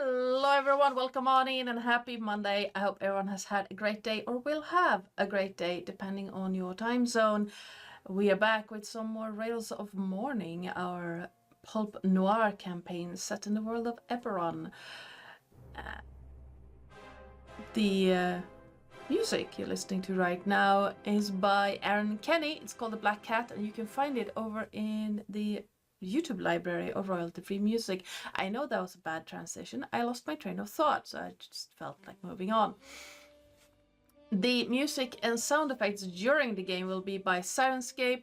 Hello everyone, welcome on in and happy Monday. I hope everyone has had a great day or will have a great day depending on your time zone. We are back with some more Rails of Mourning, our pulp noir campaign set in the world of Eberron. The music you're listening to right now is by Aaron Kenny. It's called The Black Cat and you can find it over in the YouTube library of royalty-free music. I know that was a bad transition. I lost my train of thought, so I just felt like moving on. The music and sound effects during the game will be by Sirenscape.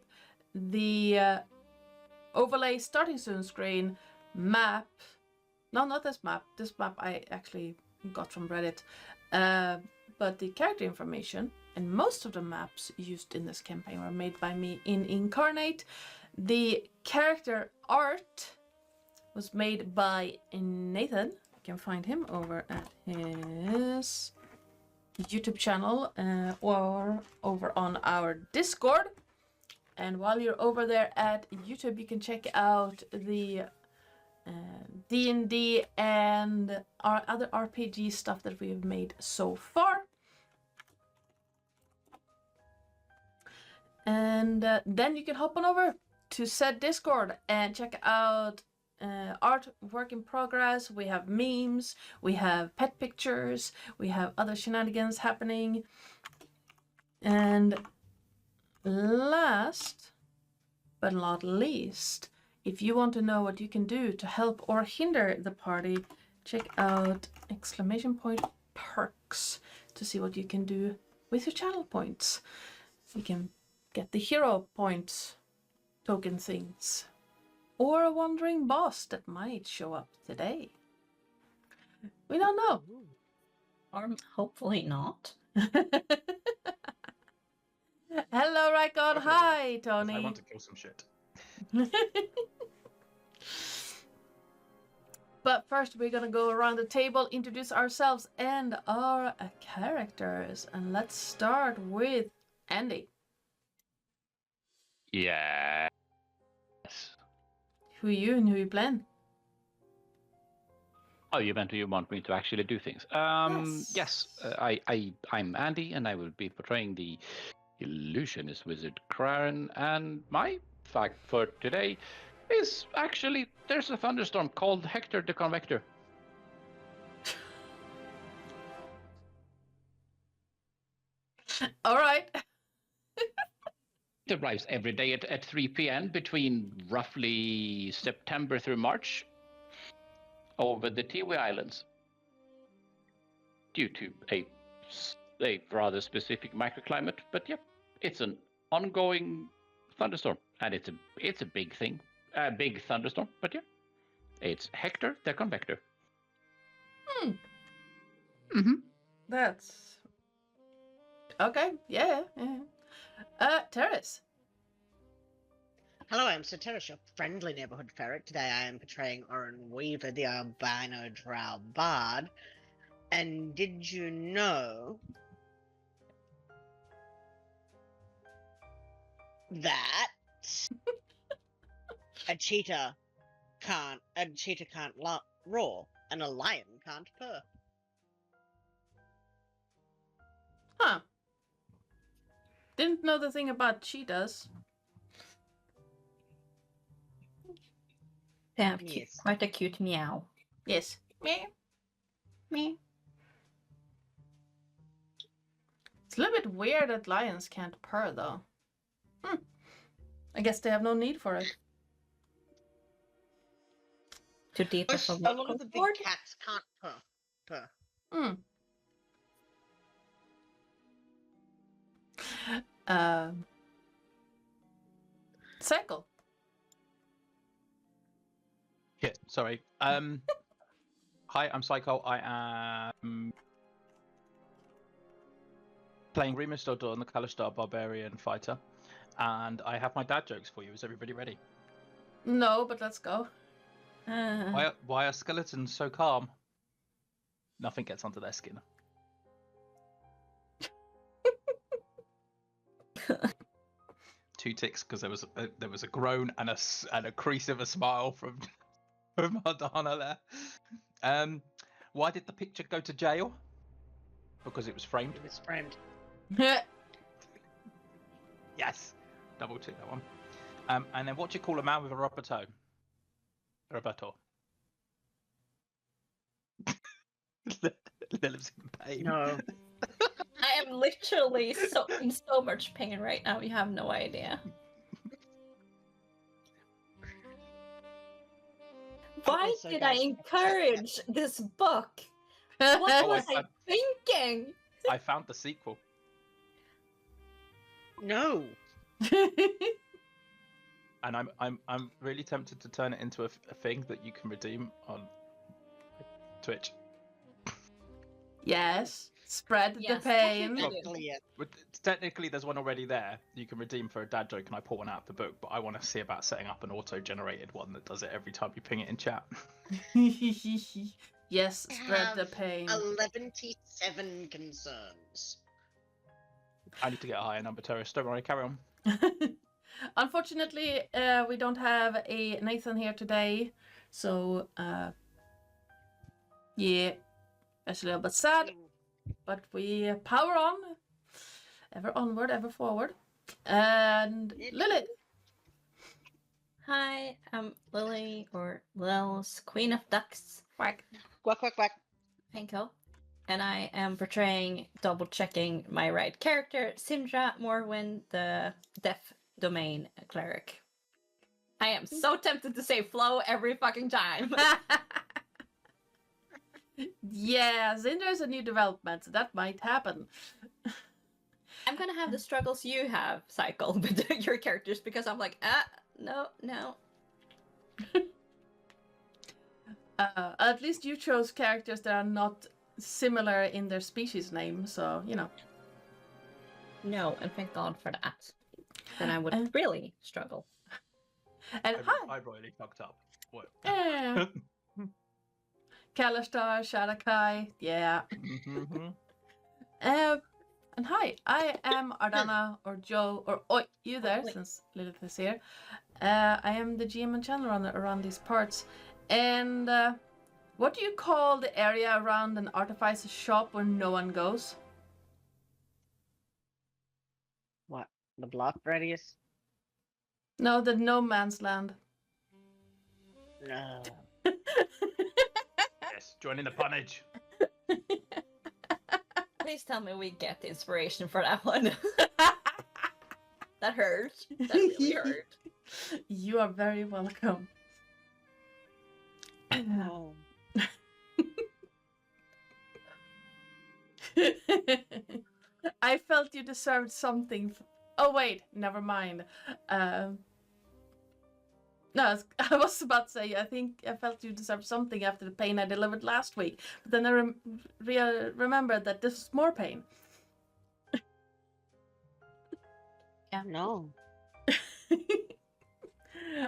The overlay starting soon screen, map. No, not this map. This map I actually got from Reddit. But the character information and most of the maps used in this campaign were made by me in Incarnate. The character art was made by Nathan. You can find him over at his YouTube channel or over on our Discord. And while you're over there at YouTube, you can check out the D&D and our other RPG stuff that we've made so far. And then you can hop on over to said Discord and check out art work in progress. We have memes, we have pet pictures, we have other shenanigans happening. And last but not least, if you want to know what you can do to help or hinder the party, check out !perks to see what you can do with your channel points. You can get the hero points token things, or a wandering boss that might show up today. We don't know. Or hopefully not. Hello, Raikon. Hi, Tony. I want to kill some shit. But first, we're gonna go around the table, introduce ourselves and our characters, and let's start with Andy. Yes. Who are you and who you playing? Oh, you want me to actually do things? Yes. I'm Andy, and I will be portraying the illusionist wizard Kraren. And my fact for today is actually there's a thunderstorm called Hector the Convector. All right. It arrives every day at 3 p.m. between roughly September through March over the Tiwi Islands due to a rather specific microclimate. But yeah, it's an ongoing thunderstorm, and it's a big thing, a big thunderstorm. But yeah, it's Hector the Convector. That's okay. Yeah. Terris. Hello, I'm Sir Terris, your friendly neighborhood ferret. Today I am portraying Oren Weaver, the albino drow bard. And did you know that a cheetah can't roar and a lion can't purr? Huh. Didn't know the thing about cheetahs. They have Yes. quite a cute meow. Yes. Meh. Meh. It's a little bit weird that lions can't purr, though. I guess they have no need for it. Too deep of a A lot of the big board. cats can't purr. Psycole. Yeah, sorry. Hi, I'm Psycole. I am playing Remus Dodor and the Kalistar Barbarian Fighter. And I have my dad jokes for you. Is everybody ready? No, but let's go. Why are skeletons so calm? Nothing gets under their skin. Two ticks because there was a groan and a crease of a smile from Madonna there. Why did the picture go to jail? Because it was framed. It was framed. Yes. Double check that one. And then what do you call a man with a rubber toe? Rubber toe. Lillith's in pain. No. I am literally in so much pain right now. You have no idea. Why Also, did I guys- encourage this book? What was I thinking? I found the sequel. No. And I'm really tempted to turn it into a thing that you can redeem on Twitch. Yes. Spread Yes, the pain. definitely. Technically, yes. But technically, there's one already there. You can redeem for a dad joke, and I pull one out of the book. But I want to see about setting up an auto-generated one that does it every time you ping it in chat. Yes, I spread the have pain. 11 concerns. I need to get a higher number, Terris. Don't worry, carry on. Unfortunately, we don't have a Nathan here today, so yeah, that's a little bit sad. But we power on, ever onward, ever forward. And Lillith. Hi, I'm Lily, or Lil's Queen of Ducks. Quack. Quack, quack, quack. Finkel. And I am portraying, double-checking my right character, Sindra Morwin, the Deaf Domain Cleric. I am so tempted to say Flo every fucking time. Yeah, Zinder's a new development, so that might happen. I'm gonna have the struggles you have, Psycole, with your characters, because I'm like, no. At least you chose characters that are not similar in their species name, so you know. No, and thank God for that. Then I would really struggle. And hi, I royally fucked up. What? yeah. Kalashtar, Shadakai, yeah. Mhm. And hi, I am Ardana or Joe or Oi, you there, Oi. since Lillith is here. I am the GM and channel runner around these parts. And what do you call the area around an artificer's shop where no one goes? What? The block radius? No, the no man's land. No. Yes, join in the punnage. Please tell me we get the inspiration for that one. That hurt. That really hurt. You are very welcome. No. I felt you deserved something. Oh wait, never mind. No, I was about to say, I think I felt you deserved something after the pain I delivered last week. But then I remembered that this is more pain. No.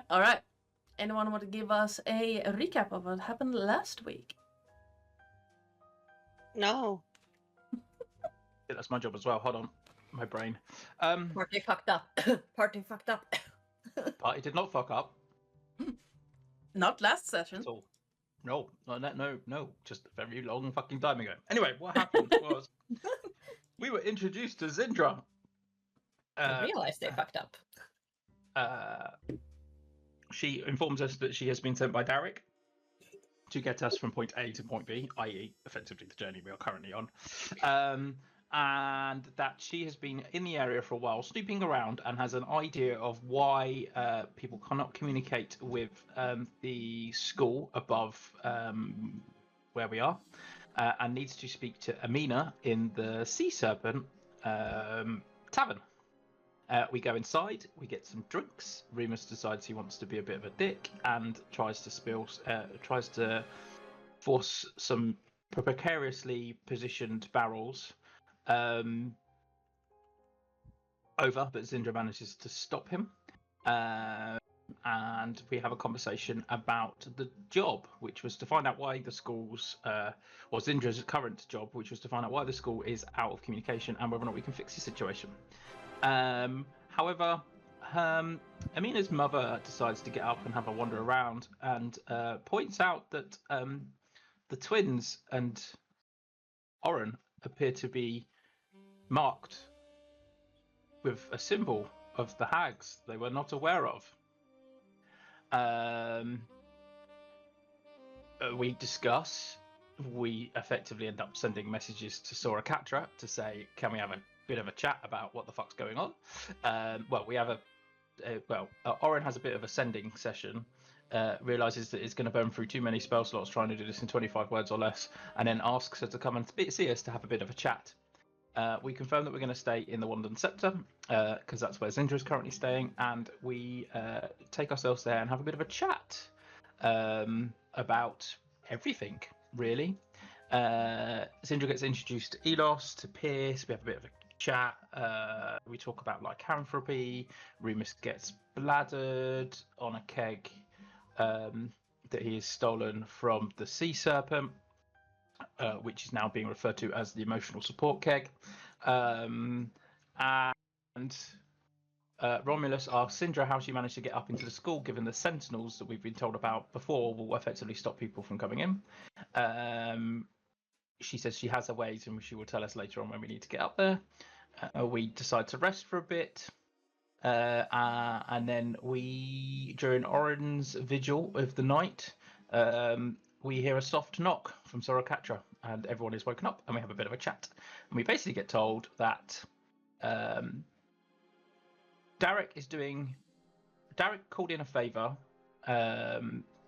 All right. Anyone want to give us a recap of what happened last week? No. Yeah, that's my job as well. Hold on, my brain. Party fucked up. Party fucked up. Party did not fuck up Not last session. at all. No. Just a very long fucking time ago. Anyway, what happened was we were introduced to Zindra. I realized they fucked up. She informs us that she has been sent by Derek to get us from point A to point B, i.e., effectively the journey we are currently on, and that she has been in the area for a while, snooping around, and has an idea of why people cannot communicate with the school above where we are, and needs to speak to Amina in the Sea Serpent tavern. We go inside, we get some drinks. Remus decides he wants to be a bit of a dick and tries to force some precariously positioned barrels over, but Zindra manages to stop him. And we have a conversation about the job, which was to find out why the school's, or Zindra's current job, which was to find out why the school is out of communication and whether or not we can fix the situation. However, Amina's mother decides to get up and have a wander around and points out that the twins and Oren appear to be marked with a symbol of the hags they were not aware of. We discuss. We effectively end up sending messages to Sora Katra to say, can we have a bit of a chat about what the fuck's going on? We have Oren has a bit of a sending session, realizes that it's going to burn through too many spell slots trying to do this in 25 words or less, and then asks her to come and see us to have a bit of a chat. We confirm that we're going to stay in the Wandon Scepter, because that's where Zindra is currently staying, and we take ourselves there and have a bit of a chat about everything, really. Zindra gets introduced to Elos, to Pierce, we have a bit of a chat, we talk about lycanthropy, Remus gets bladdered on a keg that he has stolen from the Sea Serpent, which is now being referred to as the emotional support keg. And Romulus asks Syndra how she managed to get up into the school, given the sentinels that we've been told about before will effectively stop people from coming in. She says she has her ways and she will tell us later on when we need to get up there. We decide to rest for a bit. And then during Oren's vigil of the night, we hear a soft knock from Sora Katra, and everyone is woken up, and we have a bit of a chat. And we basically get told that Derek called in a favour,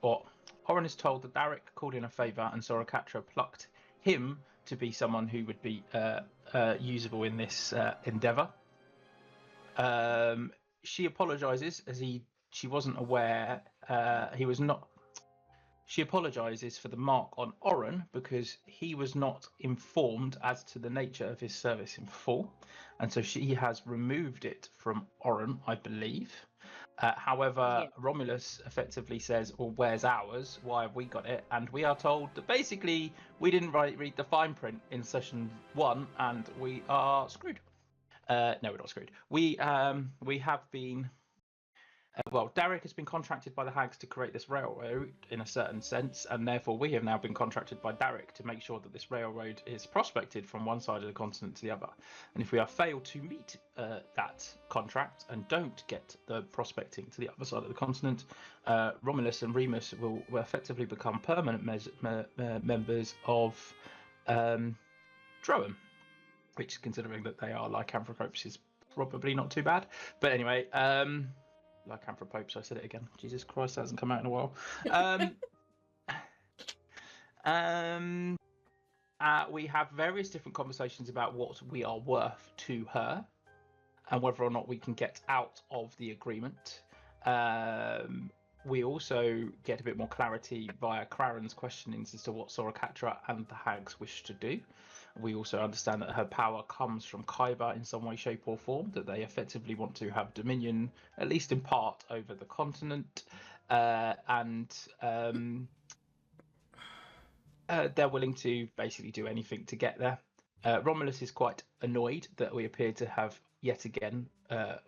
or Oren is told that Derek called in a favour, and Sora Katra plucked him to be someone who would be usable in this endeavour. She apologises as she wasn't aware he was not. She apologises for the mark on Oren because he was not informed as to the nature of his service in full, and so she has removed it from Oren, I believe. However, Romulus effectively says, "Well, where's ours? Why have we got it?" And we are told that basically we didn't read the fine print in session 1, and we are screwed. No, we're not screwed. We have been. Derek has been contracted by the hags to create this railroad in a certain sense, and therefore we have now been contracted by Derek to make sure that this railroad is prospected from one side of the continent to the other. And if we have failed to meet that contract and don't get the prospecting to the other side of the continent, Romulus and Remus will effectively become permanent members of Droem, which, considering that they are lycanthropes, is probably not too bad. But anyway, lycanthropes, I said it again. Jesus Christ, that hasn't come out in a while. We have various different conversations about what we are worth to her and whether or not we can get out of the agreement. We also get a bit more clarity via Kraren's questionings as to what Sora Katra and the hags wish to do. We also understand that her power comes from Khyber in some way, shape or form, that they effectively want to have dominion, at least in part, over the continent. And they're willing to basically do anything to get there. Romulus is quite annoyed that we appear to have yet again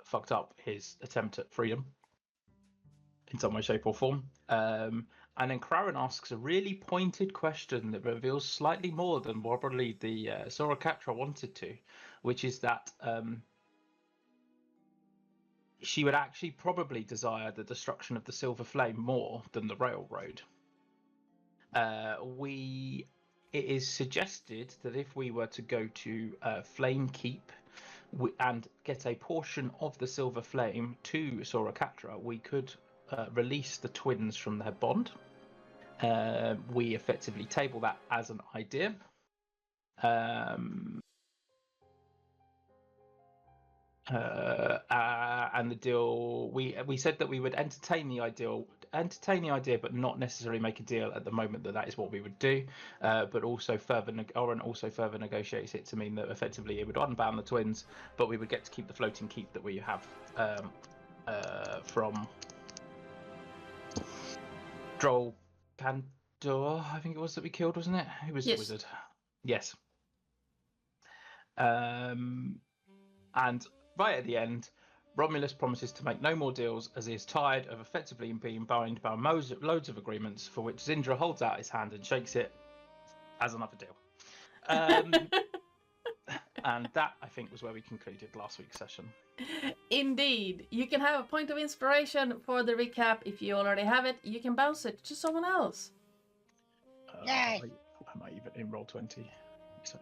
fucked up his attempt at freedom in some way, shape or form. And then Kraren asks a really pointed question that reveals slightly more than probably the Sora Katra wanted to, which is that she would actually probably desire the destruction of the Silver Flame more than the railroad. It is suggested that if we were to go to Flame Keep and get a portion of the Silver Flame to Sora Katra, we could release the twins from their bond. We effectively table that as an idea. And the deal, we said that we would entertain the idea, but not necessarily make a deal at the moment that is what we would do. But also Oren also further negotiates it to mean that effectively it would unbound the twins, but we would get to keep the floating keep that we have from Droll Pandor, I think it was, that we killed, wasn't it? Who was the wizard? Yes. And right at the end, Romulus promises to make no more deals as he is tired of effectively being bound by loads of agreements, for which Zindra holds out his hand and shakes it, as another deal. And that, I think, was where we concluded last week's session. Indeed. You can have a point of inspiration for the recap. If you already have it, you can bounce it to someone else. Yay. I might even in roll 20. So,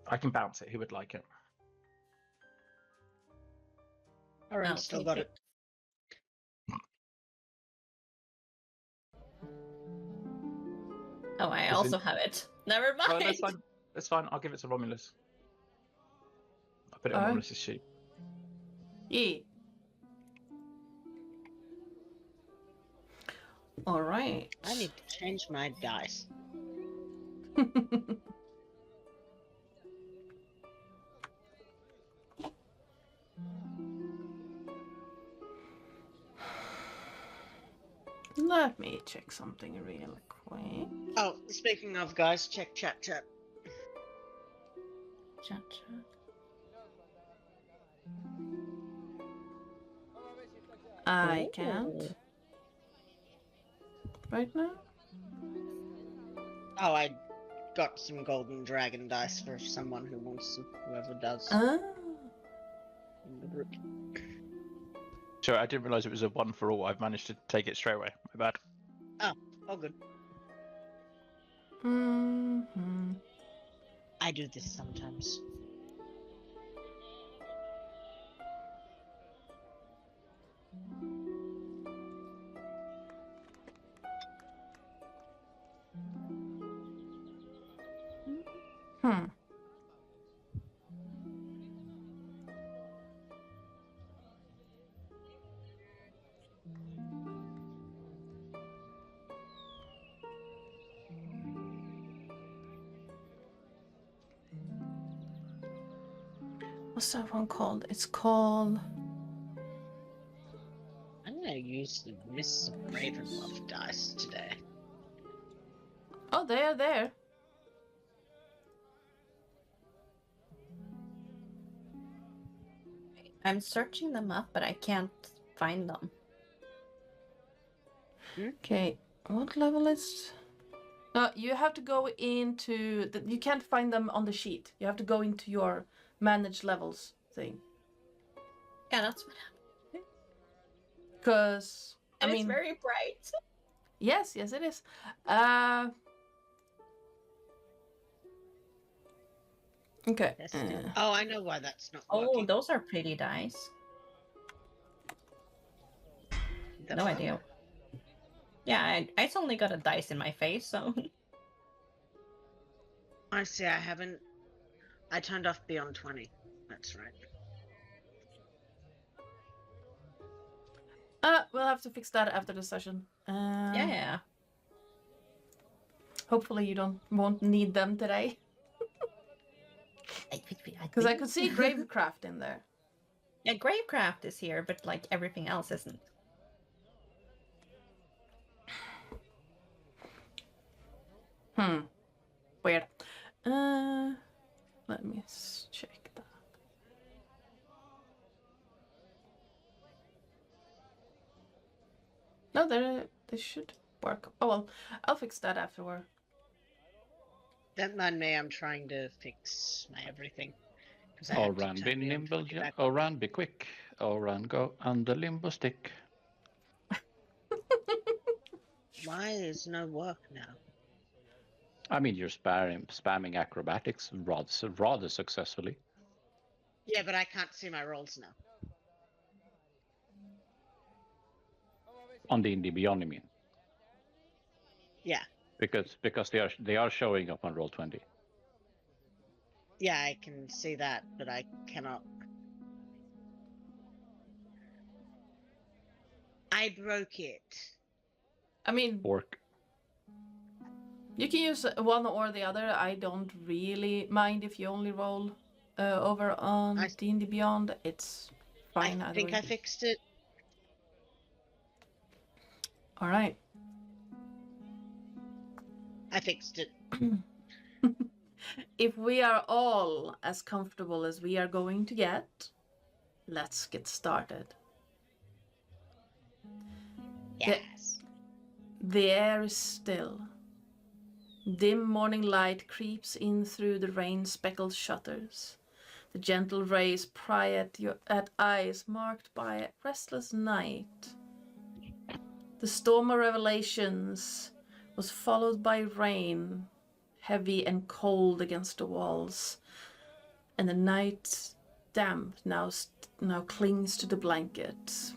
I can bounce it. Who would like it? Alright, I'll still take got it. it. Oh, I Is also it- have it. Never mind. Oh, that's fine. That's fine. I'll give it to Romulus. I'll put it on Alright. Romulus's sheet. Yeah. All right. I need to change my dice. Let me check something real quick. Oh, speaking of guys, check chat. Chat, chat. I Ooh. can't. Right now? Oh, I got some golden dragon dice for someone who wants them, whoever does Ah. in the group. Sure, I didn't realise it was a one for all. I've managed to take it straight away. My bad. Oh, good. Mm-hmm. I do this sometimes. Hmm. What's that one called? It's called... I'm gonna use the Miss Ravenloft dice today. Oh, they are there. I'm searching them up, but I can't find them. Okay, what level is... No, you have to go into... You can't find them on the sheet. You have to go into your manage levels thing. Yeah, that's what happened. Because, I And mean... it's very bright. Yes, yes it is. Okay. Yes. Oh, I know why that's not Oh, working. those are pretty dice. The No fuck? idea. Yeah, I only got a dice in my face, so... I see, I haven't... I turned off Beyond 20. That's right. We'll have to fix that after the session. Yeah. Hopefully you won't need them today. Because I could see Gravecraft in there. Yeah, Gravecraft is here, but like everything else isn't. Weird. Let me check that. No, they should work. Oh well, I'll fix that afterward. Don't mind me, I'm trying to fix my everything. 'Cause I All had to run, turn be Beyond nimble, 20 back all on. run, be quick. All run, go under limbo stick. Why is no work now? I mean, you're spamming acrobatics rather successfully. Yeah, but I can't see my rolls now. On the Indie Beyond, I mean. Yeah. Because they are showing up on Roll20. Yeah, I can see that, but I cannot. I broke it. I mean, Orc. you can use one or the other. I don't really mind if you only roll over on D&D Beyond. It's fine. I think I fixed it. All right. I fixed it. If we are all as comfortable as we are going to get, let's get started. Yes. The air is still. Dim morning light creeps in through the rain-speckled shutters. The gentle rays pry at eyes marked by a restless night. The storm of revelations was followed by rain, heavy and cold against the walls, and the night damp now clings to the blankets.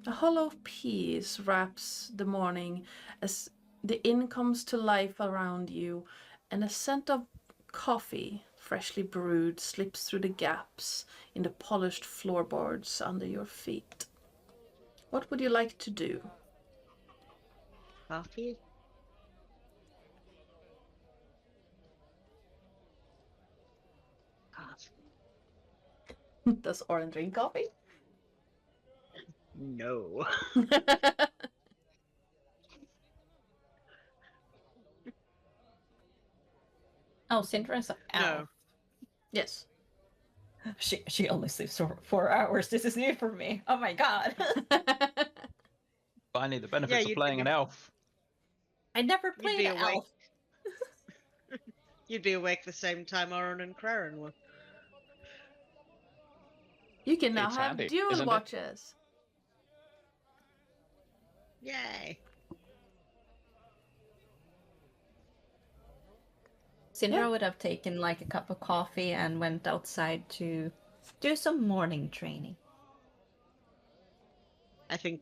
A hollow peace wraps the morning as the inn comes to life around you, and a scent of coffee, freshly brewed, slips through the gaps in the polished floorboards under your feet. What would you like to do? Coffee? Coffee. Does Oren drink coffee? No. Oh, Cinder's an elf. No. Yes. She only sleeps for 4 hours. This is new for me. Oh my god. Finally, the benefits of you'd playing be- an elf. I never You'd played be an awake. elf. You'd be awake the same time Oren and Craren were. You can now It's have handy, dual isn't it? watches. Yay. Cinder Yeah. would have taken like a cup of coffee and went outside to do some morning training. I think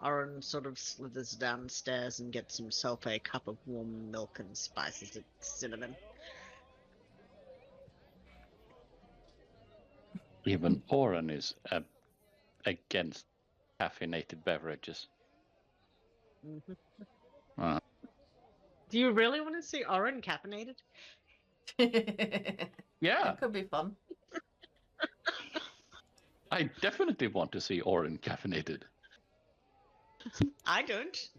Oren sort of slithers downstairs and gets himself a cup of warm milk and spices it cinnamon. Even Oren is against caffeinated beverages. Mhm. Uh, Do you really want to see Oren caffeinated? yeah, That could be fun. I definitely want to see Oren caffeinated. I don't.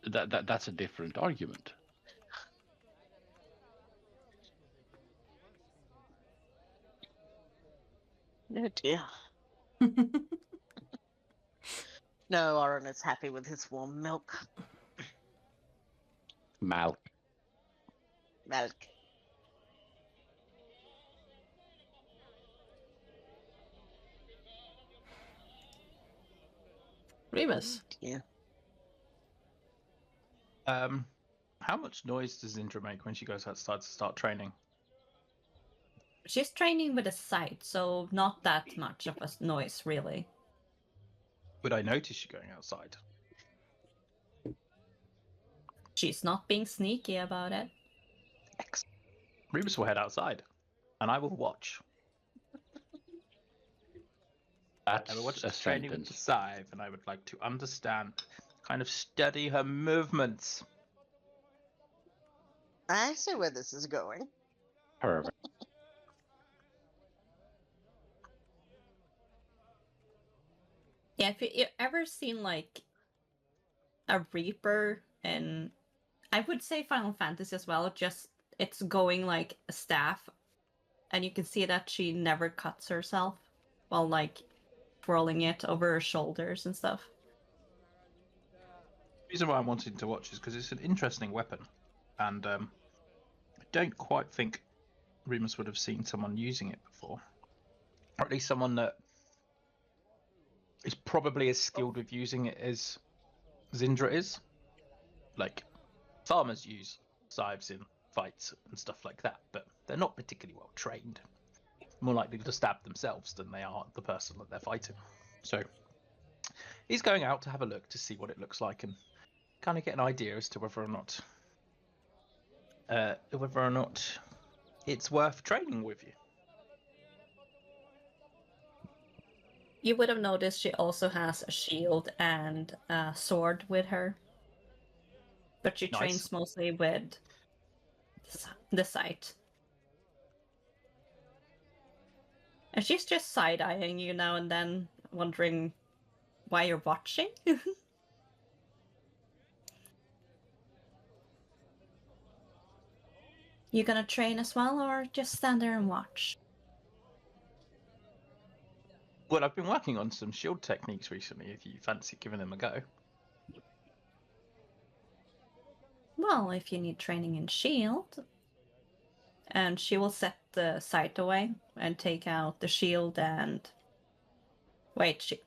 That's a different argument. No dear. No, Oren is happy with his warm milk. Mal. Milk. Remus. Yeah. How much noise does Indra make when she goes outside to start training? She's training with a sight, so not that much of a noise, really. Would I notice you going outside? She's not being sneaky about it. Excellent. Remus will head outside, and I will watch. That's I will watch a the training with the sentence. scythe, and I would like to understand, kind of study her movements. I see where this is going. Perfect. Yeah, if you ever seen like a Reaper in, I would say Final Fantasy as well, just it's going like a staff, and you can see that she never cuts herself while like twirling it over her shoulders and stuff. The reason why I'm wanting to watch is because it's an interesting weapon, and I don't quite think Remus would have seen someone using it before, or at least someone that is probably as skilled with using it as Zindra is. Like, farmers use scythes in fights and stuff like that, but they're not particularly well trained. More likely to stab themselves than they are the person that they're fighting. So he's going out to have a look to see what it looks like and kind of get an idea as to whether or not it's worth training with you. You would have noticed she also has a shield and a sword with her. But she Nice. trains mostly with the sight. And she's just side-eyeing you now and then, wondering why you're watching. You gonna train as well, or just stand there and watch? Well, I've been working on some shield techniques recently. If you fancy giving them a go. Well, if you need training in shield. And she will set the sight away and take out the shield and... Wait, she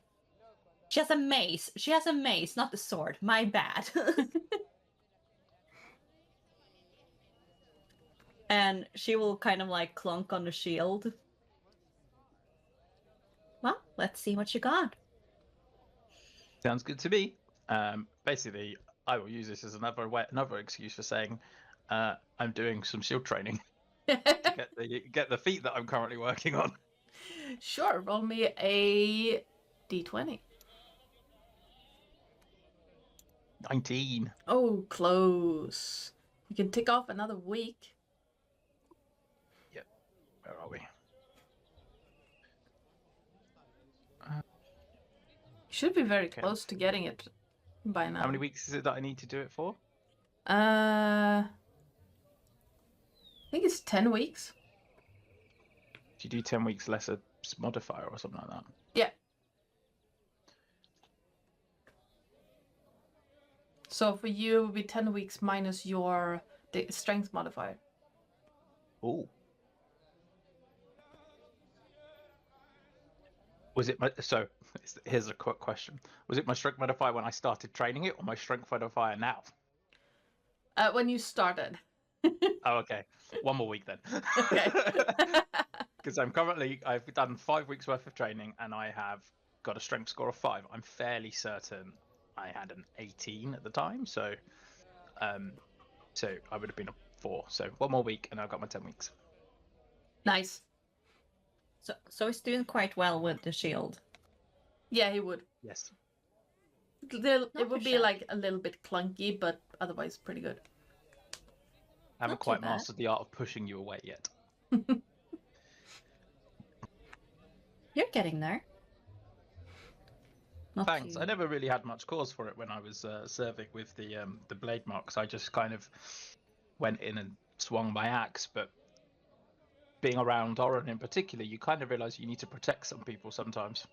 has a mace. She has a mace, not a sword. My bad. And she will kind of like clunk on the shield. Well, let's see what you got. Sounds good to me. Basically, I will use this as another excuse for saying I'm doing some shield training to get the feat that I'm currently working on. Sure, roll me a d20. 19. Oh, close. You can tick off another week. Where are we? You should be very Okay. close to getting it by now. How many weeks is it that I need to do it for? I think it's 10 weeks. If you do 10 weeks less a modifier or something like that. Yeah. So for you, it would be 10 weeks minus your strength modifier. Ooh. Was it my... So, here's a quick question. Was it my strength modifier when I started training it, or my strength modifier now? When you started. Oh, okay. One more week then. Okay. Because I've done 5 weeks worth of training, and I have got a strength score of 5. I'm fairly certain I had an 18 at the time, so I would have been a 4. So one more week, and I've got my 10 weeks. Nice. So he's doing quite well with the shield. Yeah, he would. Yes. It would be like a little bit clunky, but otherwise pretty good. I haven't Not too quite bad. mastered the art of pushing you away yet. You're getting there. Not Thanks. too- I never really had much cause for it when I was serving with the blade marks. I just kind of went in and swung my axe. But being around Oren in particular, you kind of realize you need to protect some people sometimes.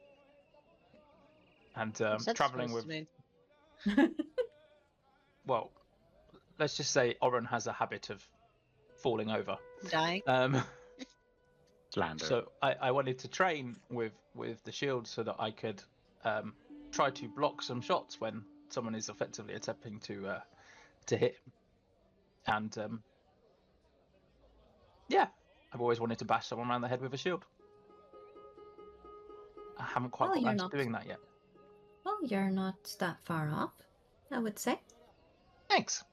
And What's that traveling supposed with, to mean? well, let's just say Oren has a habit of falling over. Dying? Slander. So I wanted to train with the shield so that I could try to block some shots when someone is effectively attempting to hit him. And yeah, I've always wanted to bash someone around the head with a shield. I haven't quite Well, got you're around to not- doing that yet. Well, you're not that far off, I would say. Thanks.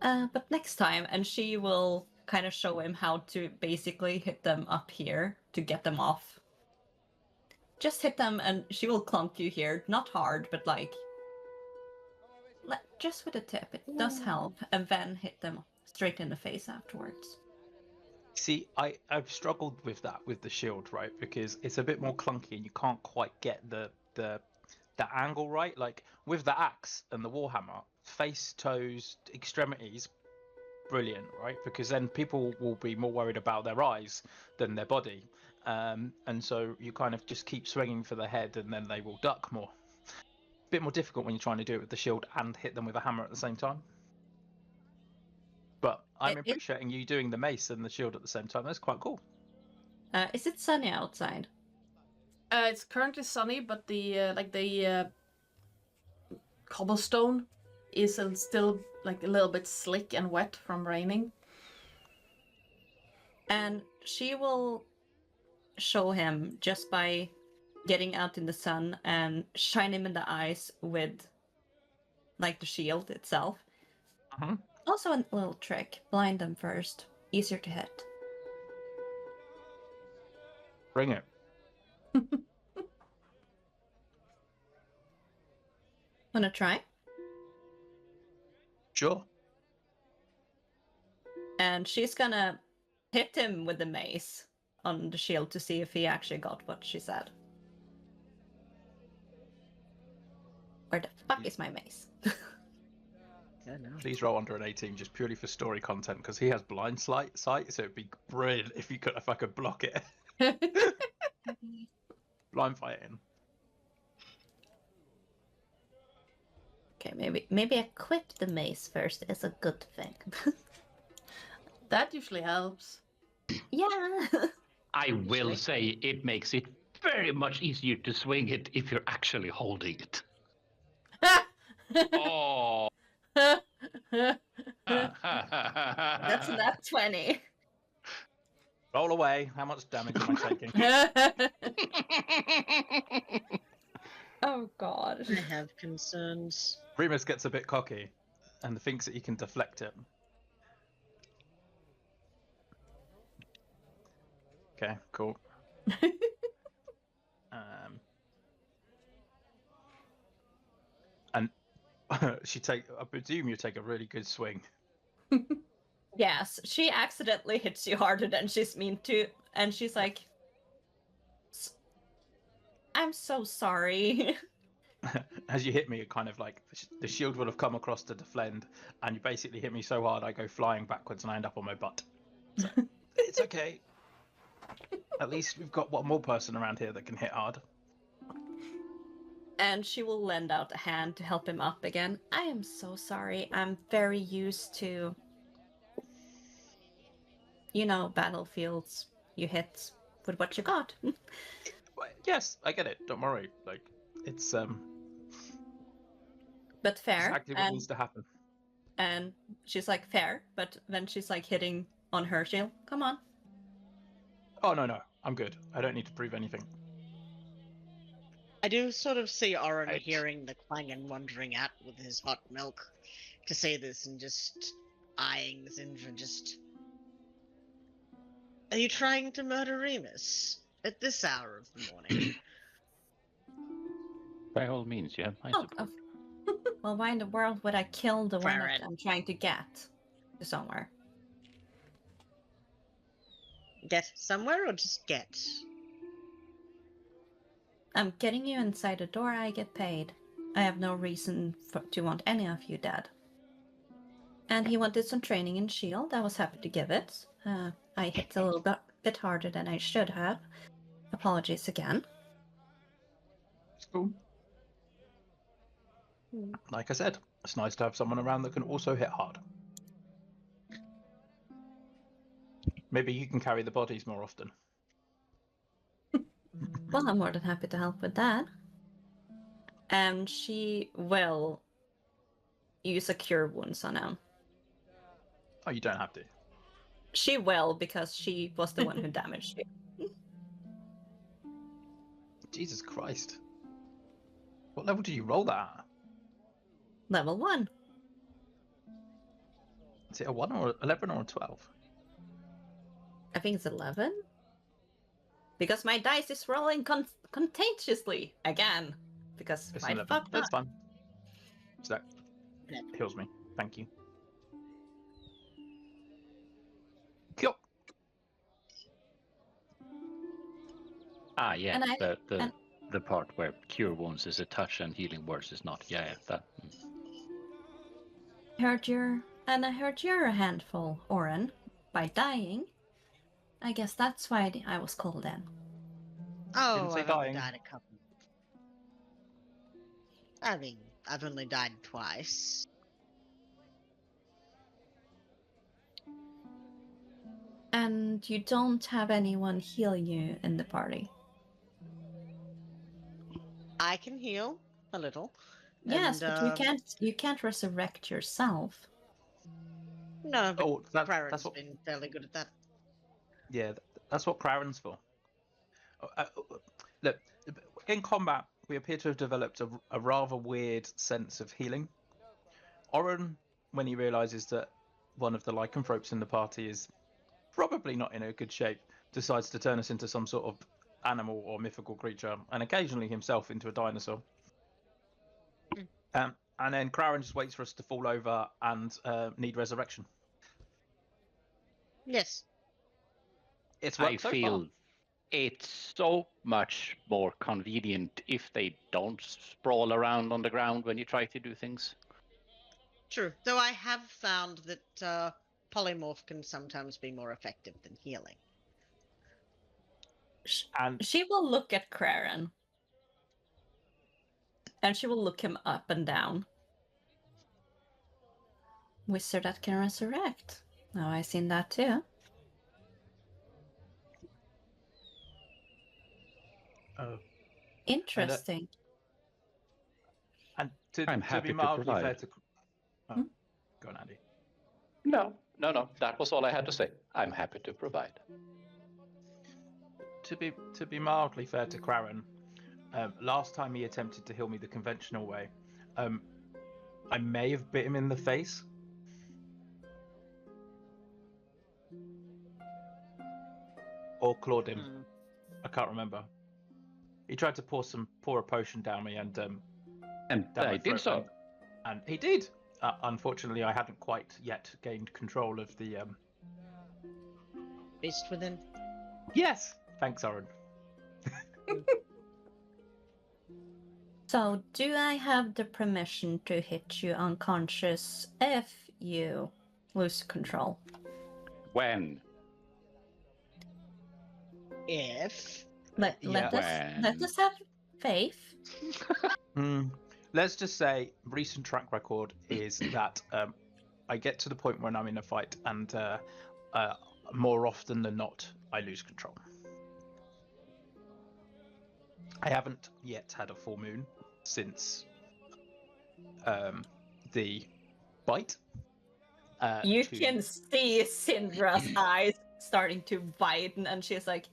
But next time, and she will kind of show him how to basically hit them up here to get them off. Just hit them, and she will clunk you here. Not hard, but like... just with a tip, it does help. And then hit them straight in the face afterwards. See, I've struggled with that with the shield, right? Because it's a bit more clunky and you can't quite get the angle right. Like with the axe and the warhammer, face, toes, extremities, brilliant, right? Because then people will be more worried about their eyes than their body. And so you kind of just keep swinging for the head and then they will duck more. Bit more difficult when you're trying to do it with the shield and hit them with a hammer at the same time. But I'm appreciating you doing the mace and the shield at the same time. That's quite cool. Is it sunny outside? It's currently sunny, but the cobblestone is still like a little bit slick and wet from raining. And she will show him just by getting out in the sun and shine him in the eyes with like the shield itself. Uh-huh. Also a little trick. Blind them first. Easier to hit. Bring it. Wanna try? Sure. And she's gonna hit him with the mace on the shield to see if he actually got what she said. Where the fuck is my mace? Yeah, no. Please roll under an 18 just purely for story content because he has blind sight, so it'd be brilliant if I could block it. Blind fighting. Okay, maybe equip the mace first is a good thing. That usually helps. Yeah. I will Usually. say it makes it very much easier to swing it if you're actually holding it. Oh. That's not 20. Roll away. How much damage am I taking? Oh god. I have concerns. Remus gets a bit cocky and thinks that he can deflect it. Okay, cool. And I presume you take a really good swing. Yes, she accidentally hits you harder than she's mean to, and she's like, I'm so sorry. As you hit me, it kind of like the shield will have come across to defend, and you basically hit me so hard I go flying backwards and I end up on my butt. So, it's okay. At least we've got one more person around here that can hit hard. And she will lend out a hand to help him up again. I am so sorry. I'm very used to, battlefields. You hit with what you got. Yes, I get it. Don't worry. Like, it's But fair. exactly what needs to happen. And she's like, fair, but then she's like hitting on her shield. Come on. Oh, no. I'm good. I don't need to prove anything. I do sort of see Oren Right. hearing the clang and wandering out with his hot milk to see this and just eyeing Zindra just... Are you trying to murder Remus at this hour of the morning? By all means, you have my support. Well, why in the world would I kill the one Farron. that I'm trying to get to somewhere? Get somewhere or just get? I'm getting you inside the door, I get paid. I have no reason to want any of you dead. And he wanted some training in shield. I was happy to give it. I hit a little bit harder than I should have. Apologies again. It's cool. Like I said, it's nice to have someone around that can also hit hard. Maybe you can carry the bodies more often. Well, I'm more than happy to help with that. And she will use a cure wounds on him. Oh, you don't have to. She will, because she was the one who damaged you. Jesus Christ. What level did you roll that at? Level 1. Is it a 1 or 11 or a 12? I think it's 11. Because my dice is rolling contagiously again. Because It's I 11. fucked That's up. fine. So that heals me. Thank you. Cool. Ah, yeah. And The part where cure wounds is a touch and healing words is not. Yeah, that. I heard you're a handful, Oren, by dying. I guess that's why I was called in. Oh, Didn't say I've only dying. died a couple. I mean, I've only died twice. And you don't have anyone heal you in the party. I can heal a little. Yes, and, but you can't resurrect yourself. No, but Oh, that's Praren's what. been fairly good at that. Yeah, that's what Praren's for. Look, in combat, we appear to have developed a rather weird sense of healing. Oren, when he realizes that one of the lycanthropes in the party is probably not in a good shape, decides to turn us into some sort of animal or mythical creature, and occasionally himself into a dinosaur. And then Craren just waits for us to fall over and need resurrection. Yes. It's I worked so feel far. it's so much more convenient if they don't sprawl around on the ground when you try to do things. True. Though I have found that polymorph can sometimes be more effective than healing. And She will look at Craren. And she will look him up and down. Wizard that can resurrect. Now I've seen that too. oh, Interesting. and I'm to happy be to mildly fair provide. to Hmm? go on, Andy. No. That was all I had to say. I'm happy to provide. To be mildly fair to Craren, last time he attempted to heal me the conventional way, I may have bit him in the face. Or clawed him. I can't remember. He tried to pour a potion down me and down my I did throat, so. and he did. Unfortunately, I hadn't quite yet gained control of the. Beast within. Yes, thanks, Oren. So, do I have the permission to hit you unconscious if you lose control? When? If Let Yeah. us have faith. Let's just say recent track record is that I get to the point when I'm in a fight, and more often than not, I lose control. I haven't yet had a full moon since the bite. You can see Syndra's eyes starting to widen, and she's like,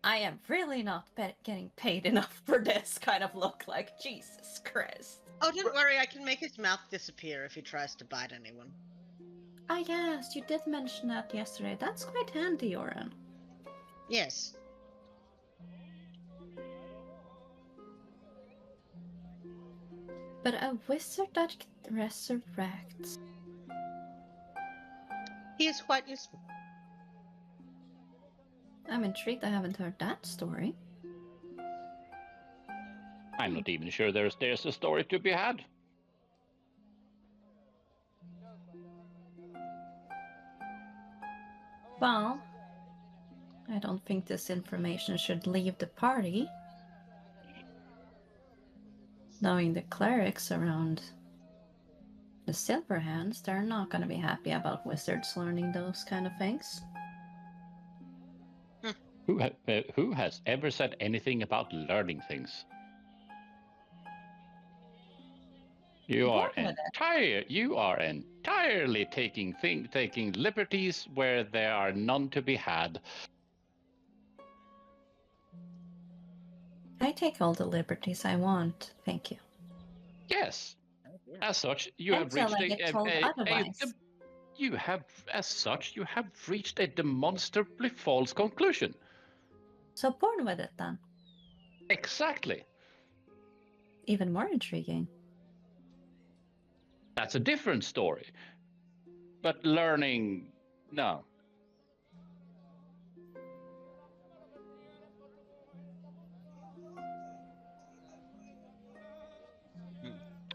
I am really not getting paid enough for this kind of look, like, Jesus Christ. Oh, don't worry, I can make his mouth disappear if he tries to bite anyone. Ah, yes, you did mention that yesterday. That's quite handy, Oren. Yes. But a wizard that resurrects. He is quite useful. I'm intrigued. I haven't heard that story. I'm not even sure there's a story to be had. Well, I don't think this information should leave the party. Knowing the clerics around the Silverhands, they're not going to be happy about wizards learning those kind of things. Who has ever said anything about learning things? You are entirely taking liberties where there are none to be had. I take all the liberties I want, thank you. Yes. As such, you have Until reached I get told otherwise. you have reached a demonstrably false conclusion. So born with it then. Exactly. Even more intriguing. That's a different story. But learning, no.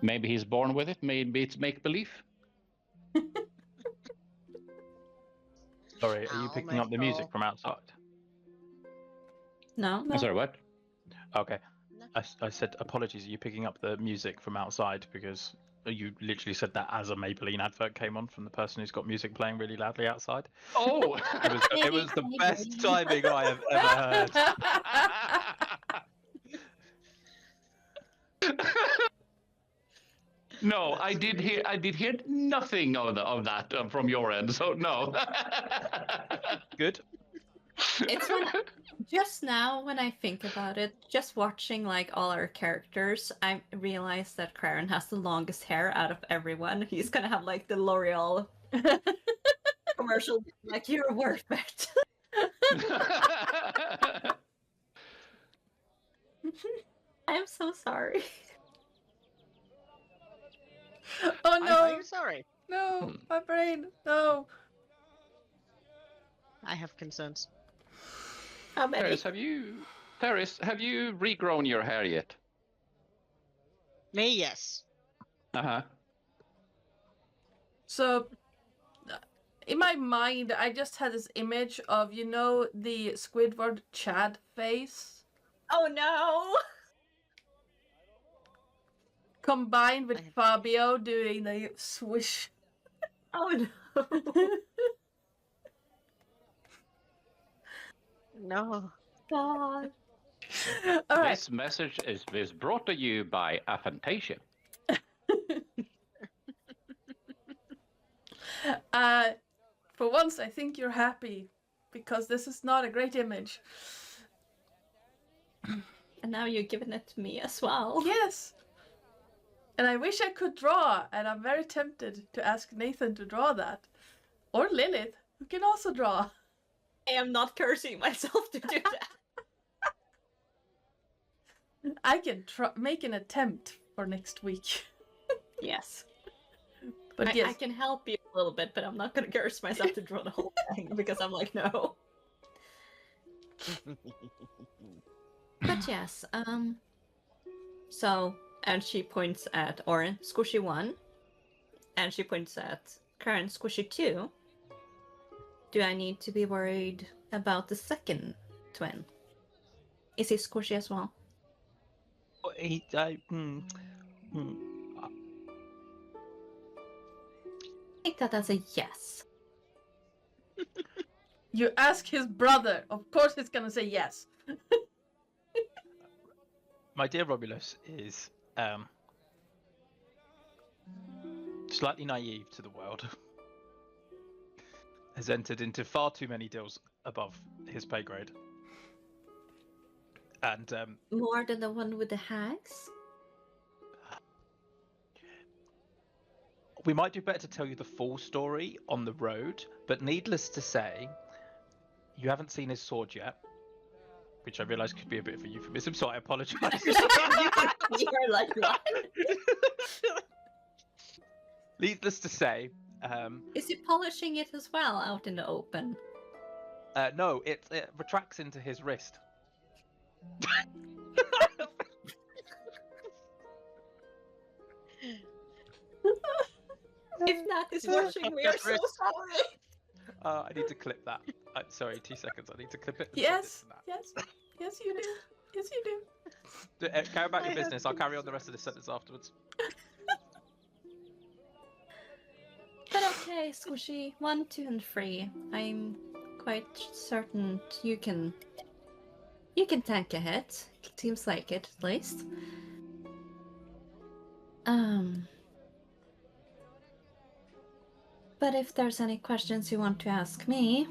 Maybe he's born with it. Maybe it's make-believe. Sorry, are you picking up the music from outside? No. I'm sorry, what? Okay. I said apologies. Are you picking up the music from outside? Because you literally said that as a Maybelline advert came on from the person who's got music playing really loudly outside. Oh! It was the best timing I have ever heard. No, I did hear nothing of that from your end. So no. Good. It's just now when I think about it, just watching like all our characters, I realized that Craren has the longest hair out of everyone. He's gonna have like the L'Oreal commercial, like, you're worth it. I'm so sorry. Oh no! I'm sorry. No, my brain. No. I have concerns. How many? Terris, have you regrown your hair yet? Me, yes. Uh-huh. So, in my mind, I just had this image of, you know, the Squidward Chad face Oh no! combined with Fabio doing the swish. Oh no! No. God. All right. This message is brought to you by Aphantasia. For once, I think you're happy because this is not a great image. And now you're giving it to me as well. Yes. And I wish I could draw, and I'm very tempted to ask Nathan to draw that. Or Lillith, who can also draw. I am not cursing myself to do that. I can make an attempt for next week. Yes. But yes. I can help you a little bit, but I'm not gonna curse myself to draw the whole thing because I'm like, no. But yes, so, and she points at Orin, Squishy 1, and she points at Karen, Squishy 2. Do I need to be worried about the second twin? Is he squishy as well? Take that as a yes. You ask his brother. Of course he's gonna say yes. My dear Romulus is slightly naive to the world. Has entered into far too many deals above his pay grade. And More than the one with the hags? we might do better to tell you the full story on the road, but needless to say, you haven't seen his sword yet, which I realise could be a bit of a euphemism, so I apologise. You're like, what? Needless to say, Is he polishing it as well out in the open? no, it retracts into his wrist. If Nat is watching, we are so sorry. I need to clip that. Sorry, 2 seconds. I need to clip it. and Yes. send it to Nat. Yes. Yes, you do. Yes, you do. Carry about your business. I'll carry on the rest of this sentence afterwards. But okay, Squishy, 1, 2, and 3. I'm quite certain you can tank a hit. Seems like it, at least. But if there's any questions you want to ask me,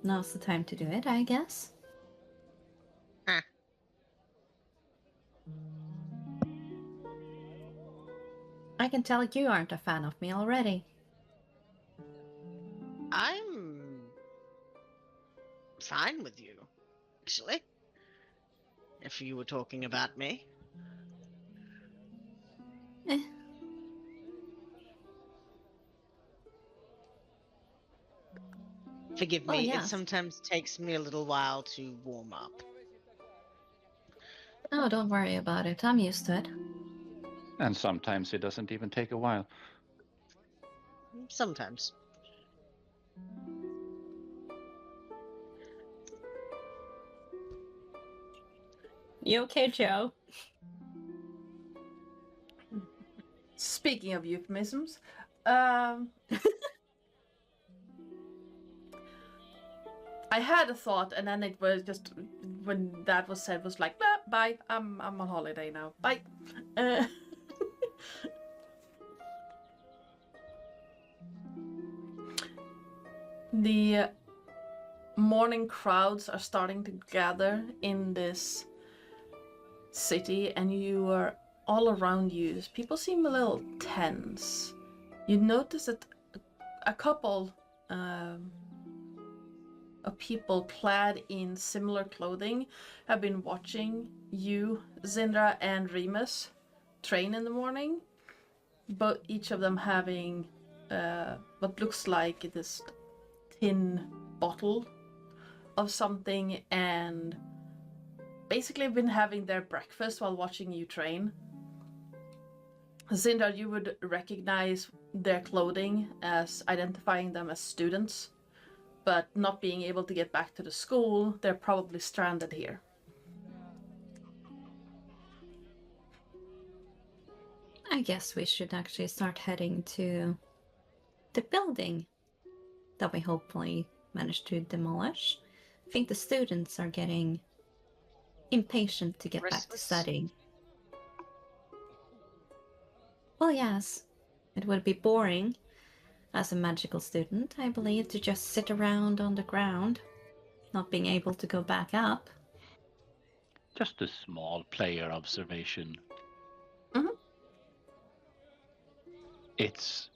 now's the time to do it, I guess. I can tell you aren't a fan of me already. I'm fine with you, actually. If you were talking about me. Eh. Forgive Oh, me, yes. it sometimes takes me a little while to warm up. Oh, don't worry about it. I'm used to it. And sometimes it doesn't even take a while. Sometimes. You okay, Joe? Speaking of euphemisms, I had a thought, and then it was just when that was said, was like, nah, bye. I'm on holiday now. Bye. The morning crowds are starting to gather in this city, and you are all around you. People seem a little tense. You notice that a couple of people clad in similar clothing have been watching you, Zindra, and Remus train in the morning, but each of them having what looks like this tin bottle of something, and basically been having their breakfast while watching you train. Sindar, you would recognize their clothing as identifying them as students, but not being able to get back to the school, they're probably stranded here. I guess we should actually start heading to the building that we hopefully managed to demolish. I think the students are getting impatient to get back to Restless? studying. Well, yes, it would be boring as a magical student, I believe, to just sit around on the ground, not being able to go back up. Just a small player observation. Mhm. It's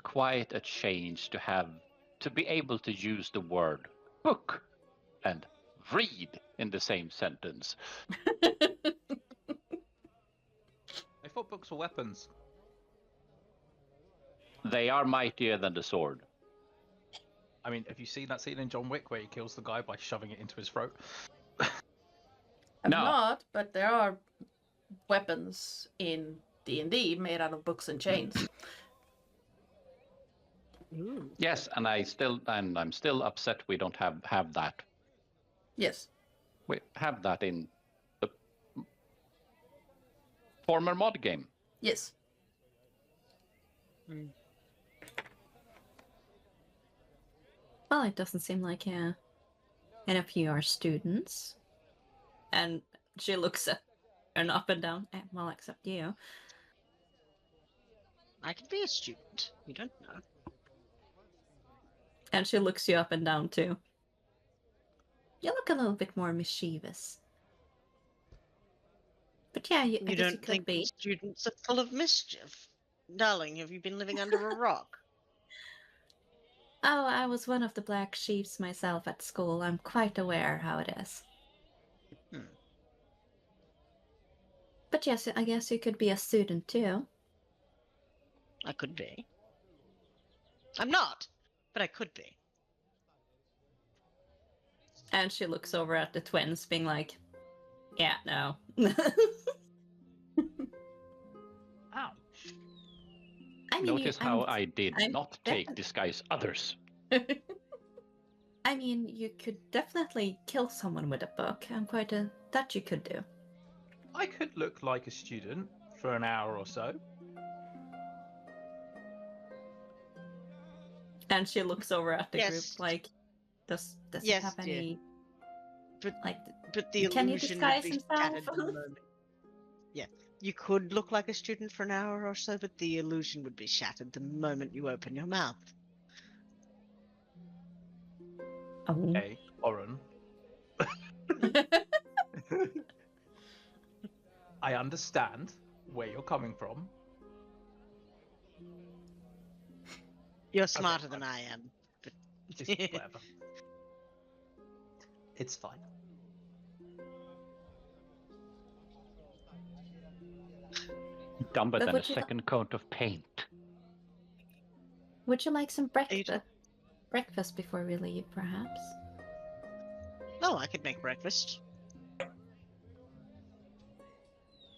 quite a change to be able to use the word book and read in the same sentence. I thought books were weapons. They are mightier than the sword. I mean, have you seen that scene in John Wick where he kills the guy by shoving it into his throat? I'm No. not, but there are weapons in D&D made out of books and chains. Ooh. Yes, and I'm still upset we don't have that. Yes. We have that in the former mod game. Yes. Mm. Well, it doesn't seem like any of you are students. And she looks at and up and down. Well, except you. I could be a student. You don't know. And she looks you up and down too. You look a little bit more mischievous. But yeah, I You guess you don't could think be. students are full of mischief? Darling, have you been living under a rock? Oh, I was one of the black sheeps myself at school. I'm quite aware how it is. Hmm. But yes, I guess you could be a student too. I could be. I'm not, but I could be. And she looks over at the twins, being like, yeah, no. Ouch. I mean, Notice how I did I'm not take disguise others. I mean, you could definitely kill someone with a book. That you could do. I could look like a student for an hour or so. And she looks over at the Yes. group like, does it Yes, have dear. any, But like, but the Can he illusion disguise would be himself? shattered the moment. Yeah, you could look like a student for an hour or so, but the illusion would be shattered the moment you open your mouth. oh, Hey, Oren. I understand where you're coming from. You're smarter fine. than I am. But Just whatever. It's fine. Dumber But than a would you- second coat of paint. would you like some Eight. breakfast before we leave, perhaps? Oh, I could make breakfast.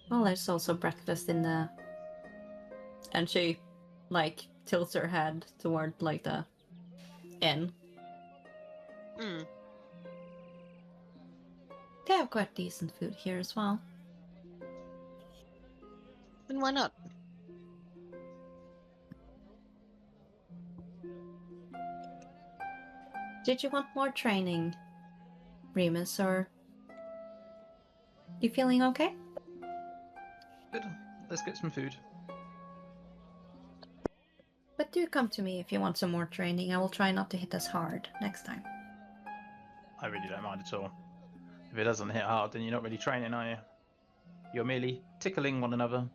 Well, there's also breakfast in the... And she, like, tilts her head toward, like, the inn. Hmm. They have quite decent food here as well. Then why not? Did you want more training, Remus, or... You feeling okay? Good. Let's get some food. But do come to me if you want some more training. I will try not to hit as hard next time. I really don't mind at all. If it doesn't hit hard, then you're not really training, are you? You're merely tickling one another.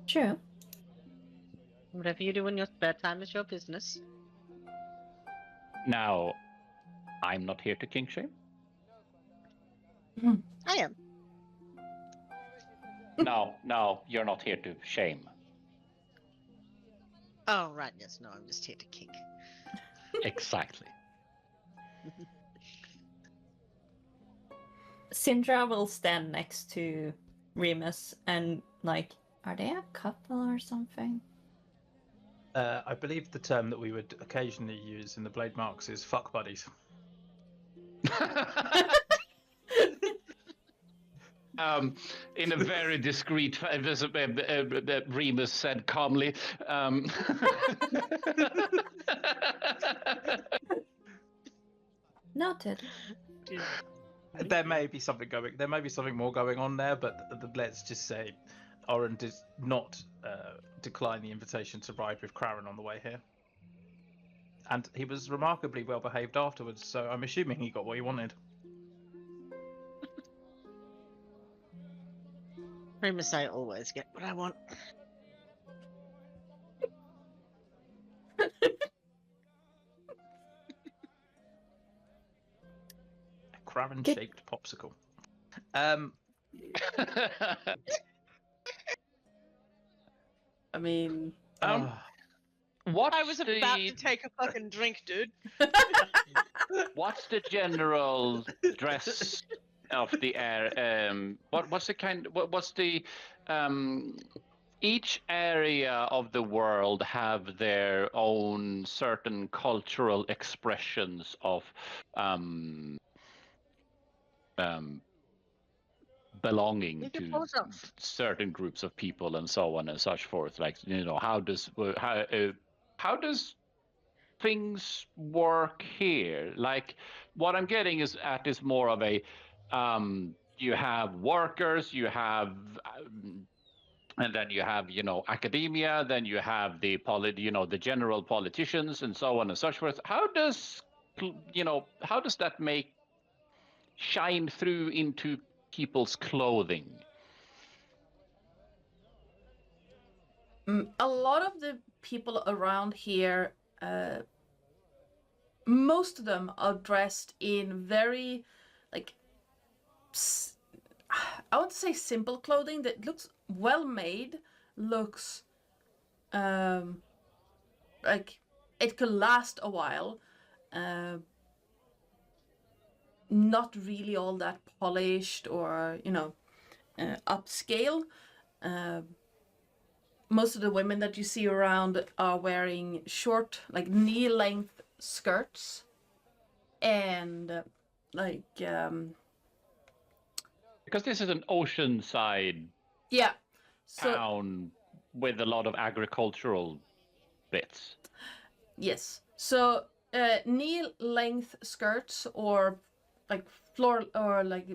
True. Whatever you do in your spare time is your business. Now, I'm not here to kink shame. I am. No, you're not here to shame. Oh, right, yes, no, I'm just here to kink. Exactly. Sindra will stand next to Remus and, like, Are they a couple or something? I believe the term that we would occasionally use in the Blade Marks is fuck buddies. In a very discreet, Remus said calmly. Noted. There may be something more going on there, but let's just say Oren does not decline the invitation to ride with Craren on the way here. And he was remarkably well behaved afterwards, so I'm assuming he got what he wanted. Remus, I always get what I want. A Craren-shaped popsicle. I mean, What's I was about to take a fucking drink, dude. What's the general dress of the air? What's the kind? What's the? Each area of the world have their own certain cultural expressions of belonging Take your to clothes off. certain groups of people and so on and such forth. Like, you know, how does things work here? Like, what I'm getting is more of a you have workers, you have and then you have, you know, academia, then you have the the general politicians and so on and such forth. How does that shine through into people's clothing? a lot of the people around here, most of them are dressed in very, like, I would say simple clothing that looks well made, looks like it could last a while, not really all that polished or, upscale. Most of the women that you see around are wearing short, like knee-length skirts and Because this is an oceanside town with a lot of agricultural bits. Yes. So knee-length skirts or like floor or like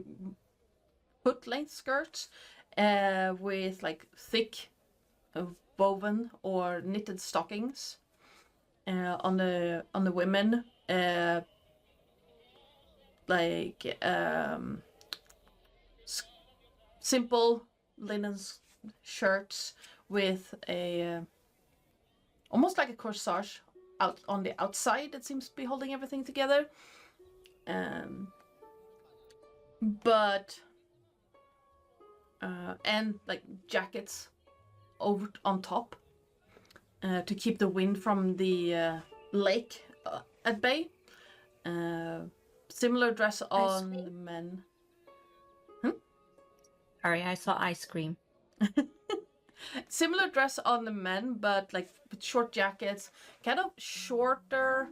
foot-length skirts with like thick woven or knitted stockings on the women, simple linen shirts with a almost like a corsage out on the outside that seems to be holding everything together, and like jackets over on top to keep the wind from the lake at bay. Similar dress on the men. Sorry, I saw ice cream. Similar dress on the men, but like with short jackets, kind of shorter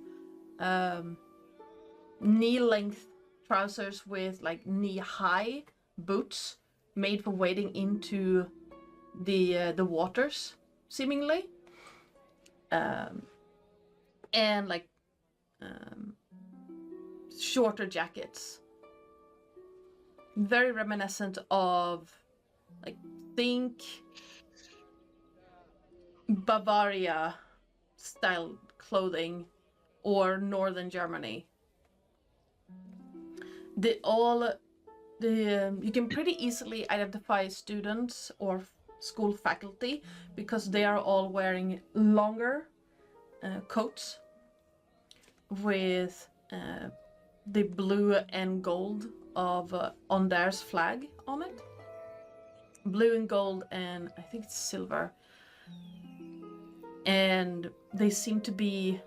knee-length trousers with like knee-high boots made for wading into the waters, seemingly, and like shorter jackets, very reminiscent of, like, think Bavaria style clothing or northern Germany. You can pretty easily identify students or school faculty because they are all wearing longer coats with the blue and gold of Ondar's flag on it. Blue and gold, and I think it's silver. And they seem to be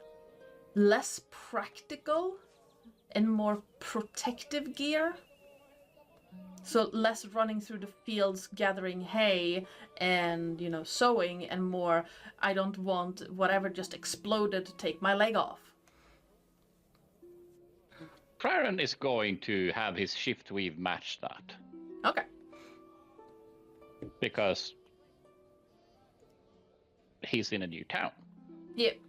less practical and more protective gear. So less running through the fields gathering hay and, sowing, and more, I don't want whatever just exploded to take my leg off. Craren is going to have his shift weave match that. Okay. Because he's in a new town. Yep.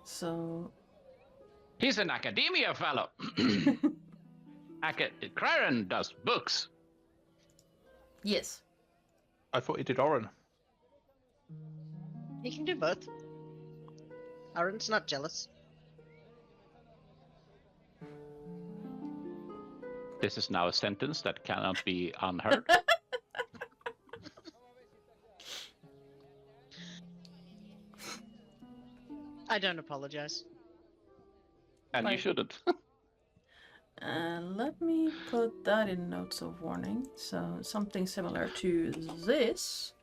So... He's an academia fellow. Craren does books. Yes. I thought he did Oren. He can do both. Aaron's not jealous. This is now a sentence that cannot be unheard. I don't apologize. And you shouldn't. Let me put that in notes of warning. So something similar to this.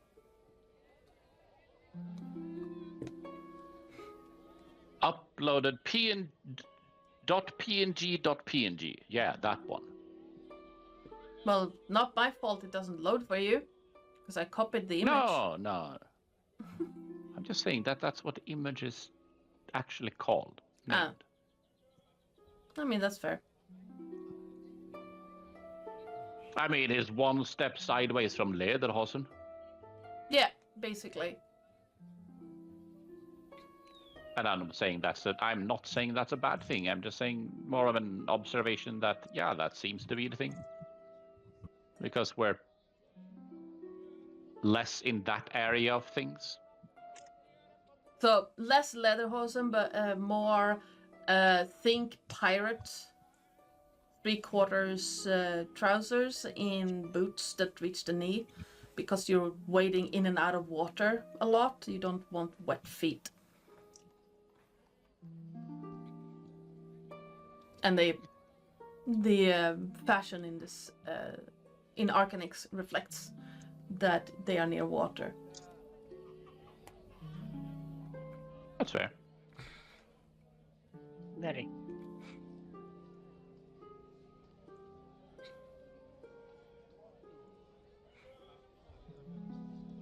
Uploaded .png.png. Yeah, that one. Well, not my fault it doesn't load for you, because I copied the image. No. I'm just saying that's what the image is actually called. Ah. I mean, that's fair. I mean, it's one step sideways from Lederhosen. Yeah, basically. And I'm not saying that's a bad thing. I'm just saying more of an observation that, yeah, that seems to be the thing. Because we're less in that area of things. So, less Lederhosen, but more think pirate. 3/4 trousers in boots that reach the knee. Because you're wading in and out of water a lot. You don't want wet feet. And the fashion in this in Arcanix reflects that they are near water. That's fair. Very.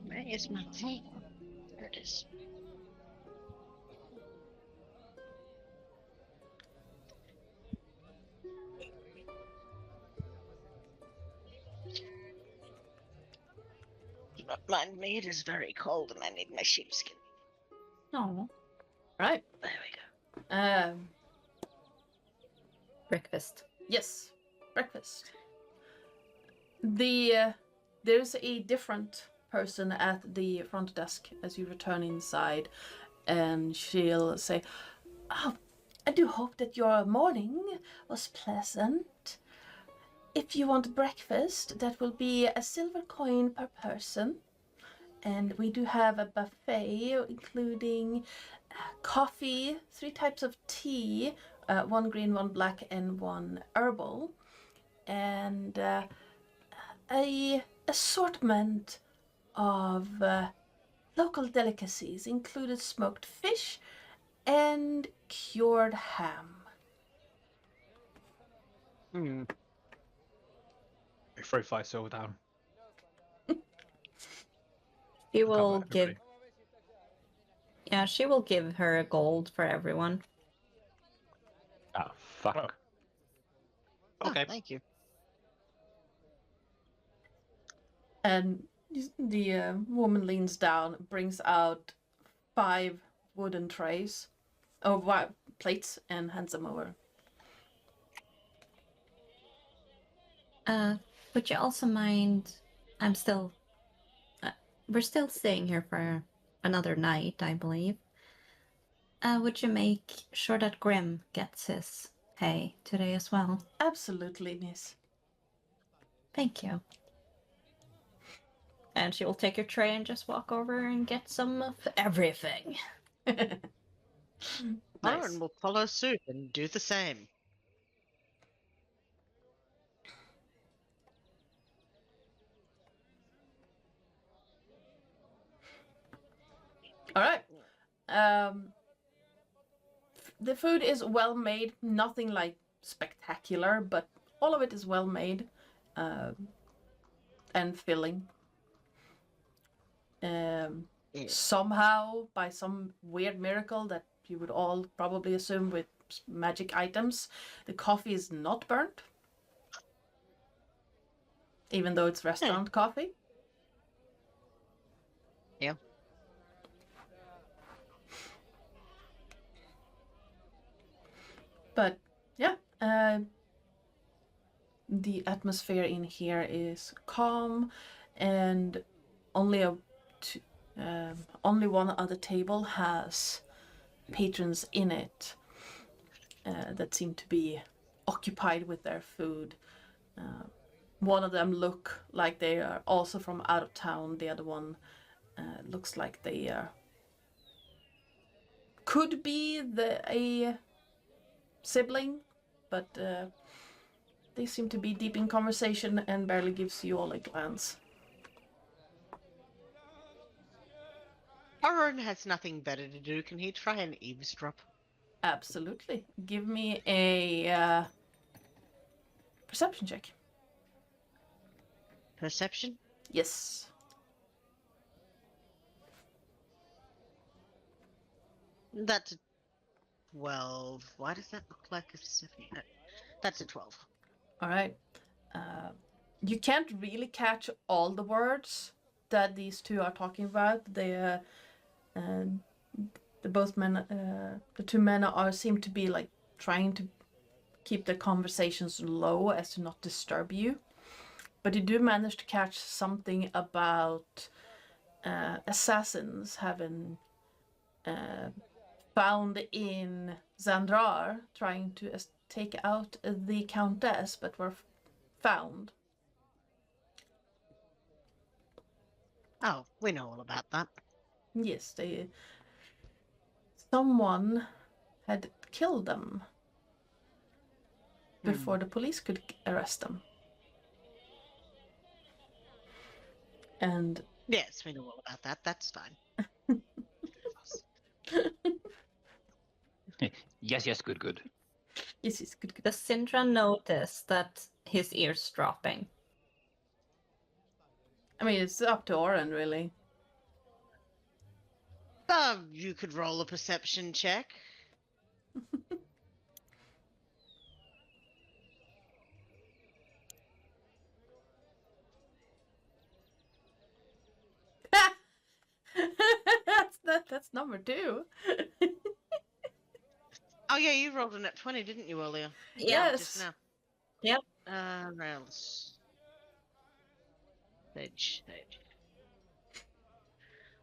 Where is my thing? There it is. Do not mind me, it is very cold and I need my sheepskin. No. Right. There we go. Breakfast. Yes, breakfast. There's a different person at the front desk as you return inside, and she'll say, "Oh, I do hope that your morning was pleasant. If you want breakfast, that will be a silver coin per person. And we do have a buffet, including coffee, 3 types of tea, 1 green, 1 black, and 1 herbal. And a assortment of local delicacies, included smoked fish and cured ham." Throw 5 silver down. She will Cover give. everybody. Yeah, she will give her a gold for everyone. Ah, fuck. Oh. Okay. Thank you. And the woman leans down, brings out 5 wooden trays, or plates, and hands them over. Would you also mind? We're still staying here for another night, I believe. Would you make sure that Grim gets his hay today as well? Absolutely, miss. Thank you. And she will take your tray and just walk over and get some of everything. Nice. Aaron will follow suit and do the same. All right. The food is well made, nothing like spectacular, but all of it is well made and filling. Somehow, by some weird miracle that you would all probably assume with magic items, the coffee is not burnt, even though it's restaurant coffee. Yeah. But yeah, the atmosphere in here is calm, and only one other table has patrons in it that seem to be occupied with their food. One of them look like they are also from out of town. The other one looks like they could be a sibling, but they seem to be deep in conversation and barely gives you all a glance. Oren has nothing better to do. Can he try and eavesdrop? Absolutely. Give me a perception check. Perception? Yes. That's a 12. Why does that look like a 7? That's a 12. All right. You can't really catch all the words that these two are talking about. The two men seem to be like trying to keep their conversations low as to not disturb you. But you do manage to catch something about assassins having found in Zandrar trying to take out the Countess, but were found. Oh, we know all about that. Yes, someone had killed them before the police could arrest them. And yes, we know all about that. That's fine. Yes, good. yes, good. Does Sindra notice that his ear's dropping? I mean, it's up to Oren, really. You could roll a perception check. That's number 2. Oh yeah, you rolled a net 20, didn't you, earlier? Yes. Just now. Yep. Rails. Sage.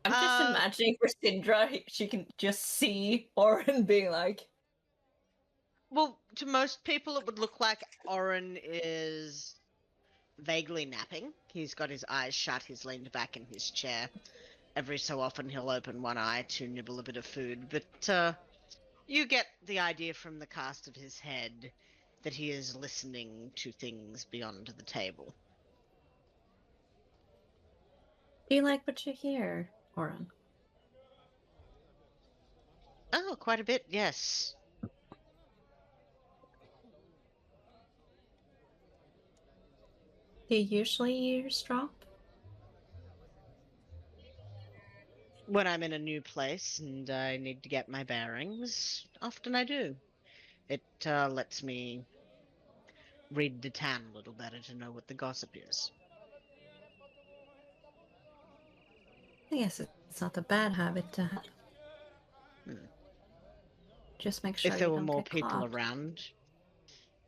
I'm just imagining for Sindra, she can just see Oren being like... Well, to most people, it would look like Oren is vaguely napping. He's got his eyes shut, he's leaned back in his chair. Every so often he'll open one eye to nibble a bit of food, but you get the idea from the cast of his head that he is listening to things beyond the table. Do you like what you hear, Oren? Oh, quite a bit, yes. Do you usually eavesdrop? When I'm in a new place and I need to get my bearings, often I do. It lets me read the town a little better to know what the gossip is. I guess it's not a bad habit to have. Just make sure If there you were don't more get people caught. around,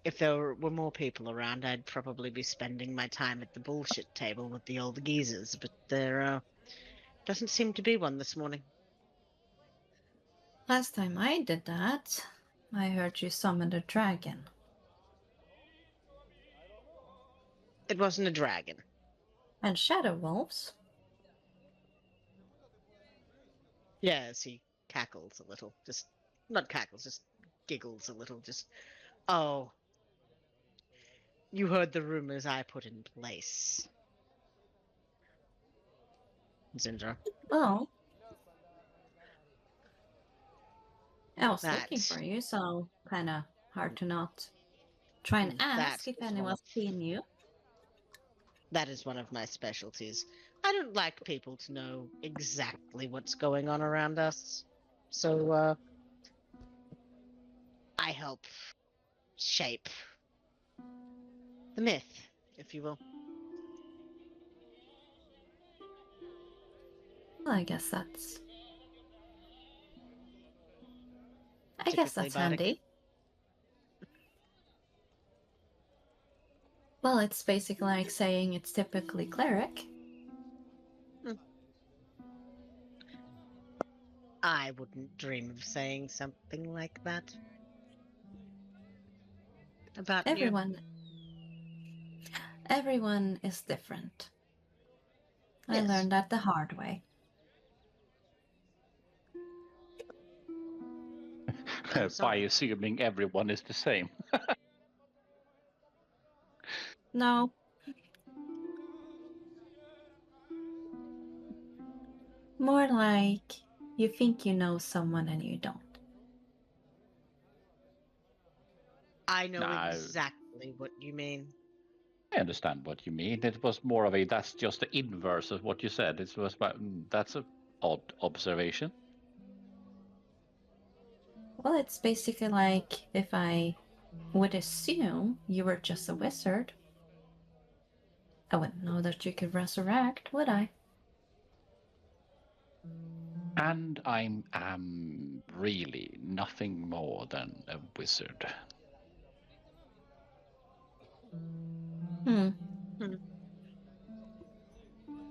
if there were more people around, I'd probably be spending my time at the bullshit table with the old geezers, but there doesn't seem to be one this morning. Last time I did that, I heard you summoned a dragon. It wasn't a dragon. And shadow wolves. Yes, he cackles a little. Just, not cackles, just giggles a little. Just, oh, you heard the rumors I put in place. Zindra. Oh. I was That- looking for you, so kind of hard to not Try and ask That if is anyone's seen you. That is one of my specialties. I don't like people to know exactly what's going on around us. So, I help shape the myth, if you will. Well, I guess that's Typically bardic. handy. Well, it's basically like saying it's typically cleric. I wouldn't dream of saying something like that. About you. Everyone is different. I Yes. learned that the hard way. I'm By sorry. assuming everyone is the same. No. More like you think you know someone and you don't. I know No. exactly what you mean. I understand what you mean. It was more of a that's just the inverse of what you said. It was about that's a odd observation. Well, it's basically like if I would assume you were just a wizard, I wouldn't know that you could resurrect, would I? And I am really nothing more than a wizard. Hmm.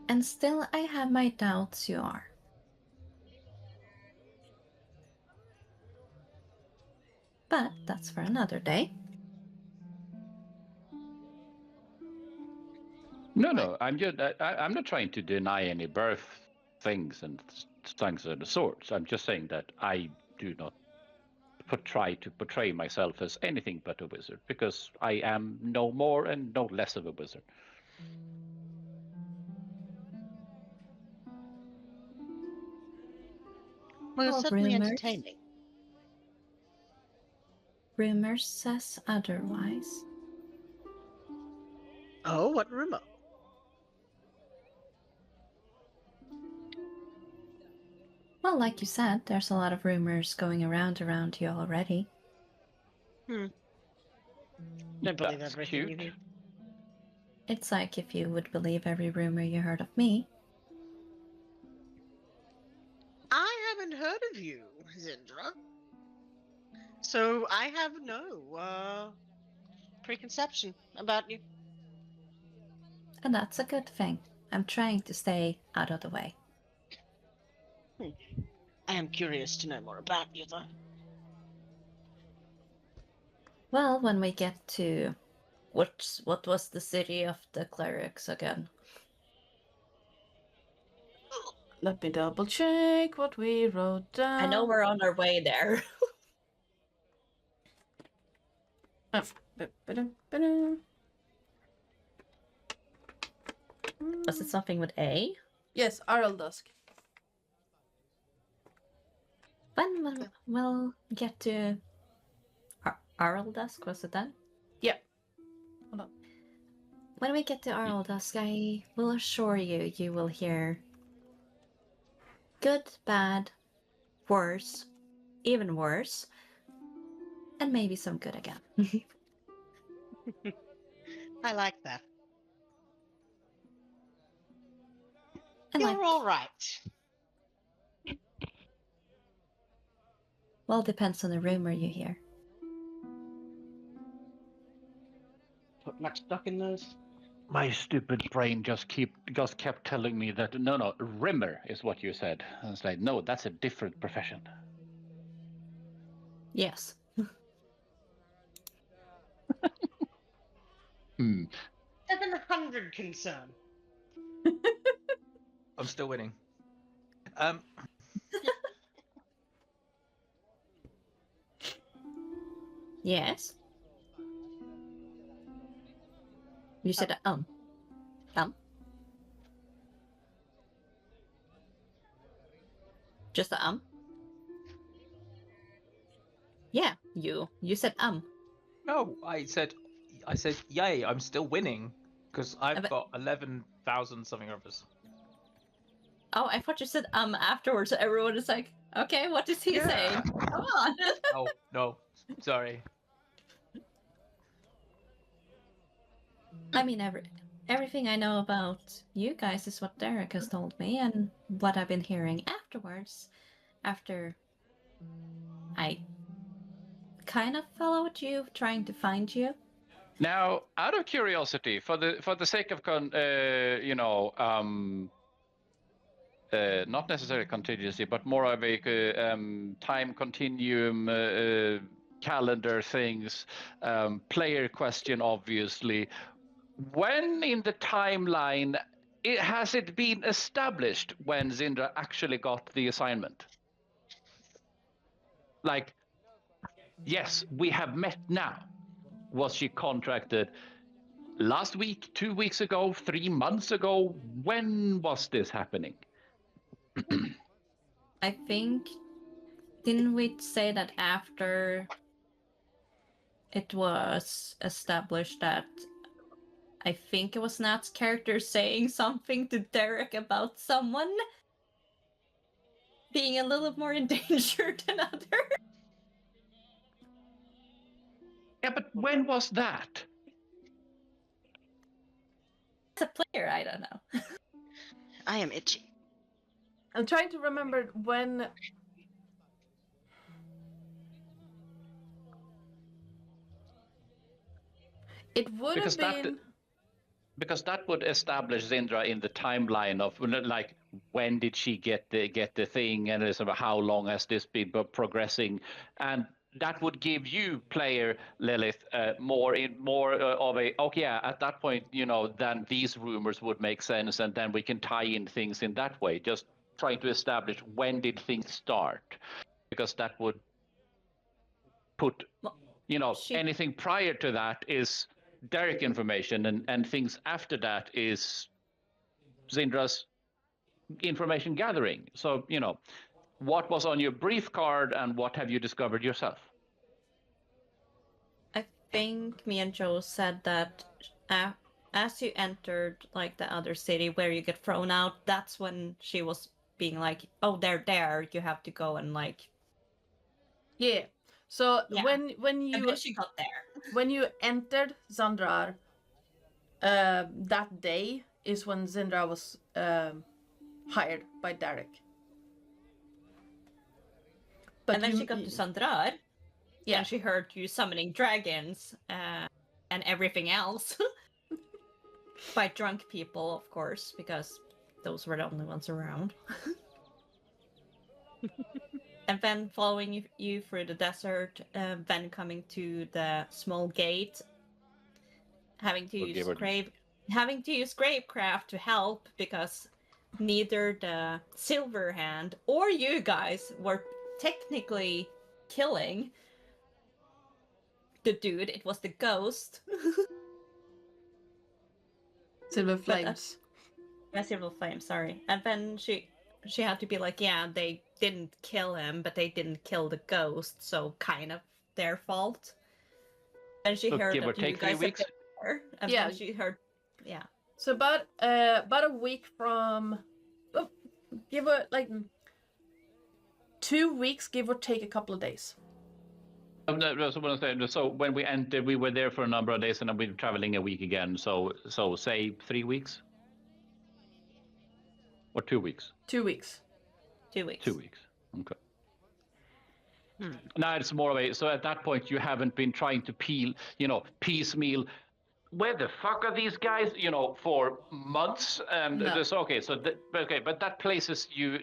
And still I have my doubts you are. But that's for another day. No. I'm just. I'm not trying to deny any birth things and things of the sorts. I'm just saying that I do not try to portray myself as anything but a wizard because I am no more and no less of a wizard. Well, it's Well, certainly entertaining. Rumors says otherwise. Oh, what rumor? Well, like you said, there's a lot of rumors going around you already. Don't believe That's everything you cute. hear. It's like if you would believe every rumor you heard of me. I haven't heard of you, Zindra. So I have no preconception about you. And that's a good thing. I'm trying to stay out of the way. I am curious to know more about you, though. Well, when we get to what was the city of the clerics again? Let me double check what we wrote down. I know we're on our way there. Was it something with A? Yes, Araldusk. When we'll get to Araldusk, was it then? Yeah. Hold on. When we get to Araldusk, I will assure you, you will hear good, bad, worse, even worse, and maybe some good again. I like that. And You're all right. Well, depends on the rumor you hear. Put much stock in those? My stupid brain just kept telling me that no, rimmer is what you said. I was like, no, that's a different profession. Yes. 700 concern. I'm still winning. Yes. You said Just a Yeah, you said No, I said I said, yay, I'm still winning because I've but- got 11,000 something or others. Oh, I thought you said afterwards. So everyone is like, okay, what is he Yeah. saying? Come on. Oh no, sorry. I mean, everything I know about you guys is what Derek has told me, and what I've been hearing afterwards. After I kind of followed you, trying to find you. Now, out of curiosity, for the sake of not necessarily contingency, but more of a time continuum, calendar things, player question, obviously. When in the timeline has it been established when Zindra actually got the assignment? Like, yes, we have met now. Was she contracted last week, 2 weeks ago, 3 months ago? When was this happening? I think, didn't we say that after it was established that I think it was Nat's character saying something to Derek about someone being a little more in danger than others? Yeah, but when was that? As a player, I don't know. I am itchy. I'm trying to remember when. It would Because have been. because that would establish Zindra in the timeline of like when did she get the thing, and sort of how long has this been progressing, and that would give you, player Lillith, more of a okay, yeah, at that point, then these rumors would make sense, and then we can tie in things in that way. Just trying to establish when did things start, because that would put anything prior to that is Derek information, and things after that is Zindra's information gathering. So, what was on your brief card and what have you discovered yourself? I think me and Joe said that as you entered like the other city where you get thrown out, that's when she was being like, oh, they're there, you have to go and like. Yeah. So Yeah. when And you then she got there. when you entered Zandrar, that day is when Zindra was hired by Derek. But And then she got to Sandrar. Yeah. And she heard you summoning dragons and everything else. By drunk people, of course, because those were the only ones around. And then following you through the desert, then coming to the small gate, having to use Gravecraft to help, because neither the Silver Hand or you guys were technically killing the dude. It was the ghost. Silver Flames. Silver Flames, sorry. And then she had to be like, yeah, they didn't kill him, but they didn't kill the ghost, so kind of their fault. And she heard give or that you take 3 guys weeks. had been there, and Yeah. then she heard, yeah. So about a week from, give or like 2 weeks, give or take a couple of days. So when we entered, we were there for a number of days, and then we were traveling a week again. So say 3 weeks, or 2 weeks. 2 weeks. 2 weeks. 2 weeks. Okay. Now it's more of a, so at that point you haven't been trying to piecemeal. Where the fuck are these guys? For months, and No. okay. So but that places you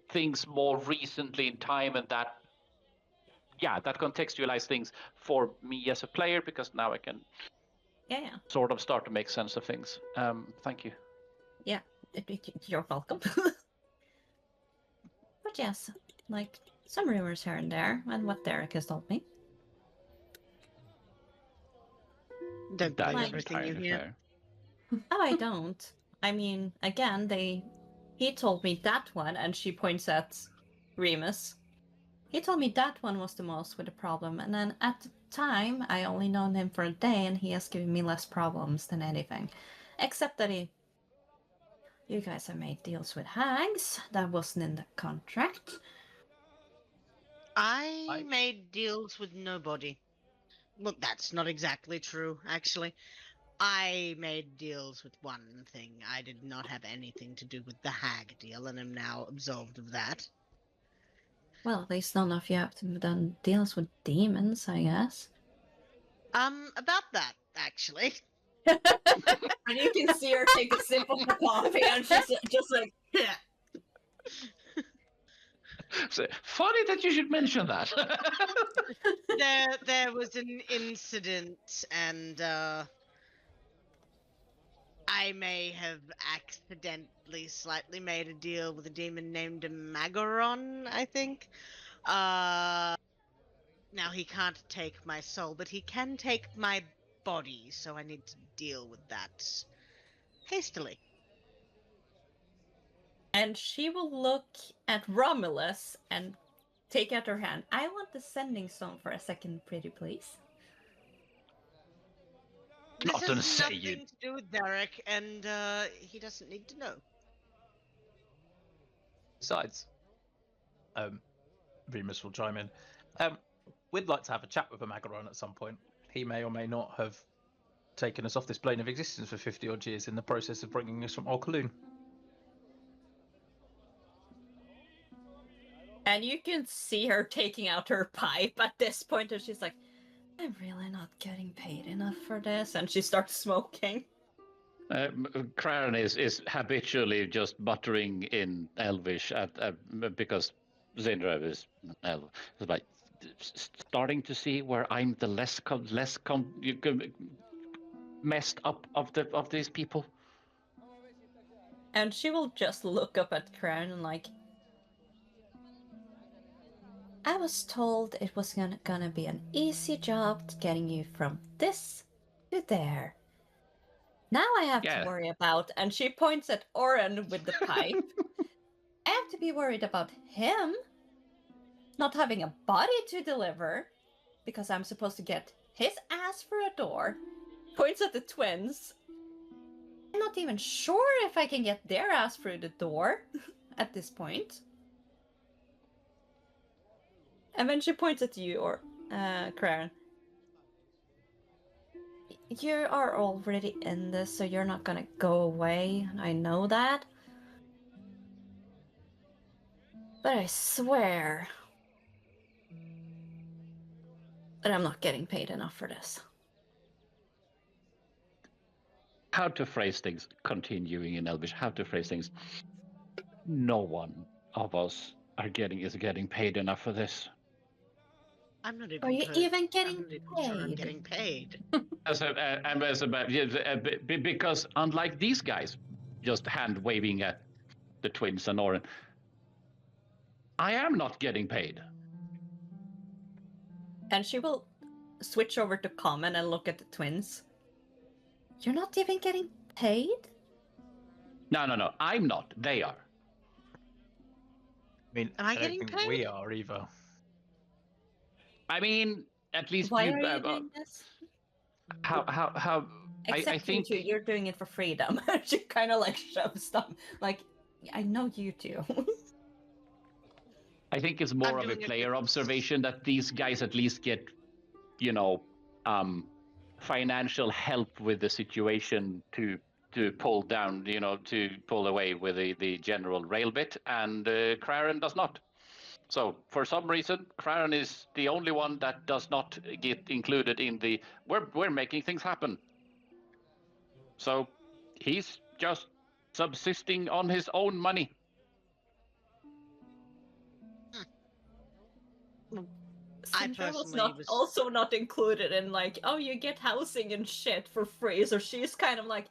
things more recently in time, and that contextualize things for me as a player, because now I can sort of start to make sense of things. Thank you. Yeah, you're welcome. But yes, like some rumors here and there, and what Derek has told me. Don't That believe is everything you entirely hear. fair. Oh, I don't. I mean, again, he told me that one, and she points at Remus. He told me that one was the most with the problem, and then at time. I only known him for a day, and he has given me less problems than anything. Except that you guys have made deals with hags. That wasn't in the contract. I made deals with nobody. Well, that's not exactly true, actually. I made deals with one thing. I did not have anything to do with the hag deal, and am now absolved of that. Well, at least none of you have done deals with demons, I guess. About that, actually. And you can see her take a sip of the coffee, and she's just like, yeah. So, funny that you should mention that. There was an incident, and I may have accidentally slightly made a deal with a demon named Eberron, I think. Now he can't take my soul, but he can take my body, so I need to deal with that hastily. And she will look at Romulus and take out her hand. I want the sending stone for a second, pretty please. Not This gonna has say you. nothing to do with Derek, and he doesn't need to know. Besides, Remus will chime in. We'd like to have a chat with Amagaron at some point. He may or may not have taken us off this plane of existence for 50 odd years in the process of bringing us from Orkaloon. And you can see her taking out her pipe at this point, and she's like, I'm really not getting paid enough for this. And she starts smoking. Craren is habitually just muttering in Elvish because Zindra is Elf. It's like starting to see where I'm the messed up of these people. And she will just look up at Crown and like, I was told it was gonna be an easy job getting you from this to there. Now I have to worry about, and she points at Oren with the pipe. I have to be worried about him not having a body to deliver because I'm supposed to get his ass for a door. Points at the twins. I'm not even sure if I can get their ass through the door at this point. And then she points at you, or Craren. You are already in this, so you're not gonna go away. I know that. But I swear that I'm not getting paid enough for this. How to phrase things, continuing in Elvish, how to phrase things. No one of us is getting paid enough for this. I'm not even. Are you even getting paid? Sure I'm getting paid. Because unlike these guys, just hand waving at the twins and Oren, I am not getting paid. And she will switch over to common and look at the twins. You're not even getting paid? No. I'm not. They are. I mean, Am I don't getting think paid? we are either. I mean, at least Why are you doing this? How? Except I think you two, you're doing it for freedom. She kind of like shoves them. Like, I know you two. I think it's more of a player observation that these guys at least get, financial help with the situation to pull down, to pull away with the general rail bit, and Craren does not. So for some reason, Craren is the only one that does not get included in the we're making things happen. So he's just subsisting on his own money. Sindra was also not included in like, oh, you get housing and shit for free. So she's kind of like,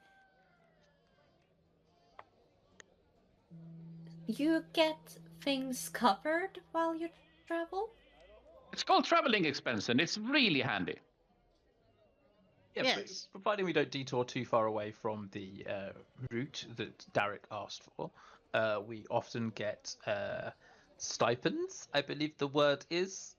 you get things covered while you travel? It's called traveling expense, and it's really handy. Yeah, yes. Providing we don't detour too far away from the route that Derek asked for, we often get stipends, I believe the word is,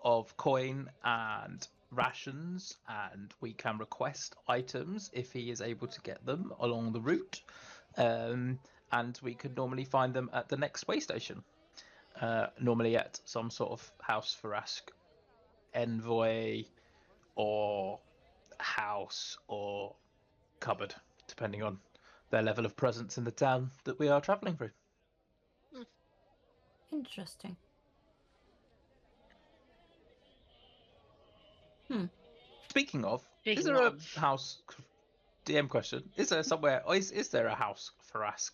of coin and rations, and we can request items if he is able to get them along the route. And we could normally find them at the next way station. Normally at some sort of House Farask envoy or house or cupboard, depending on their level of presence in the town that we are travelling through. Interesting. Speaking of, is Speaking there of- a house? DM question: is there somewhere? Is there a House Farask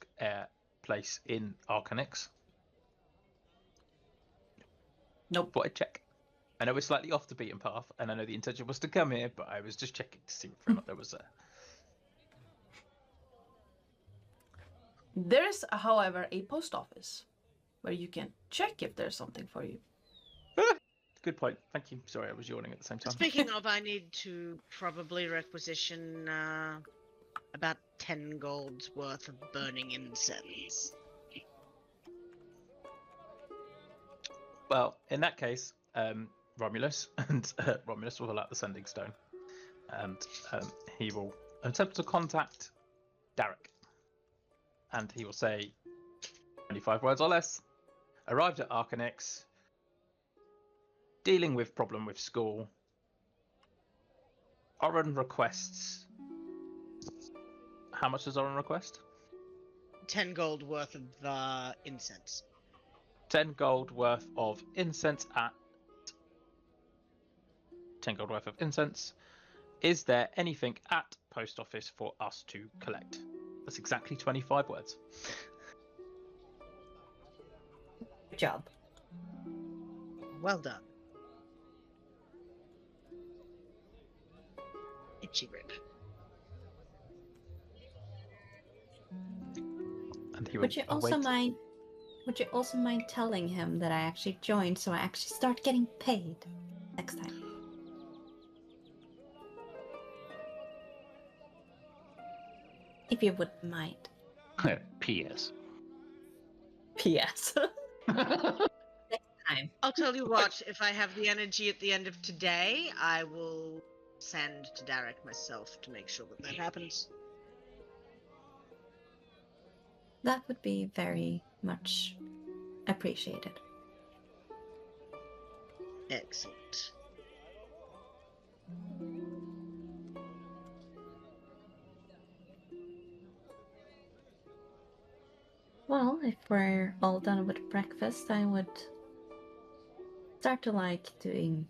place in Arcanix? Nope. But I check. I know it's slightly off the beaten path, and I know the intention was to come here, but I was just checking to see whether or not there was a. There is, however, a post office where you can check if there's something for you. Good point. Thank you. Sorry, I was yawning at the same time. Speaking of, I need to probably requisition about 10 gold's worth of burning incense. Well, in that case, Romulus and Romulus will pull out the sending stone, and he will attempt to contact Derek, and he will say 25 words or less. Arrived at Arcanix, dealing with problem with school. Oren requests. How much does Oren request? 10 gold worth of incense. 10 gold worth of incense at 10 gold worth of incense. Is there anything at post office for us to collect? That's exactly 25 words. Good job. Well done. Itchy rip. And he Would you also await- mind? Would you also mind telling him that I actually joined, so I actually start getting paid next time? If you wouldn't mind. P.S. P.S. Next time. I'll tell you what, if I have the energy at the end of today, I will send to Derek myself to make sure that happens. That would be very much appreciated. Excellent. Well, if we're all done with breakfast, I would start to like doing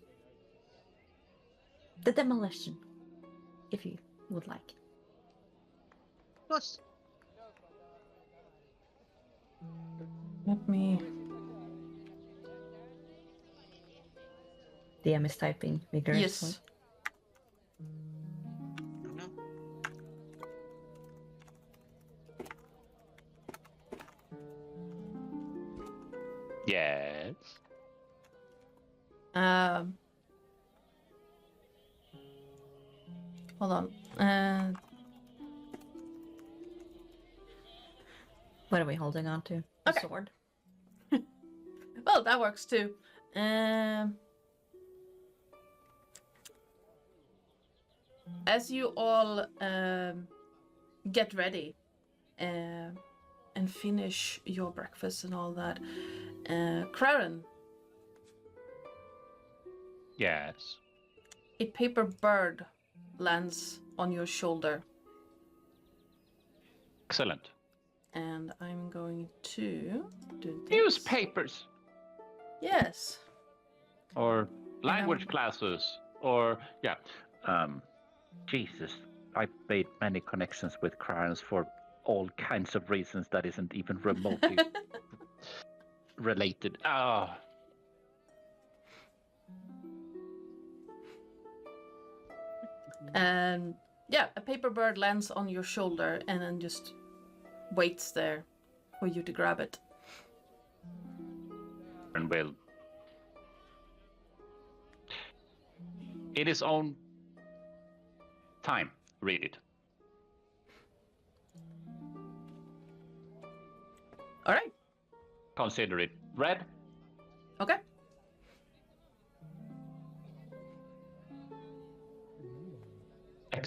the demolition, if you would like. Of course. Let me. DM is typing vigorously. Yes. No. Yes. Hold on. What are we holding on to? The Okay. sword? Well, that works too. As you all get ready and finish your breakfast and all that, Craren, Yes. a paper bird lands on your shoulder, Excellent. and I'm going to do this. Newspapers Yes. or language Um, classes or yeah. Jesus, I made many connections with Carnis for all kinds of reasons that isn't even remotely related. Ah. And yeah, a paper bird lands on your shoulder and then just waits there for you to grab it. And will, in his own time, read it. All right. Consider it read. Okay.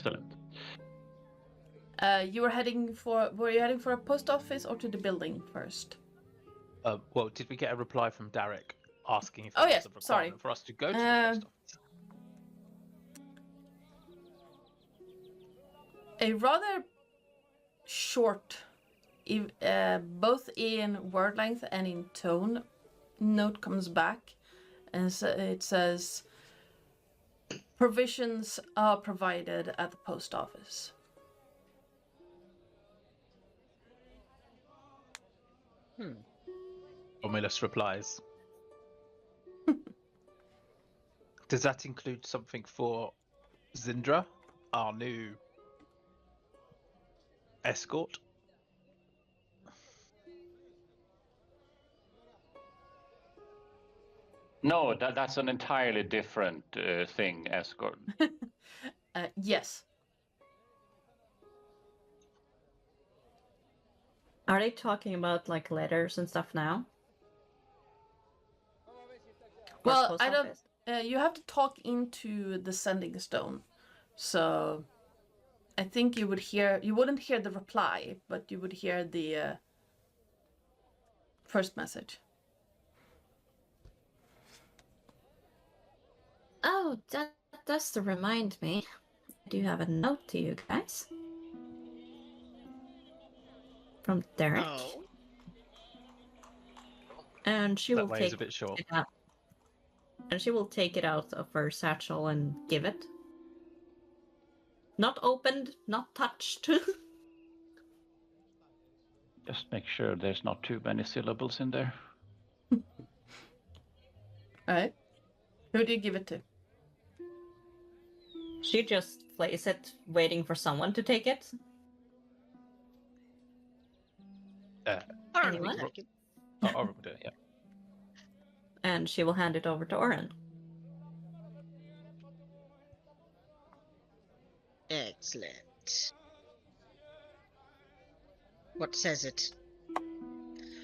Excellent. You were heading for. Were you heading for a post office or to the building first? Well, did we get a reply from Derek asking if Oh, there yes, was a sorry. requirement for us to go to the post office? A rather short, both in word length and in tone, note comes back, and it says, "Provisions are provided at the post office." Romulus replies. Does that include something for Zindra, our new escort? No, that's an entirely different thing, escort. Yes. Are they talking about like letters and stuff now? Or Well, post I don't. office? You have to talk into the sending stone, so I think you would hear. You wouldn't hear the reply, but you would hear the first message. Oh, that does remind me. I do have a note to you guys. From Derek. Oh. And she That will way take is a bit short. it out. And she will take it out of her satchel and give it. Not opened, not touched. Just make sure there's not too many syllables in there. Alright. Who do you give it to? She just plays it, waiting for someone to take it. Oren Anyone? will take it. Oh, we'll do it, yeah. And she will hand it over to Oren. Excellent. What says it?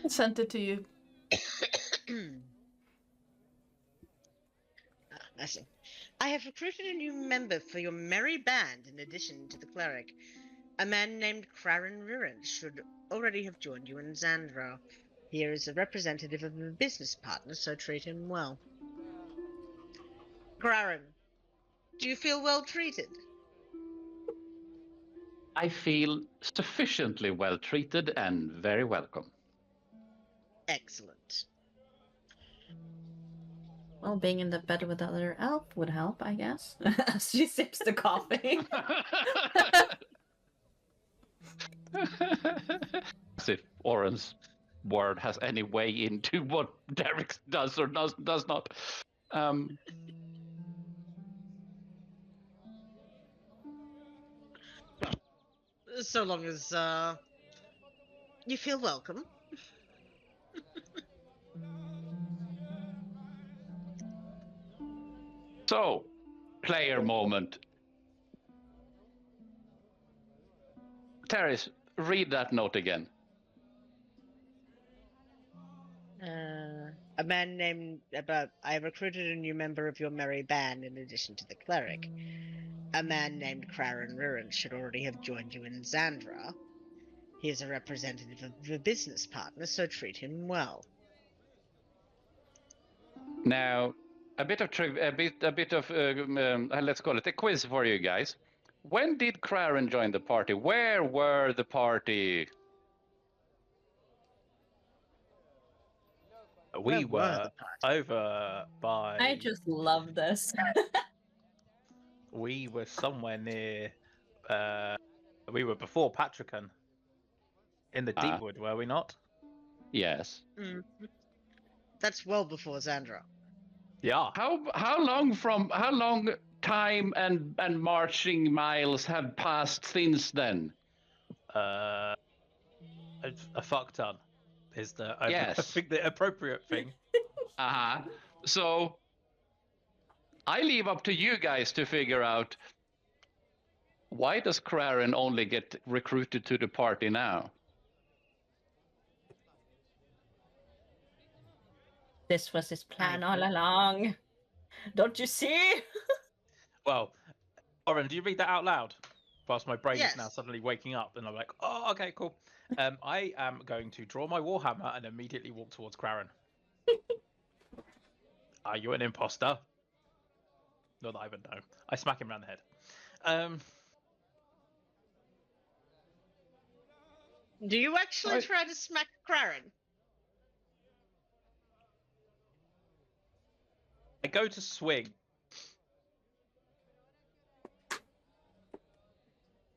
I sent it to you. I see. I have recruited a new member for your merry band in addition to the cleric. A man named Craren Riren should already have joined you in Xandra. Here is a representative of a business partner, so treat him well. Craren, do you feel well treated? I feel sufficiently well treated and very welcome. Excellent. Well, being in the bed with the other elf would help, I guess. As she sips the coffee. As if Oren's word has any way into what Derek does or does not. So long as you feel welcome. So, player moment. Terris, read that note again. A man named I have recruited a new member of your merry band in addition to the cleric. A man named Craren Riren should already have joined you in Xandra. He is a representative of the business partner, so treat him well. Now, a bit of let's call it a quiz for you guys. When did Craren join the party? Where were the party? We Where were were the party? over by. I just love this. We were somewhere near. We were before Patricon. In the Deepwood, were we not? Yes. That's well before Xandra. Yeah. How long time and marching miles have passed since then? A fuck ton is the Yes. I think the appropriate thing. So I leave up to you guys to figure out, why does Craren only get recruited to the party now? This was his plan all along. Don't you see? Well, Oren, do you read that out loud? Whilst my brain is now Yes. suddenly waking up, and I'm like, oh, okay, cool. I am going to draw my warhammer and immediately walk towards Craren. Are you an imposter? Not that I would know. I smack him around the head. Do you actually try to smack Craren? I go to swing.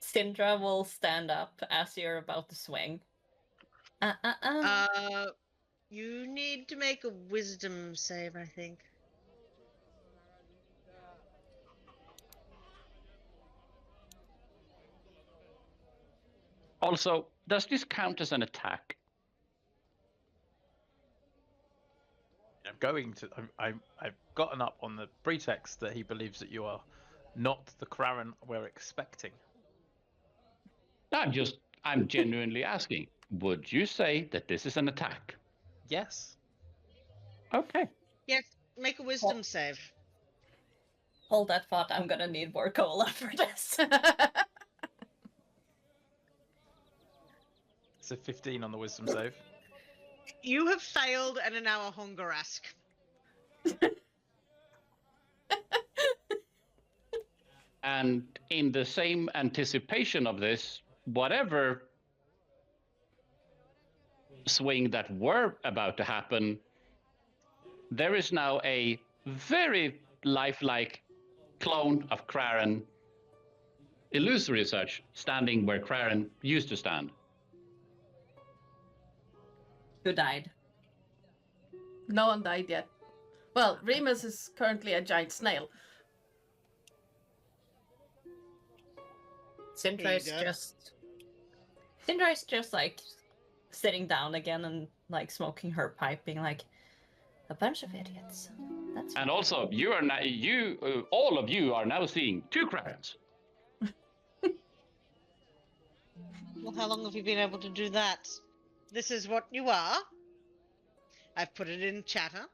Sindra will stand up as you're about to swing. You need to make a wisdom save, I think. Also, does this count as an attack? I'm going to. I've gotten up on the pretext that he believes that you are not the Craren we're expecting. I'm genuinely asking. Would you say that this is an attack? Yes. Okay. Yes, make a wisdom save. Hold that thought, I'm gonna need more cola for this. It's a 15 on the wisdom save. You have failed and are now a hunger-ask. And in the same anticipation of this, whatever swing that were about to happen, there is now a very lifelike clone of Craren, illusory such, standing where Craren used to stand. Who died? No one died yet. Well, Remus is currently a giant snail. Sindra is just like sitting down again and like smoking her pipe, being like, a bunch of idiots. That's And also, you are now, all of you are now seeing two Crarens. Well, how long have you been able to do that? This is what you are. I've put it in chatter.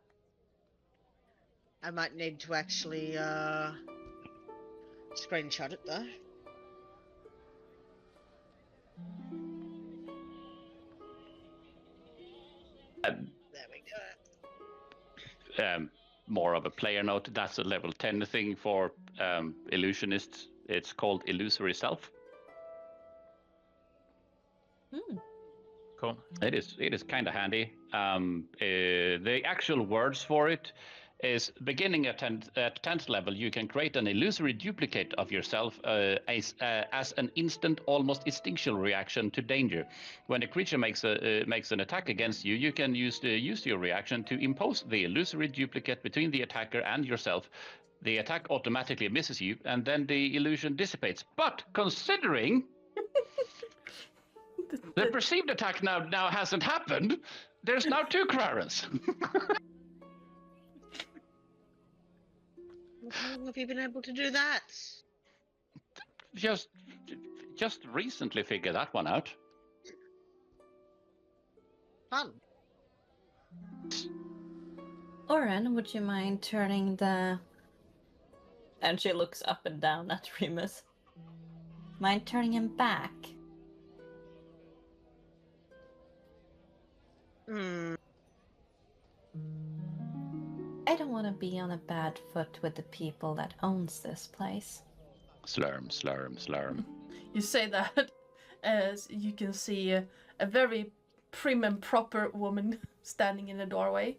I might need to actually screenshot it though. There we go. More of a player note, that's a level 10 thing for illusionists. It's called Illusory Self. Cool. It is kind of handy. The actual words for it is beginning at 10th level, you can create an illusory duplicate of yourself as an instant, almost instinctual reaction to danger. When a creature makes an attack against you, you can use your reaction to impose the illusory duplicate between the attacker and yourself. The attack automatically misses you, and then the illusion dissipates. But considering the perceived attack now hasn't happened, there's now two Crarens. How long have you been able to do that? Just recently figured that one out. Fun. Oren, would you mind turning the... And she looks up and down at Remus. Mind turning him back? I don't want to be on a bad foot with the people that owns this place. Slurm, slurm, slurm. You say that as you can see a very prim and proper woman standing in the doorway.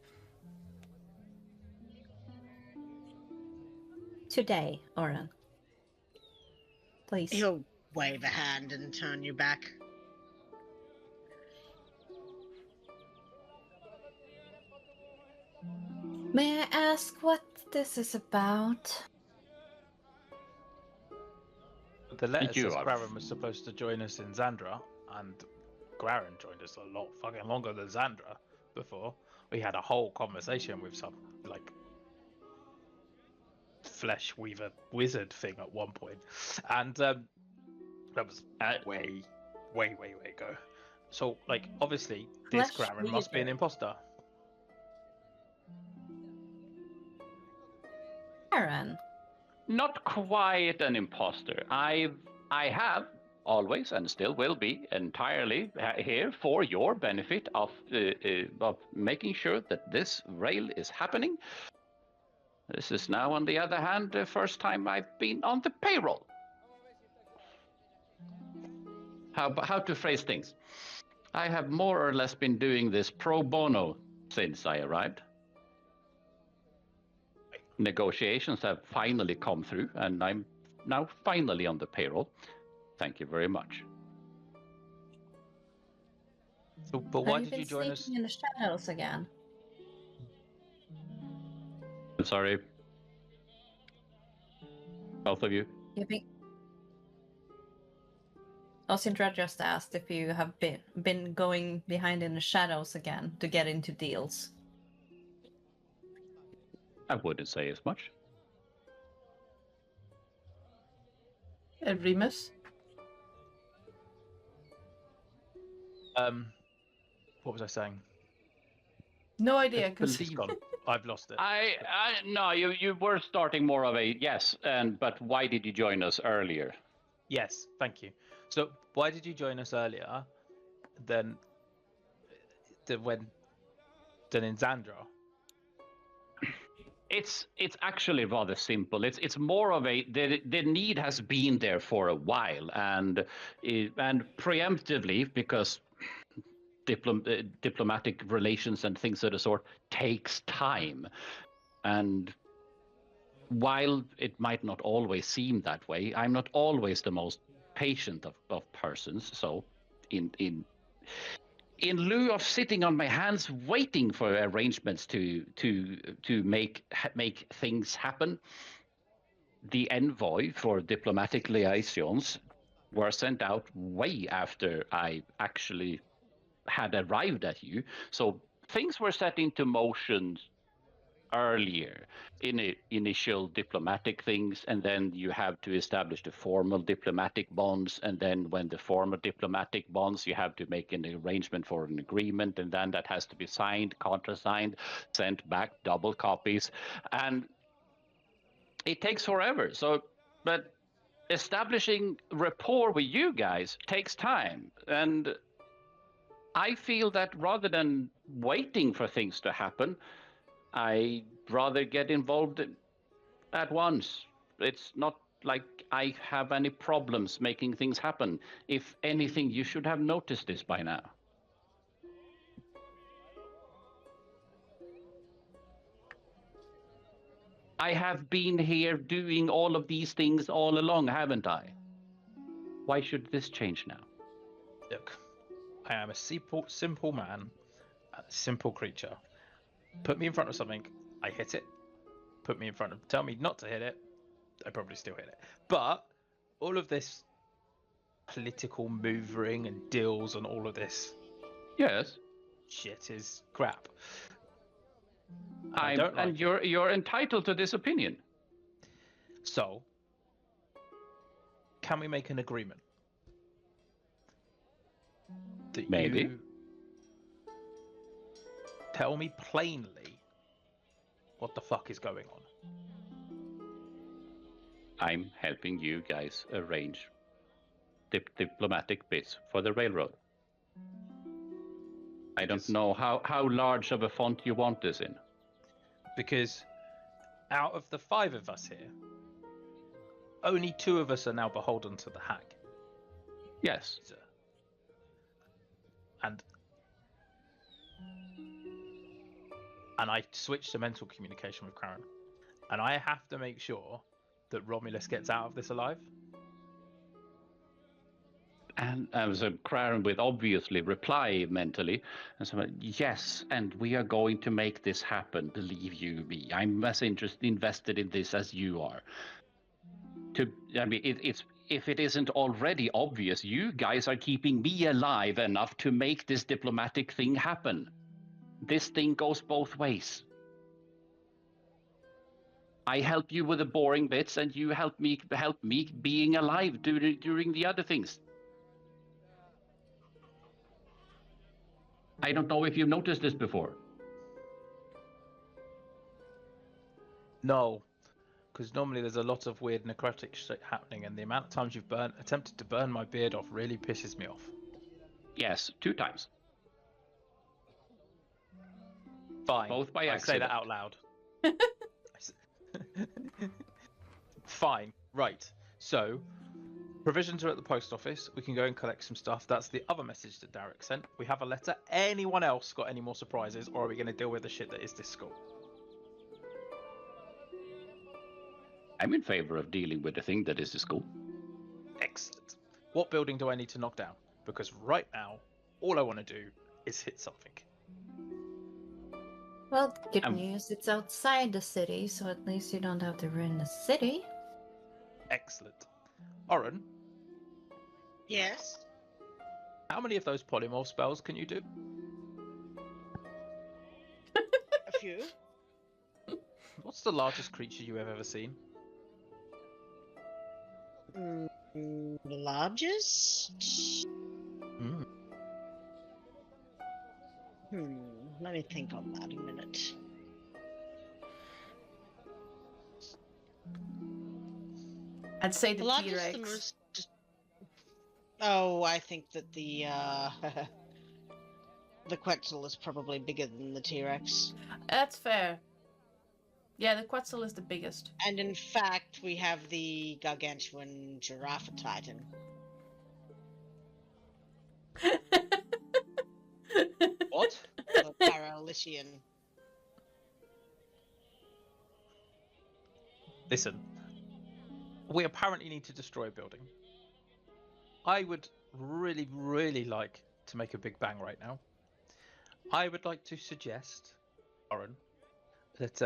Today, Oren. Please. He'll wave a hand and turn you back. May I ask what this is about? The letter You says are- Craren was supposed to join us in Xandra, and Craren joined us a lot fucking longer than Xandra before. We had a whole conversation with some, like, flesh weaver wizard thing at one point. And that was way ago. So, like, obviously, this Flesh Craren must be an weaver. imposter. Aaron, not quite an imposter. I have always and still will be entirely here for your benefit of making sure that this rail is happening. This is now, on the other hand, the first time I've been on the payroll. How to phrase things? I have more or less been doing this pro bono since I arrived. Negotiations have finally come through, and I'm now finally on the payroll. Thank you very much. So, but why did you join us? Have you been sneaking in the shadows again? I'm sorry. Both of you. Sindra just asked if you have been going behind in the shadows again to get into deals. I wouldn't say as much. Remus? What was I saying? No idea, because It's gone. I've lost it. No, you were starting more of a yes, but why did you join us earlier? Yes, thank you. So, why did you join us earlier than in Xandra? It's actually rather simple. It's more of the need has been there for a while, and preemptively, because diplomatic relations and things of the sort takes time, and while it might not always seem that way, I'm not always the most patient of persons. So in lieu of sitting on my hands waiting for arrangements to make things happen, the envoy for diplomatic liaisons were sent out way after I actually had arrived at you. So things were set into motion earlier in initial diplomatic things, and then you have to establish the formal diplomatic bonds, and then when the formal diplomatic bonds, you have to make an arrangement for an agreement, and then that has to be signed, contrasigned, sent back, double copies, and it takes forever. So, but establishing rapport with you guys takes time, and I feel that rather than waiting for things to happen, I'd rather get involved at once. It's not like I have any problems making things happen. If anything, you should have noticed this by now. I have been here doing all of these things all along, haven't I? Why should this change now? Look, I am a simple man, a simple creature. Put me in front of something, I hit it. Put me in front of, tell me not to hit it, I probably still hit it. But all of this political maneuvering and deals and all of this, yes, shit is crap. And you're entitled to this opinion. So, can we make an agreement? That Maybe. You tell me plainly what the fuck is going on. I'm helping you guys arrange diplomatic bits for the railroad. I don't know how large of a font you want this in. Because out of the 5 of us here, only 2 of us are now beholden to the hag. Yes. And I switched to mental communication with Karen. And I have to make sure that Romulus gets out of this alive. And so Karen would obviously reply mentally, and so yes, and we are going to make this happen. Believe you me, I'm as invested in this as you are. It's if it isn't already obvious, you guys are keeping me alive enough to make this diplomatic thing happen. This thing goes both ways. I help you with the boring bits, and you help me being alive during the other things. I don't know if you've noticed this before. No, because normally there's a lot of weird necrotic shit happening, and the amount of times you've attempted to burn my beard off really pisses me off. Yes, 2 times. Fine. Both by I say that accident. out loud. Fine. Right. So, provisions are at the post office. We can go and collect some stuff. That's the other message that Derek sent. We have a letter. Anyone else got any more surprises, or are we going to deal with the shit that is this school? I'm in favor of dealing with the thing that is the school. Excellent. What building do I need to knock down? Because right now, all I want to do is hit something. Well, good news, it's outside the city, so at least you don't have to ruin the city. Excellent. Oren, Yes. how many of those polymorph spells can you do? A few. What's the largest creature you have ever seen? Largest? Mm. Let me think on that a minute. I'd say The the largest T-Rex. and most... Oh, I think that the the Quetzal is probably bigger than the T-Rex. That's fair. Yeah, the Quetzal is the biggest. And in fact, we have the gargantuan giraffe titan. What? The Paralysian. Listen, we apparently need to destroy a building. I would really, really like to make a big bang right now. I would like to suggest, Oren, that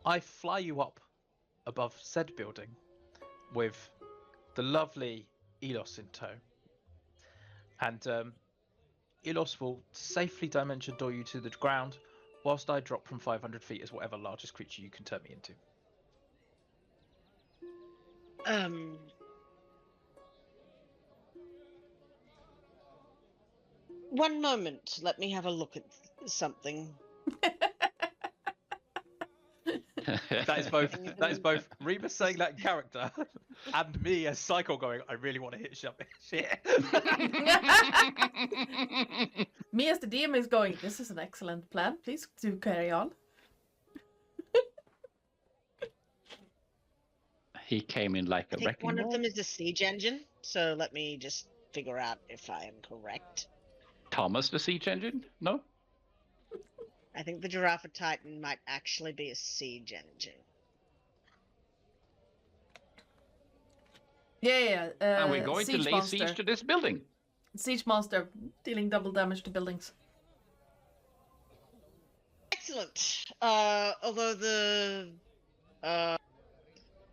I fly you up above said building with the lovely Elos in tow. And Elos will safely dimension door you to the ground whilst I drop from 500 feet as whatever largest creature you can turn me into. One moment. Let me have a look at something. That is both Reba saying that in character and me as Psycole going, I really want to hit shit. Me as the DM is going, this is an excellent plan. Please do carry on. He came in like I a think wrecking one of ball. them is the siege engine, so let me just figure out if I am correct. Thomas the siege engine? No? I think the Giraffe Titan might actually be a siege engine. Yeah. and we're going to siege lay monster. siege to this building. Siege monster, dealing double damage to buildings. Excellent. Although the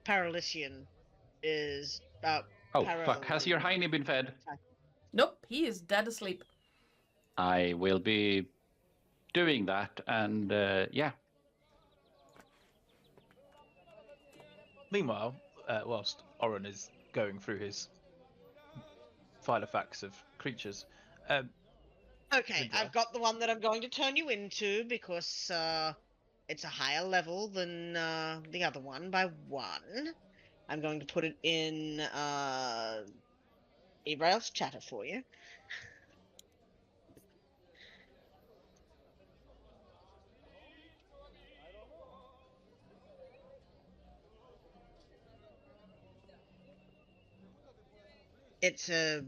Paralysian is about. Oh, fuck. Has your hiney been fed? Nope, he is dead asleep. I will be doing that, and yeah. Meanwhile, whilst Oren is going through his file of facts of creatures, Okay, Zindra. I've got the one that I'm going to turn you into because it's a higher level than the other one by 1. I'm going to put it in Ebrail's chatter for you. It's a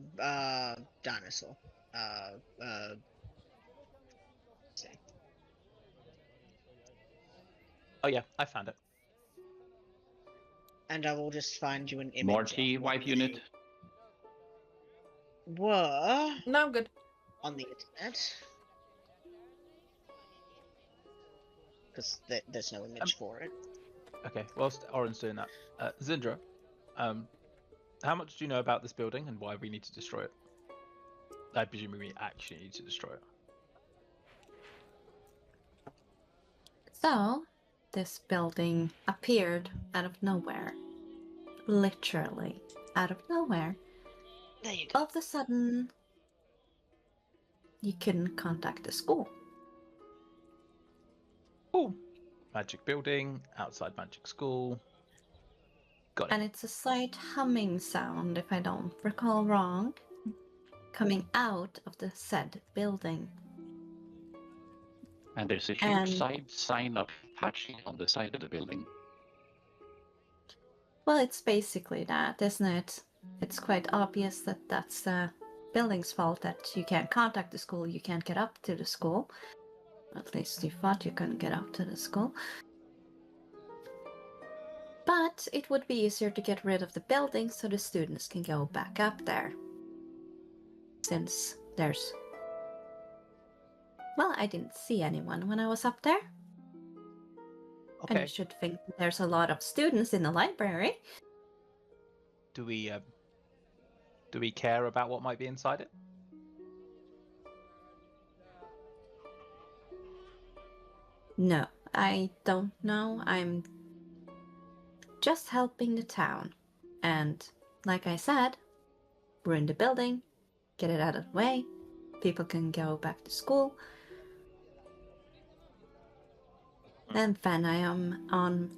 dinosaur. See. oh yeah, I found it. And I will just find you an image. More of T what wife unit. they were No, I'm good. on the internet. Because there's no image for it. Okay, whilst Oren's doing that, Zindra, how much do you know about this building and why we need to destroy it? I presume we actually need to destroy it. So, this building appeared out of nowhere. Literally out of nowhere. There you go. All of a sudden, you couldn't contact the school. Oh, magic building, outside magic school. Got it. And it's a slight humming sound, if I don't recall wrong, coming out of the said building. And there's a huge And- side sign of patching on the side of the building. Well, it's basically that, isn't it? It's quite obvious that that's the building's fault, that you can't contact the school, you can't get up to the school. At least you thought you couldn't get up to the school. But it would be easier to get rid of the building so the students can go back up there. Since there's... Well, I didn't see anyone when I was up there. And Okay. you should think that there's a lot of students in the library. Do we care about what might be inside it? No, I don't know. I'm just helping the town. And like I said, we're in the building, get it out of the way, people can go back to school. And then I am on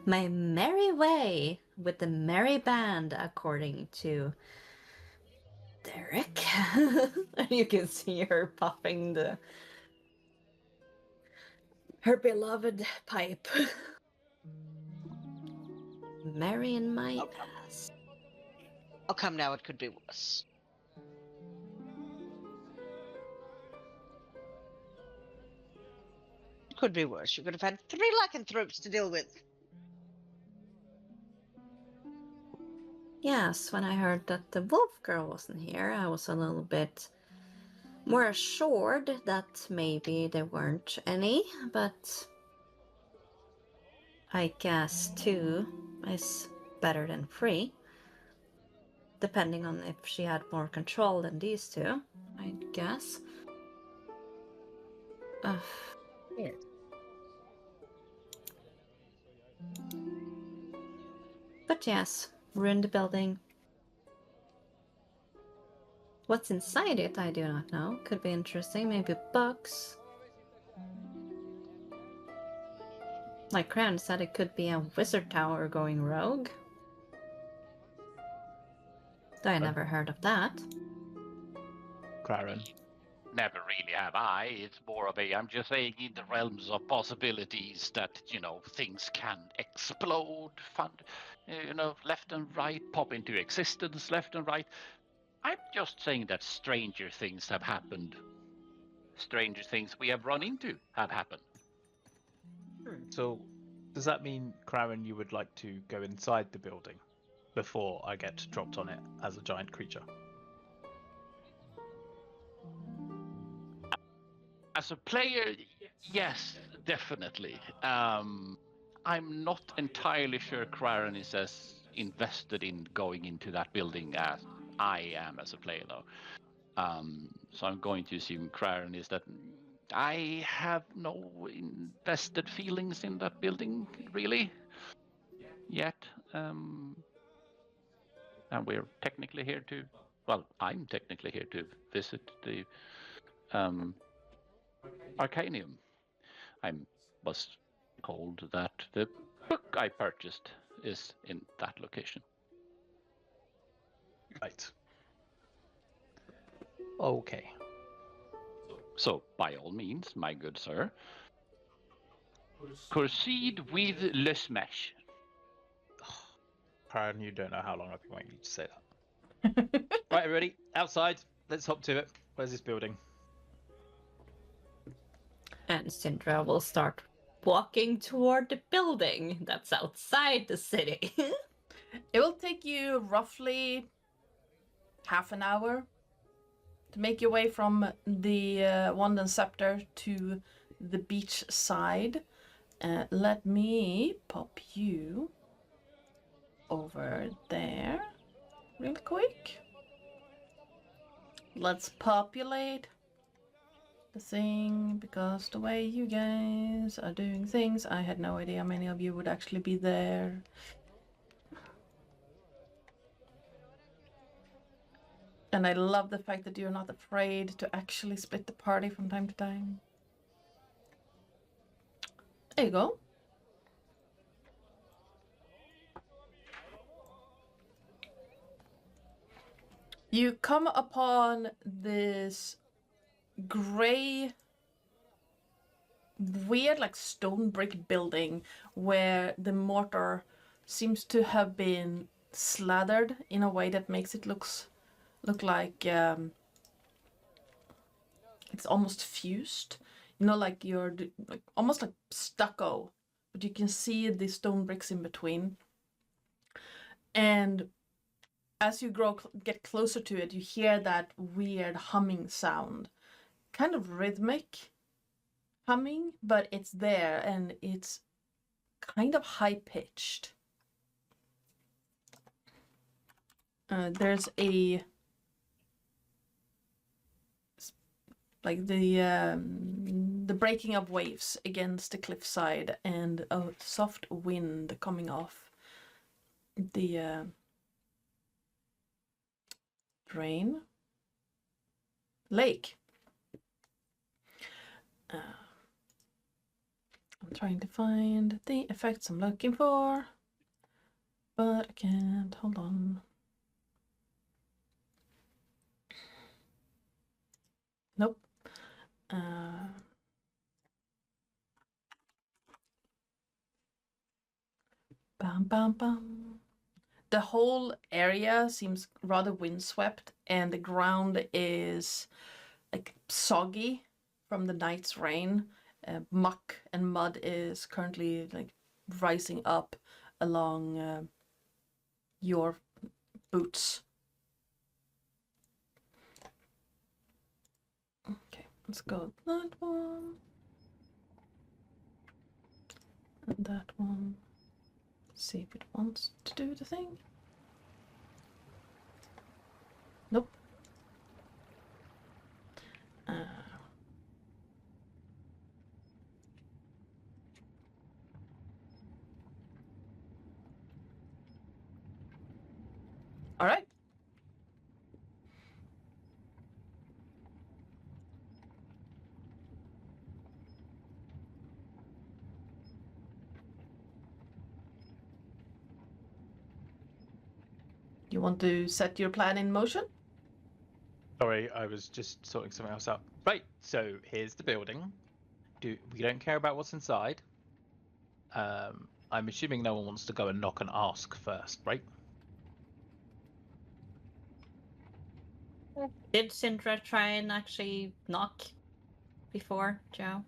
my merry way with the merry band, according to Derek. And you can see her puffing her beloved pipe. Merry in my ass. Oh, come now, it could be worse. It could be worse. You could have had 3 lycanthropes to deal with. Yes, when I heard that the wolf girl wasn't here, I was a little bit more assured that maybe there weren't any, but I guess 2 is better than 3. Depending on if she had more control than these 2, I guess. Yes. But yes, we're in the building. What's inside it, I do not know. Could be interesting. Maybe books. Like Crown said, it could be a wizard tower going rogue. Though I never heard of that. Claren. Never really have I. It's more of a, I'm just saying, in the realms of possibilities that, things can explode, left and right, pop into existence, left and right. I'm just saying that stranger things have happened. Stranger things we have run into have happened. So, does that mean, Claren, you would like to go inside the building before I get dropped on it as a giant creature? As a player, yes, definitely. I'm not entirely sure Claren is as invested in going into that building as I am as a player, though. So I'm going to assume Claren is that I have no invested feelings in that building, really, yet. And we're technically here to, well, I'm technically here to visit the Arcanium. I was told that the book I purchased is in that location. Right. Okay. So, by all means, my good sir, proceed with le smash. Claren, you don't know how long I've been waiting you to say that. Right, everybody, outside. Let's hop to it. Where's this building? And Syndra will start walking toward the building that's outside the city. It will take you roughly half an hour to make your way from the Wand and Scepter to the beach side. Let me pop you over there real quick. Let's populate the thing, because the way you guys are doing things, I had no idea how many of you would actually be there. And I love the fact that you're not afraid to actually split the party from time to time. There you go. You come upon this gray, weird, like stone brick building where the mortar seems to have been slathered in a way that makes it look like it's almost fused. You know, like you're like almost like stucco, but you can see the stone bricks in between. And as you get closer to it, you hear that weird humming sound, kind of rhythmic humming, but it's there and it's kind of high pitched. There's a like the breaking of waves against the cliffside and a soft wind coming off the drain lake. I'm trying to find the effects I'm looking for, but I can't. Hold on. Nope. Bam, bam, bam. The whole area seems rather windswept, and the ground is like soggy from the night's rain. Muck and mud is currently like rising up along your boots. Okay, let's go that one. And that one. See if it wants to do the thing. Nope. All right. You want to set your plan in motion? Sorry, I was just sorting something else out. Right, so here's the building. We don't care about what's inside. I'm assuming no one wants to go and knock and ask first, right? Did Sindra try and actually knock before, Joe?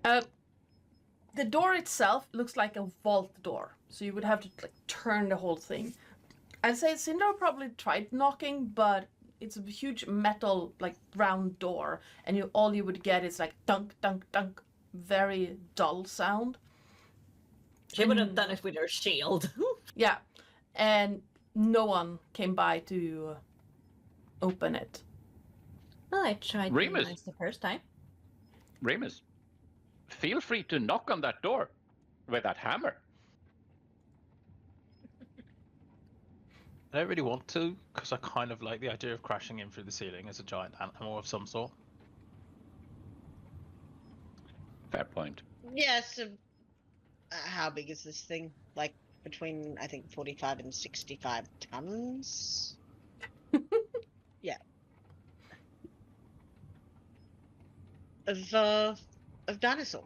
The door itself looks like a vault door, so you would have to like turn the whole thing. I'd say Cinder probably tried knocking, but it's a huge metal like round door, and all you would get is like dunk, dunk, dunk, very dull sound. She would have done it with her shield. Yeah, and no one came by to open it. Well, I tried being Remus. nice the first time. Remus, feel free to knock on that door with that hammer. I don't really want to, because I kind of like the idea of crashing in through the ceiling as a giant animal of some sort. Fair point. Yeah, so how big is this thing? Like between, I think, 45 and 65 tons? Yeah. Of dinosaur.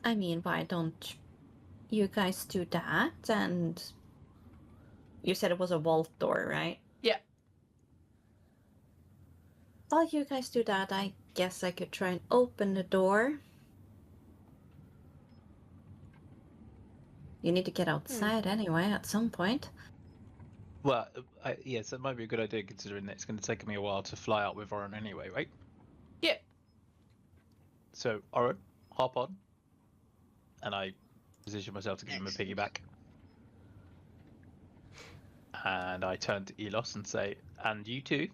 I mean, why don't you guys do that? And you said it was a vault door, right? Yeah. While you guys do that, I guess I could try and open the door. You need to get outside anyway at some point. Well, yes, that might be a good idea considering that it's going to take me a while to fly out with Oren anyway, right? Yeah. So, Oren, hop on. And I position myself to give him a piggyback. And I turn to Elos and say, and you too?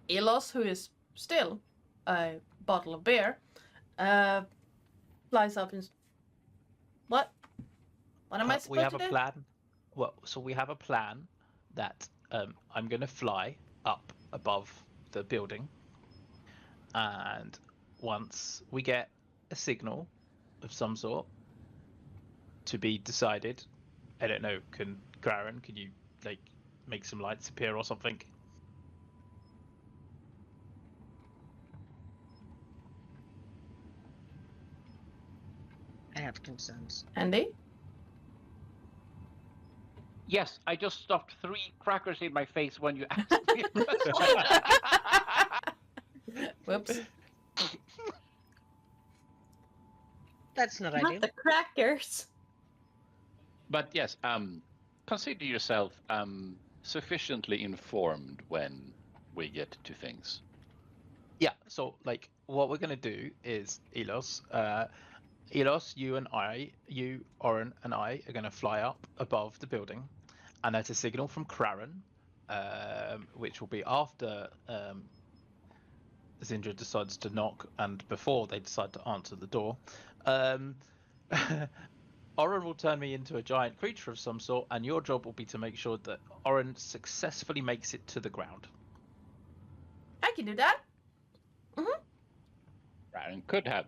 Elos, who is still a bottle of beer, flies up and... What? What am I supposed to do? We have a plan. Well, so we have a plan that I'm going to fly up above the building. And once we get a signal of some sort to be decided. I don't know. Can you like make some lights appear or something? I have concerns. Andy? Yes, I just stuffed 3 crackers in my face when you asked me. Whoops. That's not Not ideal. the crackers. But yes, consider yourself sufficiently informed when we get to things. Yeah. So like, what we're gonna do is Elos, you, Oren, and I are gonna fly up above the building, and there's a signal from Craren, which will be after Zindra decides to knock and before they decide to answer the door. Oren will turn me into a giant creature of some sort, and your job will be to make sure that Oren successfully makes it to the ground. I can do that. Ryan could have,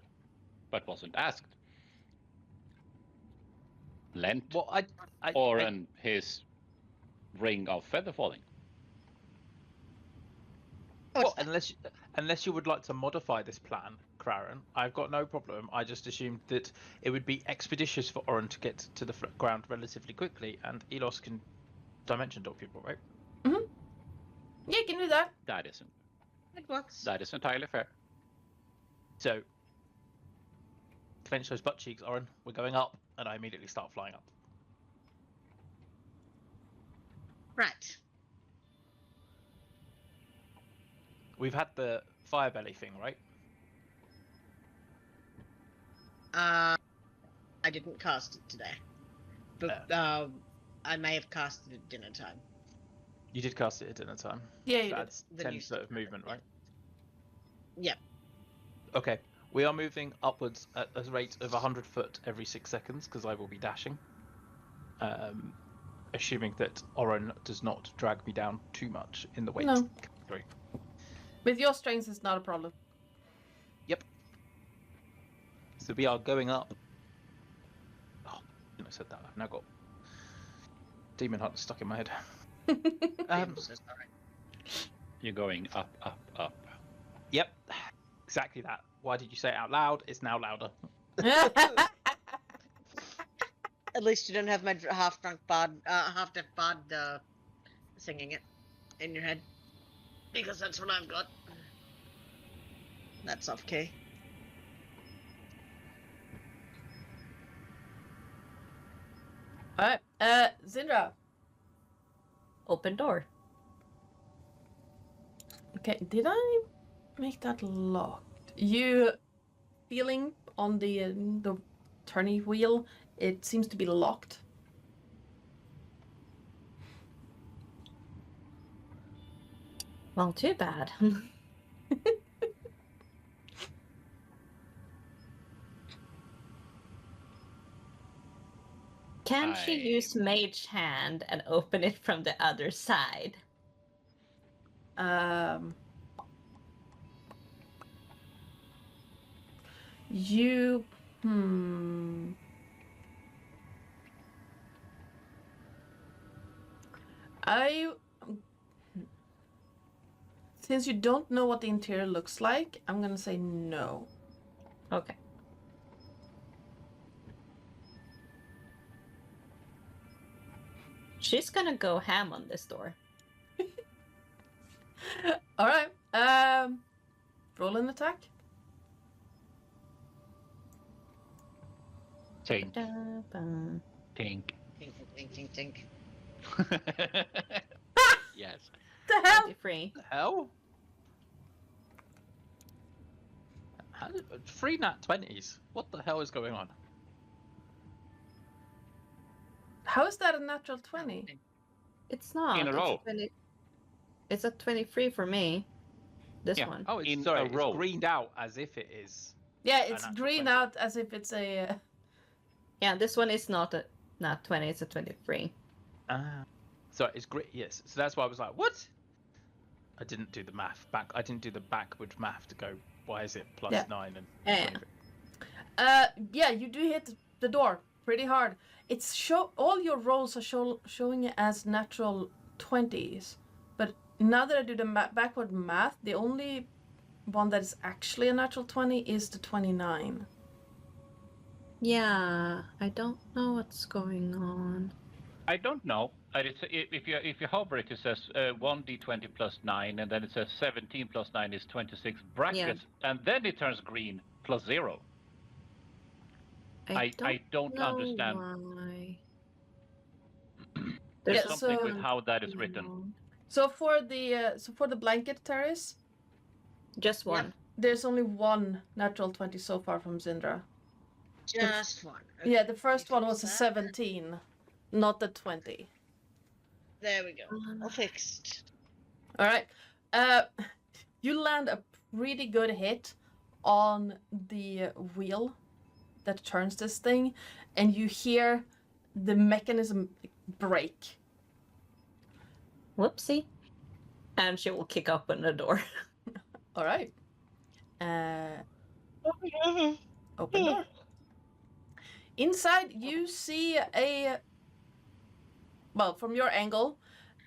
but wasn't asked. Lent Well, Oren his ring of feather falling. Well, unless you would like to modify this plan, Craren, I've got no problem. I just assumed that it would be expeditious for Oren to get to the ground relatively quickly, and Elos can dimension door people, right? Yeah, you can do that. It works. That is entirely fair. So, clench those butt cheeks, Oren. We're going up, and I immediately start flying up. Right. We've had the fire belly thing, right? I didn't cast it today, but I may have cast it at dinner time. You did cast it at dinner time. Yeah, So you did. that's The 10 new foot of stuff, movement, right? Yep. Okay. We are moving upwards at a rate of 100 foot every 6 seconds, because I will be dashing. Assuming that Oren does not drag me down too much in the weight No. category. With your strength, it's not a problem. Yep. So we are going up. Oh, I said that. I've now got Demon Hunt stuck in my head. I'm so sorry. You're going up, up, up. Yep. Exactly that. Why did you say it out loud? It's now louder. At least you don't have my half-drunk bard, half-deaf bard singing it in your head. Because that's what I've got. That's off key. Alright, Zindra. Open door. Okay, did I make that locked? You feeling on the turny wheel, it seems to be locked. Well, too bad. Can she use Mage Hand and open it from the other side? You since you don't know what the interior looks like, I'm gonna say no. Okay. She's gonna go ham on this door. All right. Roll an attack. Tink, Da-ba. tink. Tink, tink, tink, tink. Yes. The hell? 23. The hell? How did, 3 nat 20s? What the hell is going on? How is that a natural 20? It's not. In a it's row. 20 It's a 23 for me. This Yeah. one. Oh, it's, In sorry, a row. it's greened out as if it is. Yeah, it's natural green 20. out as if it's a. Yeah, this one is not 20, it's a 23. Ah. Sorry, it's great. Yes. So that's why I was like, what? I didn't do the math back. I didn't do the backward math to go. Why is it plus Yeah. 9 and Yeah. 23? Yeah, you do hit the door pretty hard. It's all your rolls are showing it as natural 20s, but now that I do the backward math, the only one that is actually a natural 20 is the 29. Yeah, I don't know what's going on. I don't know. If you hover it, it says 1d20 plus 9, and then it says 17 plus 9 is 26 brackets, and then it turns green plus 0. I don't know understand. Why. There's Yeah, something with how that is written. So for the blanket, Terris, Just one. Yep. there's only one natural 20 so far from Zindra. Just one. Okay. Yeah, the first You one fix was a that. 17, not the 20. There we go. All fixed. All right. You land a pretty good hit on the wheel that turns this thing, and you hear the mechanism break. Whoopsie. And she will kick open the door. All right. Open door. Inside, you see from your angle,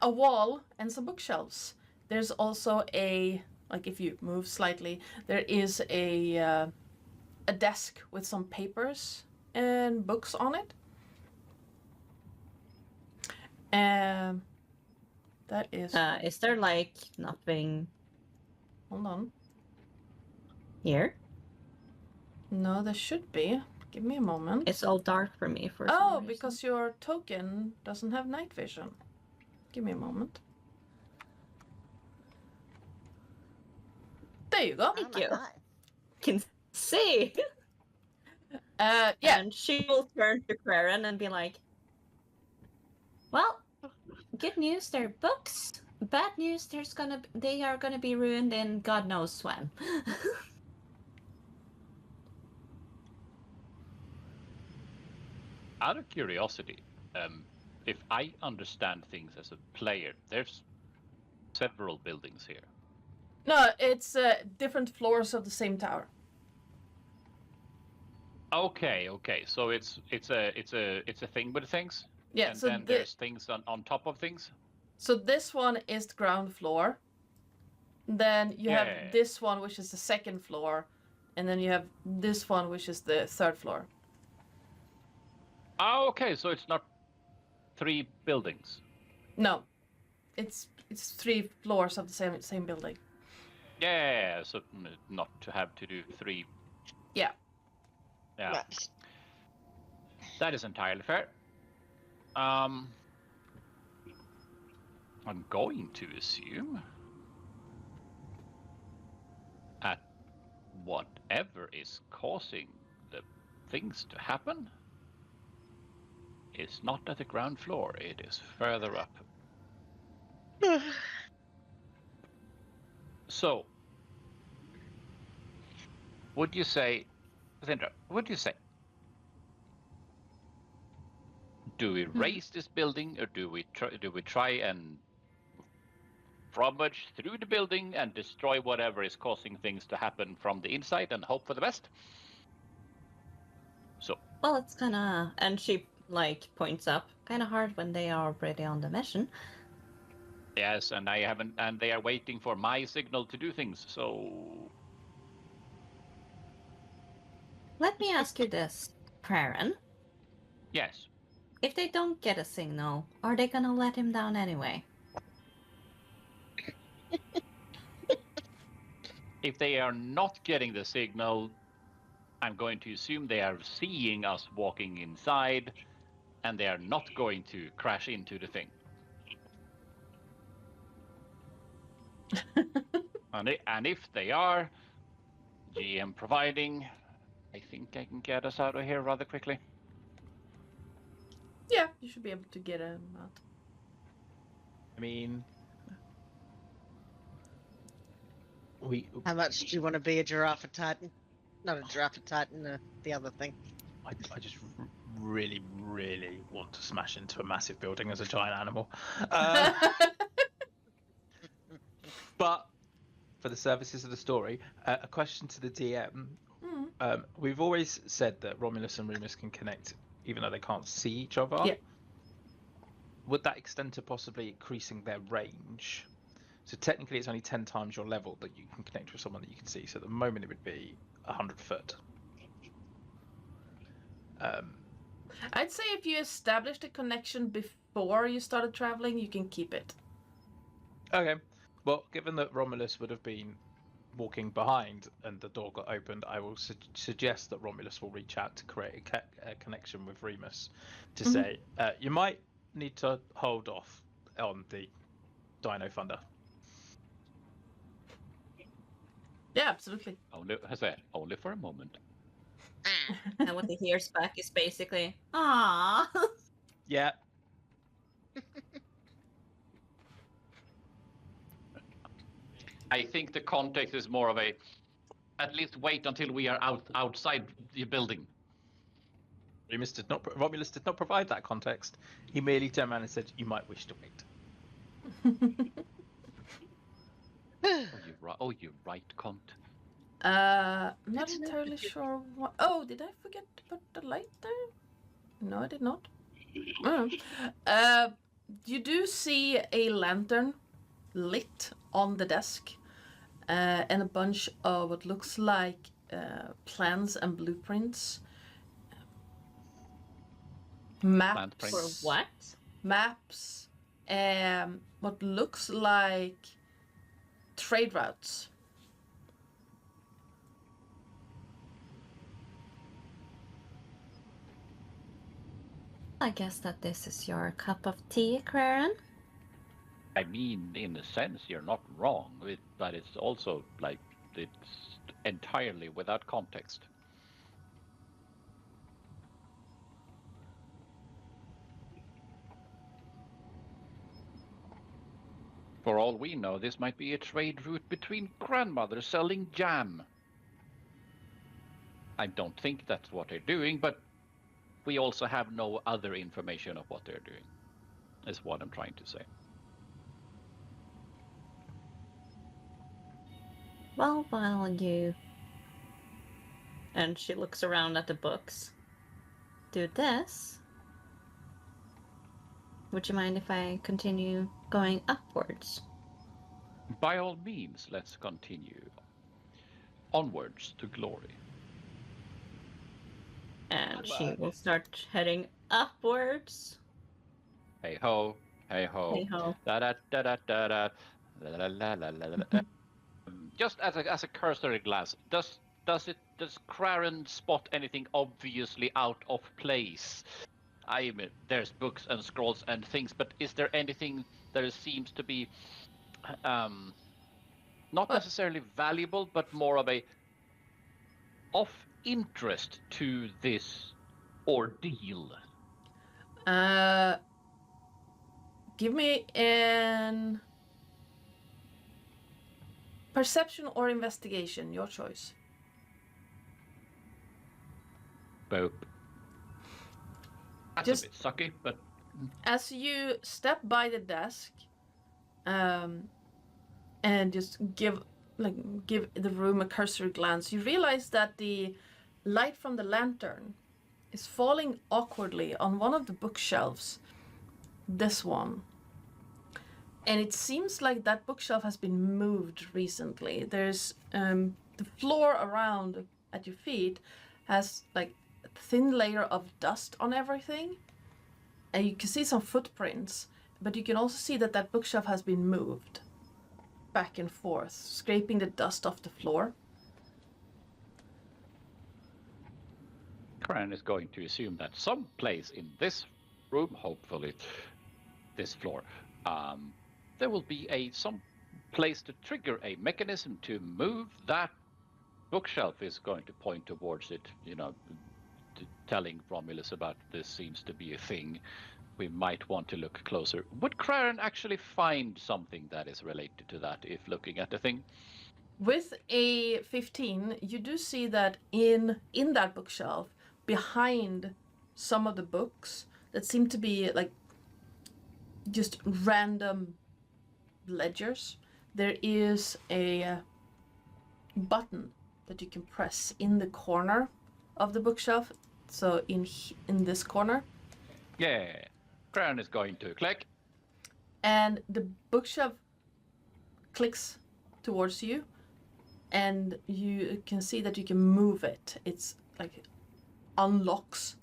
a wall and some bookshelves. There's also if you move slightly, there is a desk with some papers and books on it. That is. Is there nothing Hold on. here? No, there should be. Give me a moment. It's all dark for me for some reason. Because your token doesn't have night vision. Give me a moment. There you go. Thank you. Can see. Yeah. And she will turn to Claren and be like, well, good news, they're books. Bad news, they are gonna be ruined in God knows when. Out of curiosity, if I understand things as a player, there's several buildings here. No, it's different floors of the same tower. Okay. So it's a thing with things. Yeah. And So then there's things on top of things. So this one is the ground floor. Then you have this one, which is the second floor, and then you have this one, which is the third floor. Oh, okay. So it's not 3 buildings. No, it's 3 floors of the same building. Yeah. So not to have to do 3. Yeah. Yeah. Right. That is entirely fair. I'm going to assume at whatever is causing the things to happen is not at the ground floor, it is further up. So, would you say, Zindra, do we raise this building, or do we try and rummage through the building and destroy whatever is causing things to happen from the inside and hope for the best? So. Well, it's kinda, and she points up, kinda hard when they are already on the mission. Yes, and they are waiting for my signal to do things, so. Let me ask you this, Claren. Yes. If they don't get a signal, are they gonna let him down anyway? If they are not getting the signal, I'm going to assume they are seeing us walking inside, and they are not going to crash into the thing. And if they are, GM providing, I think I can get us out of here rather quickly. Yeah, you should be able to get him out. I mean, How much do you want to be a giraffe titan? Not a giraffe titan, the other thing. I just really want to smash into a massive building as a giant animal. But for the services of the story, a question to the DM: We've always said that Romulus and Remus can connect even though they can't see each other. Yeah. Would that extend to possibly increasing their range? So technically it's only 10 times your level that you can connect with someone that you can see. So at the moment it would be 100 foot. I'd say if you established a connection before you started traveling, you can keep it. Okay. Well, given that Romulus would have been walking behind and the door got opened, I will suggest that Romulus will reach out to create a connection with Remus to say, you might need to hold off on the Dino Thunder. Yeah, absolutely. Only for a moment. And what he hears back is basically, "Ah." Yeah. I think the context is more of a, at least wait until we are outside the building. Romulus did not provide that context. He merely turned around and said, you might wish to wait. You're right, Cont. Not entirely sure what... Oh, did I forget to put the light there? No, I did not. You do see a lantern lit on the desk and a bunch of what looks like plans and blueprints. Maps. For what? Maps. What looks like trade routes. I guess that this is your cup of tea, Claren. I mean, in a sense, you're not wrong, but it's also like it's entirely without context. For all we know, this might be a trade route between grandmothers selling jam. I don't think that's what they're doing, but we also have no other information of what they're doing, is what I'm trying to say. Well, while you... And she looks around at the books. Do this. Would you mind if I continue going upwards? By all means, let's continue. Onwards to glory. And she will start heading upwards. Hey ho, hey ho. Hey ho. Da da da da da da. La, la, la, la, la, la. Just as a cursory glance, does Claren spot anything obviously out of place? I mean, there's books and scrolls and things, but is there anything that seems to be not necessarily valuable, but more of a of interest to this ordeal? Give me an perception or investigation, your choice. Boop. That's Just a bit sucky, but as you step by the desk, and just give the room a cursory glance, you realize that the light from the lantern is falling awkwardly on one of the bookshelves. This one. And it seems like that bookshelf has been moved recently. There's the floor around at your feet has like a thin layer of dust on everything. And you can see some footprints, but you can also see that that bookshelf has been moved back and forth, scraping the dust off the floor. Claren is going to assume that someplace in this room, hopefully this floor, there will be some place to trigger a mechanism to move that bookshelf. Is going to point towards it, telling Romulus about this seems to be a thing. We might want to look closer. Would Claren actually find something that is related to that if looking at the thing? With a 15, you do see that in that bookshelf, behind some of the books that seem to be like just random ledgers, there is a button that you can press in the corner of the bookshelf. So in this corner. Yeah. Crown is going to click. And the bookshelf clicks towards you, and you can see that you can move it. It's like unlocks,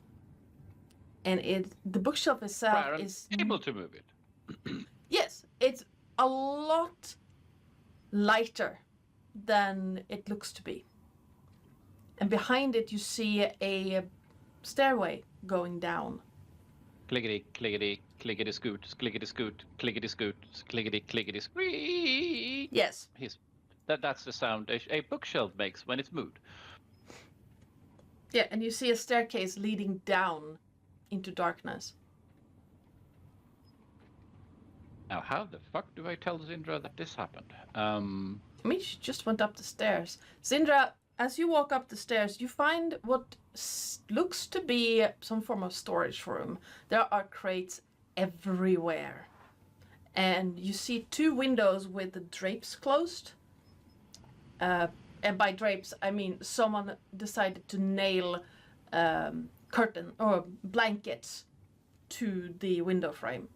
and the bookshelf itself Crown is able to move it. yes, it's a lot lighter than it looks to be. And behind it you see a stairway going down. Clickety, clickety, clickety scoot, clickety scoot, clickety scoot, clickety, clickety squeak. Yes. That's the sound a bookshelf makes when it's moved. Yeah, and you see a staircase leading down into darkness. Now, how the fuck do I tell Zindra that this happened? I mean, she just went up the stairs. Zindra, as you walk up the stairs, you find what looks to be some form of storage room. There are crates everywhere. And you see 2 windows with the drapes closed. And by drapes, I mean someone decided to nail curtain or blankets to the window frame.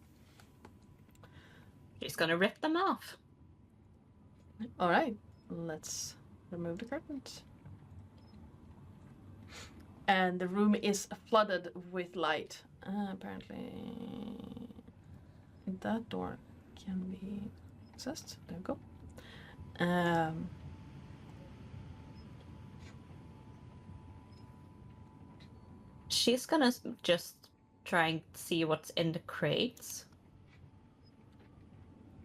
She's gonna rip them off. All right, let's remove the curtains. And the room is flooded with light. Apparently, that door can be accessed. There we go. She's gonna just try and see what's in the crates.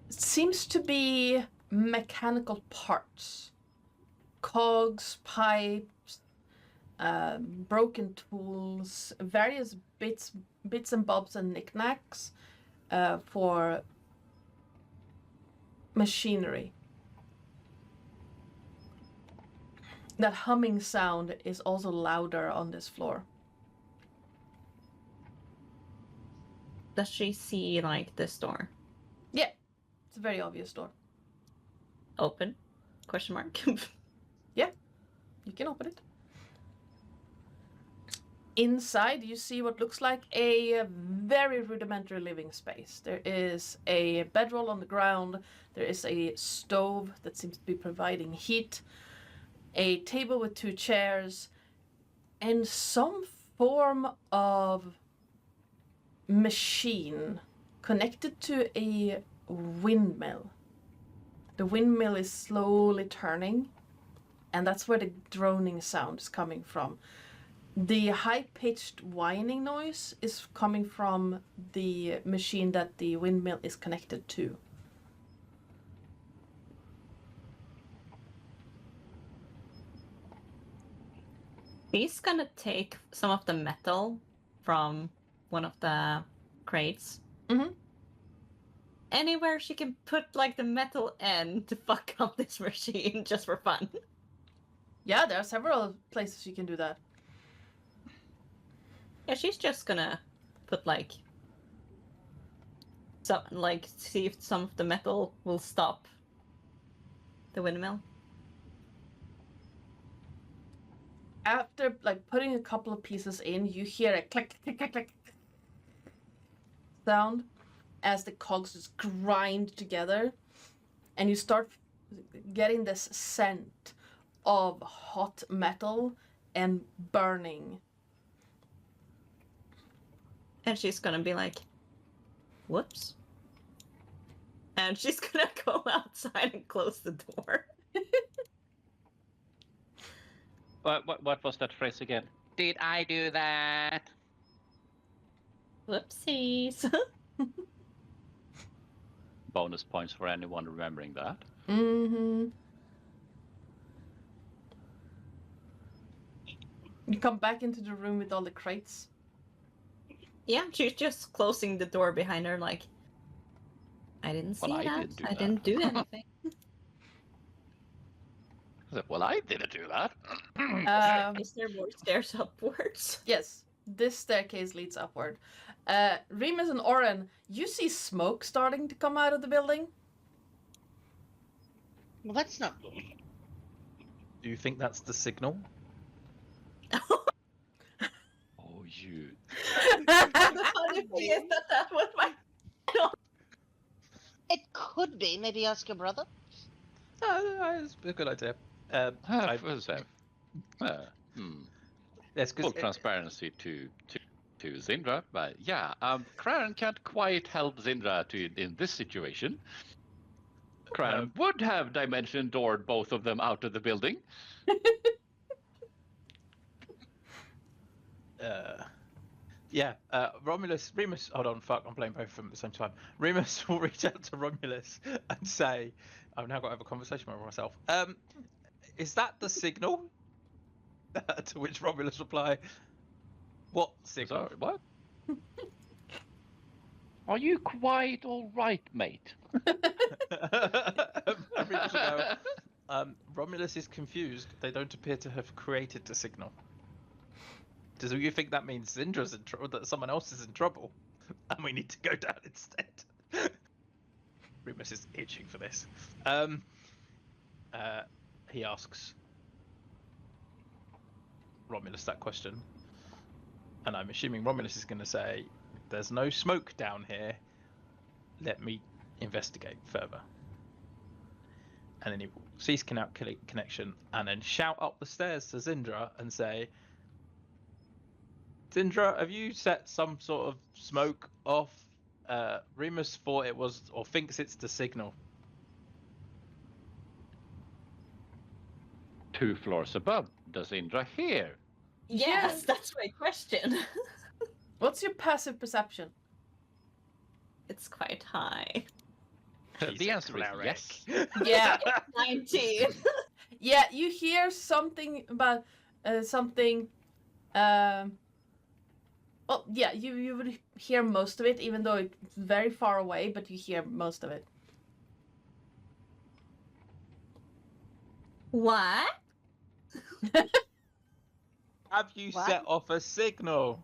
It seems to be mechanical parts, cogs, pipes, broken tools, various bits and bobs and knickknacks for machinery. That humming sound is also louder on this floor. Does she see, like, this door? Yeah, it's a very obvious door. Open? Question mark. Yeah, you can open it. Inside, you see what looks like a very rudimentary living space. There is a bedroll on the ground. There is a stove that seems to be providing heat. A table with 2 chairs. And some form of machine connected to a windmill. The windmill is slowly turning, and that's where the droning sound is coming from. The high-pitched whining noise is coming from the machine that the windmill is connected to. She's gonna take some of the metal from one of the crates. Mm-hmm. Anywhere she can put, like, the metal end to fuck up this machine just for fun. Yeah, there are several places you can do that. Yeah, she's just gonna put, like, see if some of the metal will stop the windmill. After, like, putting a couple of pieces in, you hear a click, click, click, click sound as the cogs just grind together, and you start getting this scent of hot metal and burning. And she's gonna be like, whoops. And she's gonna go outside and close the door. What was that phrase again? Did I do that? Whoopsies. Bonus points for anyone remembering that. Mm-hmm. You come back into the room with all the crates. Yeah, she's just closing the door behind her like, I didn't see Well, I that. didn't do I that." didn't do anything. I said, well, I didn't do that. Is there more stairs upwards? Yes, this staircase leads upward. Remus and Oren, you see smoke starting to come out of the building. Well, that's not good. Do you think that's the signal? Oh, you. The funny thing is that was my. It could be. Maybe ask your brother. It's a good idea. Yes, Full transparency to Zindra, but yeah, Kraran can't quite help Zindra in this situation. Kraran would have dimension doored both of them out of the building. Remus, hold on, fuck, I'm playing both of them at the same time. Remus will reach out to Romulus and say, I've now got to have a conversation with myself. Is that the signal? To which Romulus reply, what signal? Sorry, what? Are you quite all right, mate? Remus will go, Romulus is confused. They don't appear to have created the signal. Do you think that means Zindra's in trouble, that someone else is in trouble, and we need to go down instead? Remus is itching for this. He asks Romulus that question, and I'm assuming Romulus is going to say, "There's no smoke down here. Let me investigate further." And then he will cease connection, and then shout up the stairs to Zindra and say, Zindra, have you set some sort of smoke off? Remus thought it was, or thinks it's the signal. 2 floors above. Does Indra hear? Yes, that's my question. What's your passive perception? It's quite high. The answer is yes. Yeah. 19. Yeah, you hear something about something. Well, yeah, you would hear most of it, even though it's very far away, but you hear most of it. What? Have you What? set off a signal?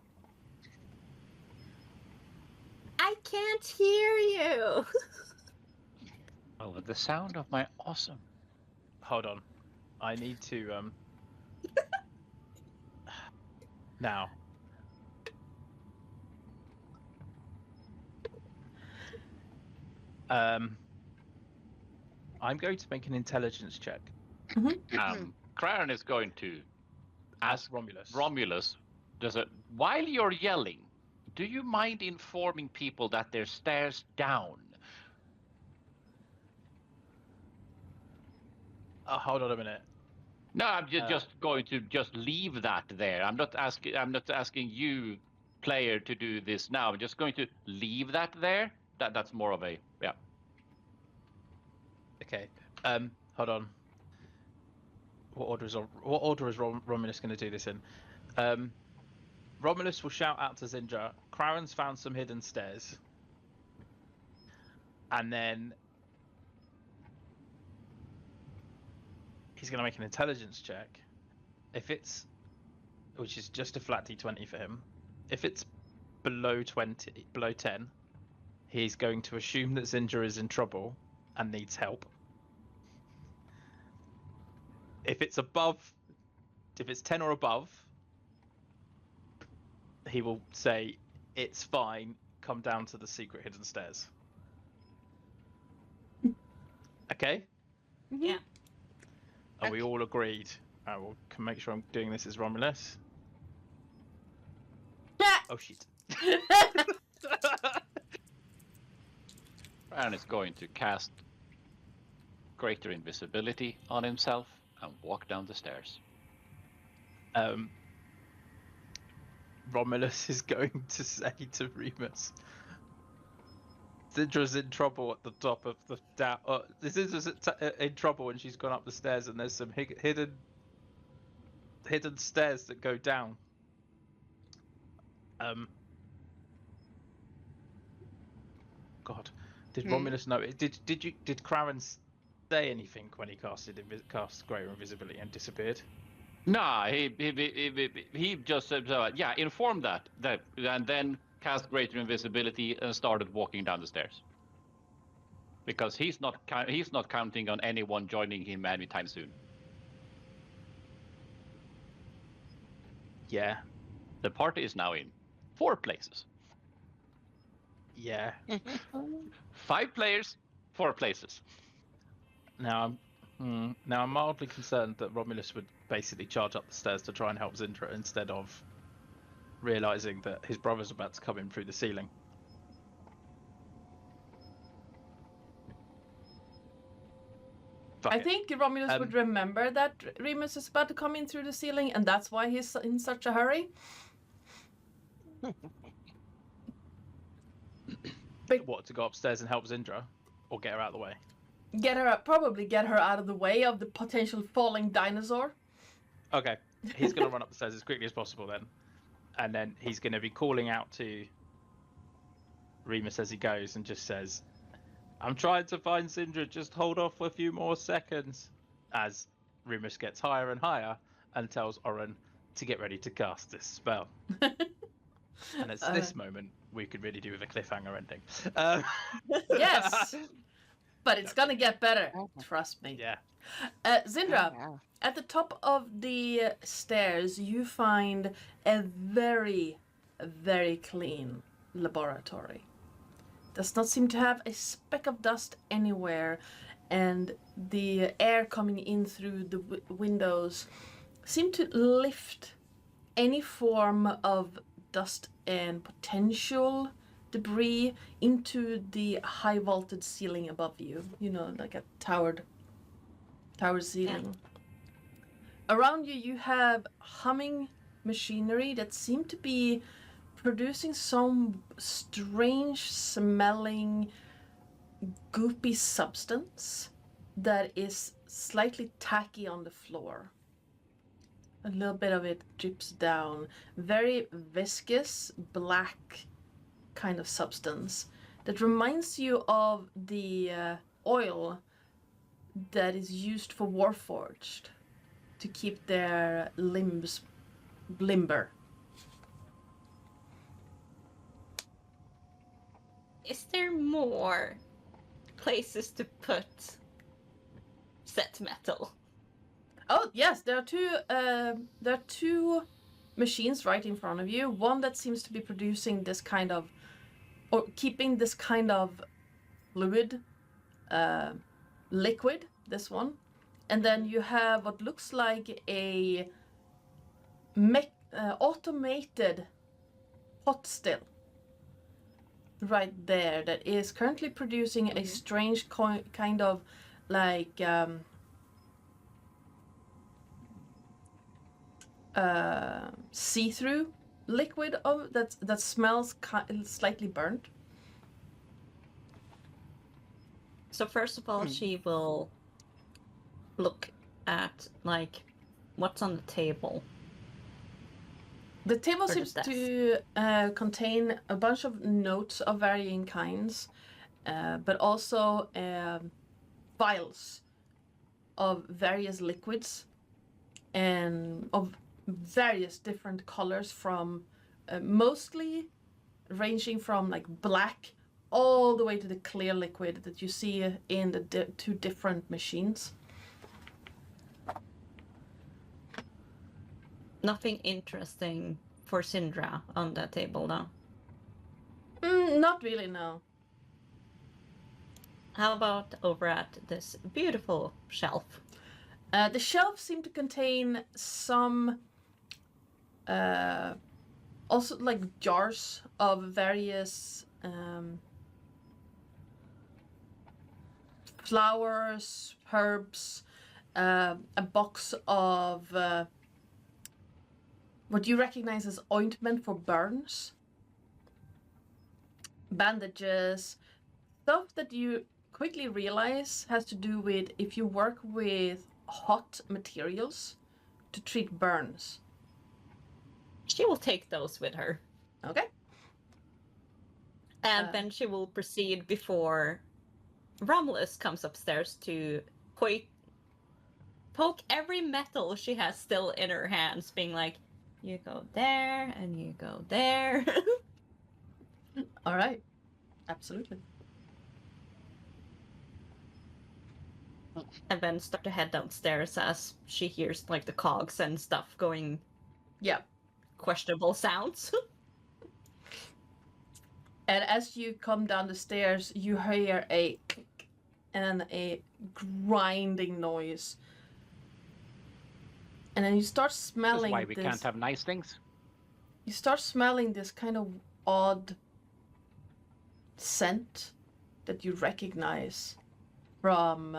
I can't hear you. Oh, the sound of my awesome. Hold on. I need to, Now. I'm going to make an intelligence check. Kraran is going to ask Romulus. Romulus, while you're yelling, do you mind informing people that there's stairs down? Hold on a minute. No, I'm just going to just leave that there. I'm not asking you, player, to do this now. I'm just going to leave that there. That's more of a Okay. Hold on. What order is Romulus going to do this in? Romulus will shout out to Zindra, Kraran's found some hidden stairs. And then he's going to make an intelligence check. Which is just a flat d20 for him. If it's below 10, he's going to assume that Zindra is in trouble and needs help. If it's 10 or above, he will say, it's fine, come down to the secret hidden stairs. Okay? Yeah. Are we all agreed? I will make sure I'm doing this as Romulus. Oh shit. Kraran is going to cast greater invisibility on himself and walk down the stairs. Romulus is going to say to Remus, Zindra's in trouble at the top of the down. Zindra's in trouble when she's gone up the stairs, and there's some hidden stairs that go down. God, did Romulus know it? Did Kraran say anything when he cast greater invisibility and disappeared? Nah, he just said, yeah, inform that, and then cast greater invisibility and started walking down the stairs. Because he's not counting on anyone joining him anytime soon. Yeah. The party is now in 4 places. Yeah. 5 players, 4 places. Now I'm mildly concerned that Romulus would basically charge up the stairs to try and help Zindra instead of realizing that his brother's about to come in through the ceiling. I think Romulus would remember that Remus is about to come in through the ceiling, and that's why he's in such a hurry. What, to go upstairs and help Zindra? Or get her out of the way? Probably get her out of the way of the potential falling dinosaur. Okay, he's going to run up the stairs as quickly as possible then. And then he's going to be calling out to Remus as he goes and just says, I'm trying to find Zindra, just hold off for a few more seconds. As Remus gets higher and higher and tells Oren to get ready to cast this spell. And it's this moment we could really do with a cliffhanger ending. Yes! But it's gonna get better, trust me. Yeah. Zindra, at the top of the stairs, you find a very, very clean laboratory. Does not seem to have a speck of dust anywhere, and the air coming in through the windows seem to lift any form of dust and potential debris into the high vaulted ceiling above you. You know, like a tower ceiling. Yeah. Around you, you have humming machinery that seem to be producing some strange smelling goopy substance that is slightly tacky on the floor. A little bit of it drips down. Very viscous, black kind of substance that reminds you of the oil that is used for Warforged to keep their limbs limber. Is there more places to put set metal? Oh yes, there are two machines right in front of you. One that seems to be producing this kind of, or keeping this kind of fluid, liquid. This one, and then you have what looks like a automated pot still right there that is currently producing a strange kind of like see-through liquid of that smells slightly burnt. So first of all, she will look at like what's on the table. The table seems to contain a bunch of notes of varying kinds, but also vials of various liquids and of various different colors, from mostly ranging from like black all the way to the clear liquid that you see in the two different machines. Nothing interesting for Sindra on that table, though. Not really, no. How about over at this beautiful shelf? The shelves seem to contain some also like jars of various flowers, herbs, a box of what you recognize as ointment for burns, bandages, stuff that you quickly realize has to do with if you work with hot materials to treat burns. She will take those with her. Okay. And then she will proceed before Romulus comes upstairs to poke every metal she has still in her hands, being like, you go there, and you go there. All right. Absolutely. And then start to head downstairs as she hears like the cogs and stuff going. Yeah. questionable sounds. And as you come down the stairs, you hear a click and a grinding noise. And then you start This is smelling why we this. can't have nice things. You start smelling this kind of odd scent that you recognize from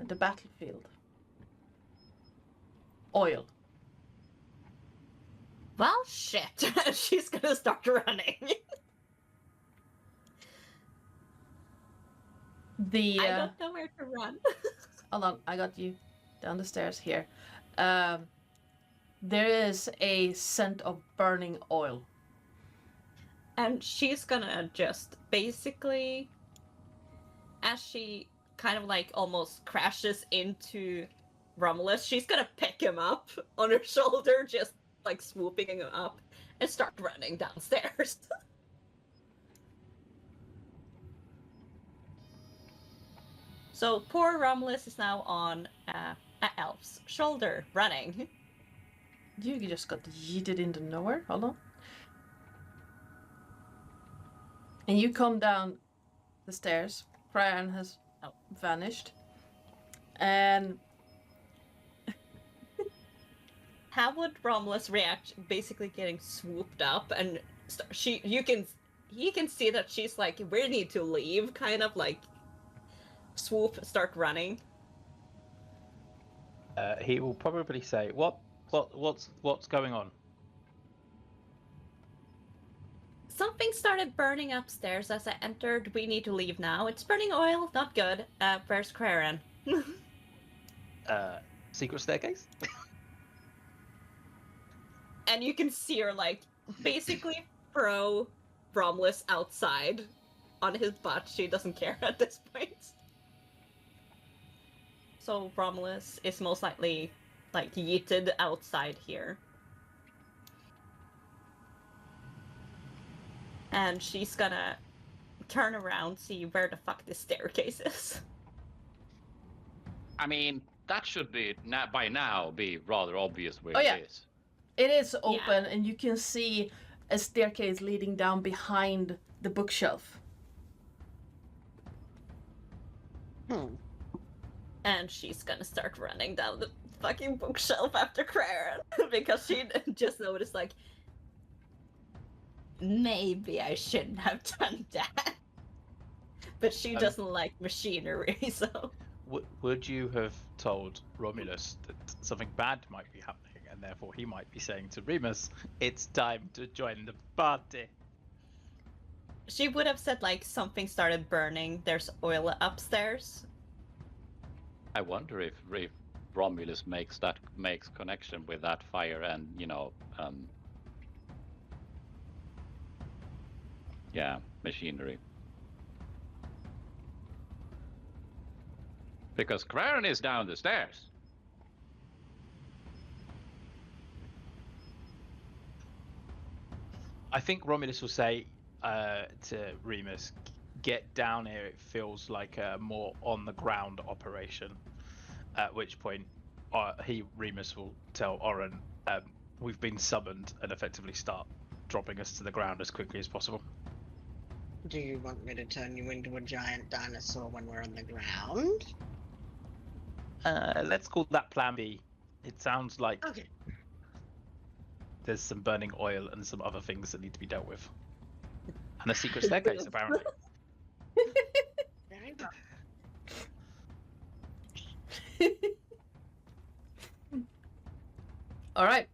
the battlefield. Oil. Well, shit. She's gonna start running. I don't know where to run. Hold on, I got you down the stairs here. There is a scent of burning oil. And she's gonna just basically, as she kind of like almost crashes into Romulus, she's gonna pick him up on her shoulder, just like swooping him up, and start running downstairs. So poor Romulus is now on an elf's shoulder, running. You just got yeeted into nowhere. Hold on. And you come down the stairs. Brian has vanished. And how would Romulus react? Basically, getting swooped up, and he can see that she's like, we need to leave. Kind of like swoop, start running. He will probably say, "What's going on?" Something started burning upstairs as I entered. We need to leave now. It's burning oil. Not good. Where's Craren? Secret staircase? And you can see her, like, basically throw Romulus outside on his butt. She doesn't care at this point. So Romulus is most likely, like, yeeted outside here. And she's gonna turn around, see where the fuck this staircase is. I mean, that should be by now be rather obvious where yeah. it is. It is open, and you can see a staircase leading down behind the bookshelf. And she's gonna start running down the fucking bookshelf after Craren because she just noticed, like, maybe I shouldn't have done that. But she doesn't like machinery, so... Would you have told Romulus that something bad might be happening, and therefore he might be saying to Remus, "It's time to join the party"? She would have said, like, something started burning, there's oil upstairs. I wonder if Romulus makes connection with that fire and, machinery. Because Craren is down the stairs. I think Romulus will say to Remus, "Get down here, it feels like a more on-the-ground operation." At which point, Remus will tell Oren, "We've been summoned," and effectively start dropping us to the ground as quickly as possible. Do you want me to turn you into a giant dinosaur when we're on the ground? Let's call that Plan B. It sounds like Okay. there's some burning oil and some other things that need to be dealt with. And a secret staircase, apparently. Very well. All right,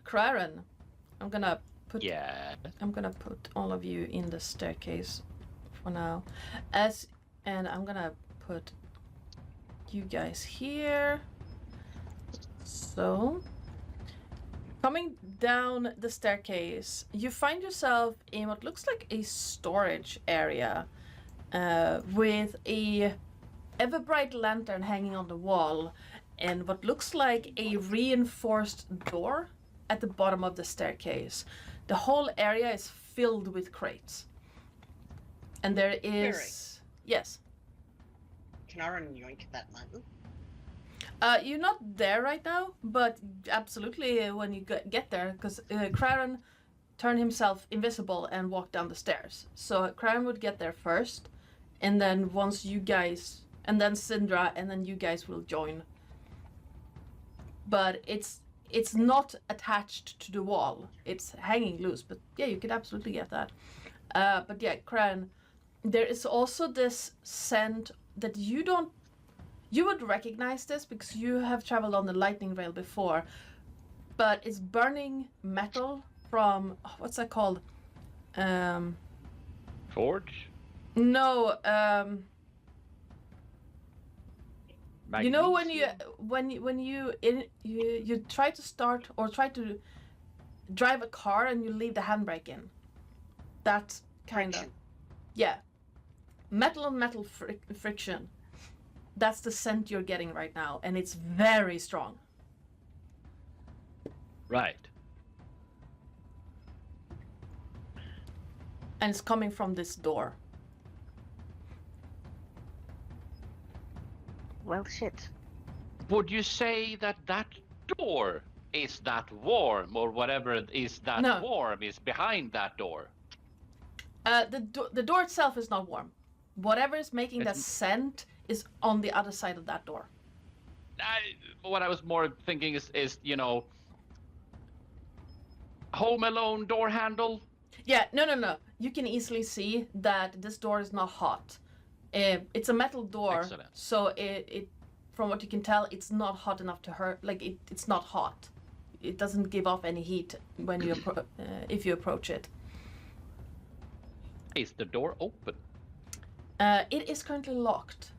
Craren, I'm gonna put all of you in the staircase for now, and I'm gonna put you guys here. So, coming down the staircase, you find yourself in what looks like a storage area, with a ever-bright lantern hanging on the wall, and what looks like a reinforced door at the bottom of the staircase. The whole area is filled with crates. And there is... Yes. Can I run yoink that lantern? You're not there right now, but absolutely when you get there, because Craren turned himself invisible and walked down the stairs. So Craren would get there first, and then once you guys, and then Syndra, and then you guys will join. But it's not attached to the wall. It's hanging loose, but yeah, you could absolutely get that. But yeah, Craren, there is also this scent that you would recognize this because you have traveled on the lightning rail before, but it's burning metal from, what's that called? Forge? No, you know Magnesium? when you try to start or try to drive a car and you leave the handbrake in. That kind of, Friction. yeah, metal on metal friction. That's the scent you're getting right now, and it's very strong. Right. And it's coming from this door. Well, shit. Would you say that that door is that warm, or whatever it is that No. warm is behind that door? The door itself is not warm. Whatever is making that It's- scent is on the other side of that door. What I was more thinking is Home Alone door handle. Yeah, no. You can easily see that this door is not hot. It's a metal door, Excellent. so it from what you can tell, it's not hot enough to hurt. Like it's not hot. It doesn't give off any heat when you if you approach it. Is the door open? It is currently locked.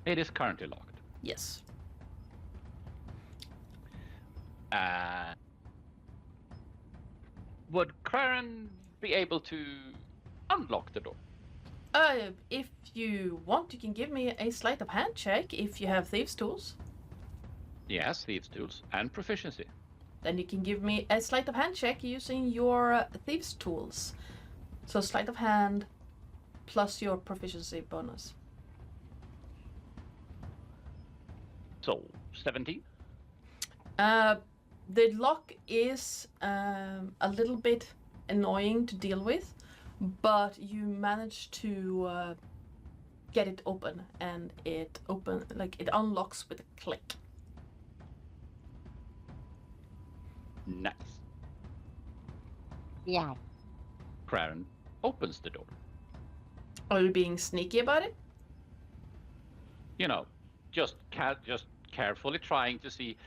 It is currently locked. Yes. Would Craren be able to unlock the door? If you want, you can give me a sleight of hand check if you have thieves' tools. Yes, thieves' tools and proficiency. Then you can give me a sleight of hand check using your thieves' tools. So sleight of hand plus your proficiency bonus. So 17. The lock is a little bit annoying to deal with, but you manage to get it open, and it unlocks with a click. Nice. Yeah. Craren opens the door. Are you being sneaky about it? You know, just carefully trying to see.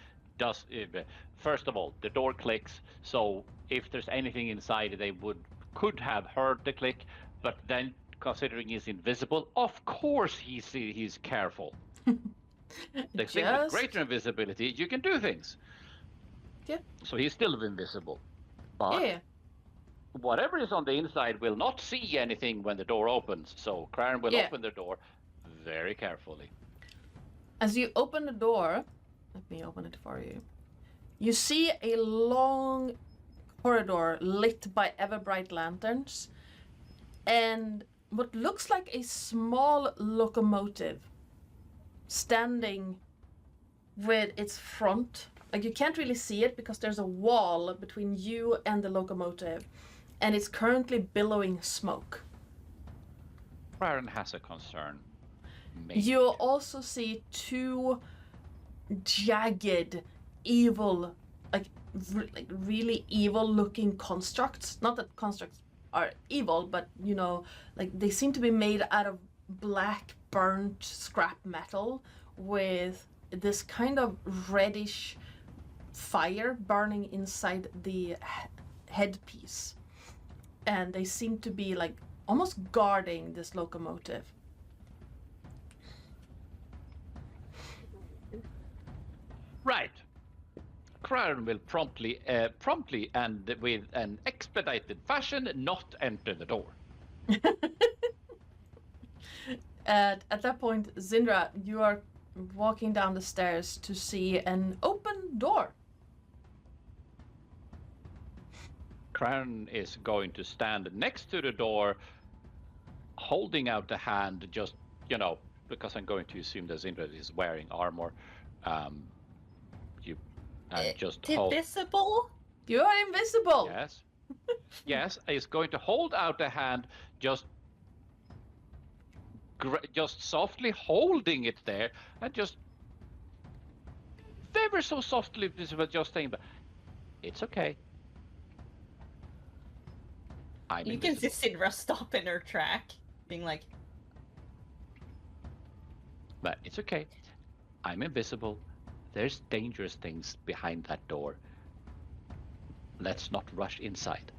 First of all, the door clicks, so if there's anything inside, they could have heard the click, but then considering he's invisible, of course he's careful. The thing with greater invisibility, you can do things. Yeah. So he's still invisible. But Yeah. whatever is on the inside will not see anything when the door opens, so Craren will Yeah. open the door very carefully. As you open the door, let me open it for you. You see a long corridor lit by ever bright lanterns, and what looks like a small locomotive standing with its front. Like you can't really see it because there's a wall between you and the locomotive, and it's currently billowing smoke. Craren has a concern. Maybe. You also see two jagged, evil, like really evil-looking constructs. Not that constructs are evil, but you know, like they seem to be made out of black, burnt scrap metal with this kind of reddish fire burning inside the headpiece, and they seem to be like almost guarding this locomotive. Right. Craren will promptly and with an expedited fashion not enter the door. At that point, Zindra, you are walking down the stairs to see an open door. Craren is going to stand next to the door, holding out a hand, just, you know, because I'm going to assume that Zindra is wearing armor, You just Divisible? You're invisible. Yes. Yes, is going to hold out a hand, just softly holding it there, and just ever so softly, just saying, "But it's okay. I'm You invisible." can see Sinra stop in her track, being like, But it's okay. I'm invisible. There's dangerous things behind that door. Let's not rush inside.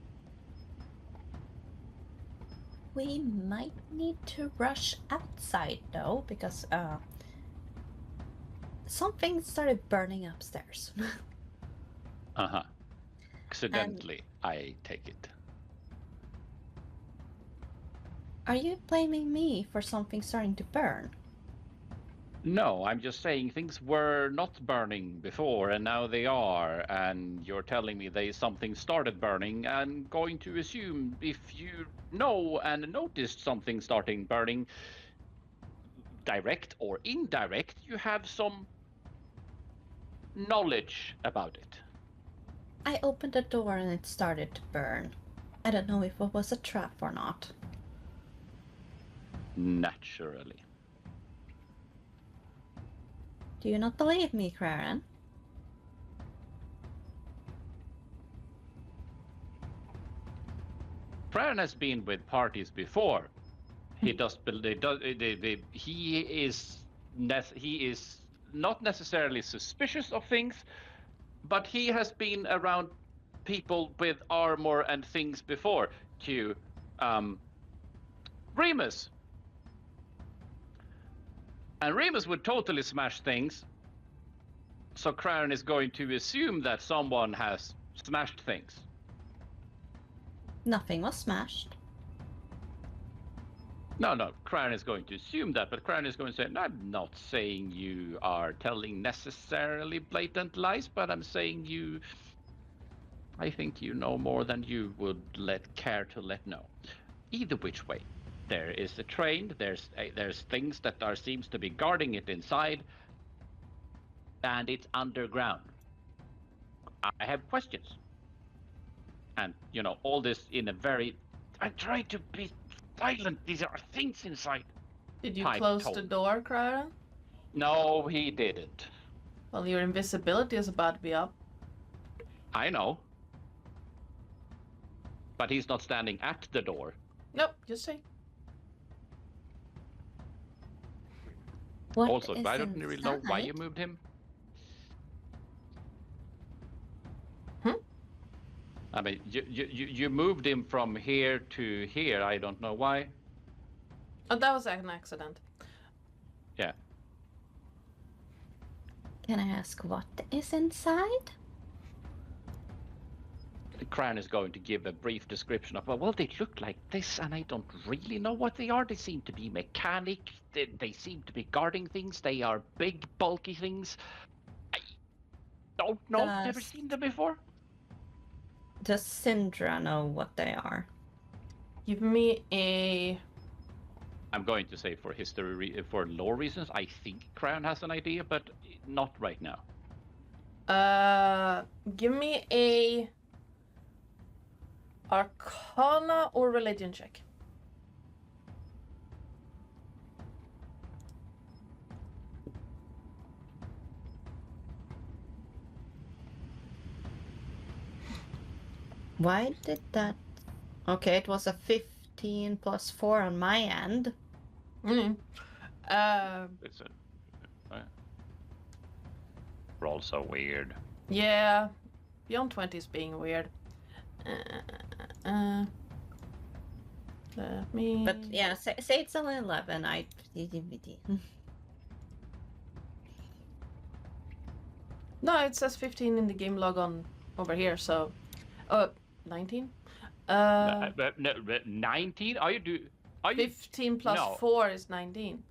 we might need to rush outside though, because something started burning upstairs. Uh-huh. Accidentally, I take it. Are you blaming me for something starting to burn? No, I'm just saying things were not burning before, and now they are, and you're telling me something started burning, and going to assume if you know and noticed something starting burning, direct or indirect, you have some knowledge about it. I opened the door and it started to burn. I don't know if it was a trap or not. Naturally. Do you not believe me, Claren? Fran has been with parties before. He is not necessarily suspicious of things, but he has been around people with armor and things before. To Remus. And Remus would totally smash things. So Crown is going to assume that someone has smashed things. Nothing was smashed. No, Crown is going to assume that, but Crown is going to say, "No, I'm not saying you are telling necessarily blatant lies, but I'm saying I think you know more than you would care to let know." Either which way, there is a train, there's things that seems to be guarding it inside, and it's underground. I have questions. And, all this in a very... I try to be silent. These are things inside. Did you close the door, Claren? No, he didn't. Well, your invisibility is about to be up. I know. But he's not standing at the door. Nope, just say. What Also, is I don't really know why inside? you moved him. I mean, you moved him from here to here. I don't know why. Oh, that was an accident. Yeah. Can I ask what is inside? Crown is going to give a brief description of, well, they look like this, and I don't really know what they are. They seem to be mechanic. They seem to be guarding things. They are big, bulky things. I don't know. Never seen them before. Does Syndra know what they are? Give me a... I'm going to say for for lore reasons, I think Crown has an idea, but not right now. Give me a... Arcana or religion check. Why did that... Okay, it was a 15 plus 4 on my end. It's roll so weird. Yeah, beyond 20 is being weird. Let me... But yeah, say it's only 11. No, it says 15 in the game log on over here, so... 19? 19? Are you 15 plus 4 is 19.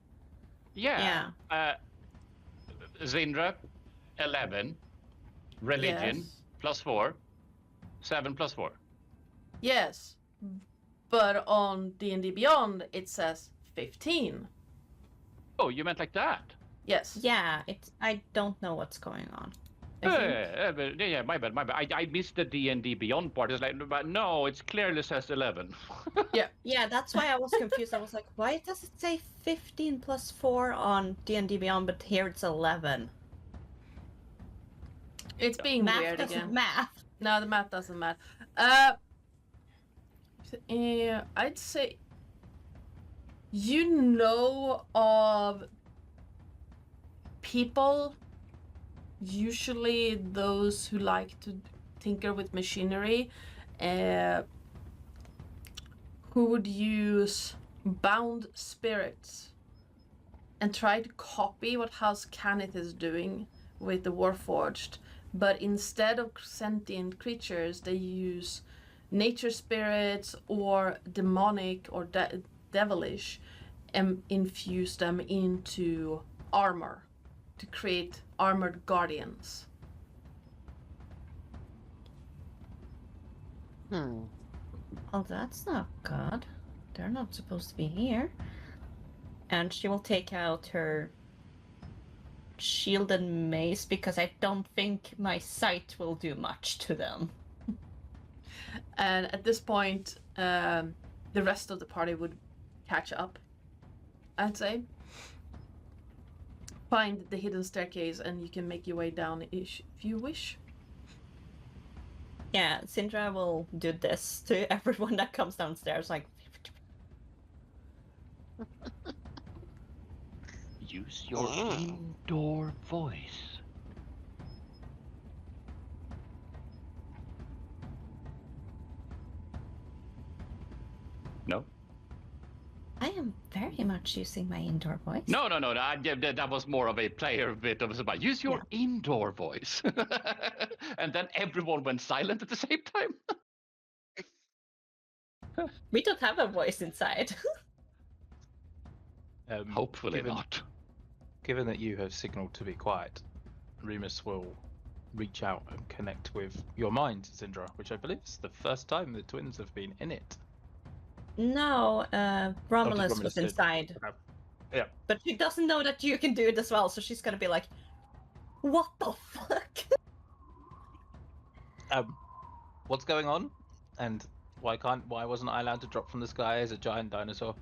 Yeah. Zindra, 11. Religion, Yes. plus 4. 7 plus 4. Yes, but on D&D Beyond it says 15. Oh, you meant like that? Yes. Yeah, I don't know what's going on. Yeah, my bad. I missed the D&D Beyond part. It's like, but no, it clearly says 11. Yeah, that's why I was confused. I was like, why does it say 15 plus 4 on D&D Beyond, but here it's 11? It's being Math weird doesn't again. math. No, the math doesn't matter. I'd say you know of people, usually those who like to tinker with machinery, who would use bound spirits and try to copy what House Carnis is doing with the Warforged, but instead of sentient creatures, they use nature spirits or demonic or devilish and infuse them into armor to create armored guardians. Oh, that's not good. They're not supposed to be here. And she will take out her shield and mace because I don't think my sight will do much to them. And at this point, the rest of the party would catch up, I'd say. Find the hidden staircase and you can make your way down if you wish. Yeah, Syndra will do this to everyone that comes downstairs, like... Use your indoor voice. No? I am very much using my indoor voice. No. That was more of a player bit of about use your indoor voice. And then everyone went silent at the same time. We don't have a voice inside. Hopefully not. Given that you have signaled to be quiet, Remus will reach out and connect with your mind, Syndra, which I believe is the first time the twins have been in it. No, Romulus Romulus was did. inside. Okay. Yeah. But she doesn't know that you can do it as well, so she's gonna be like, what the fuck? What's going on? And why wasn't I allowed to drop from the sky as a giant dinosaur?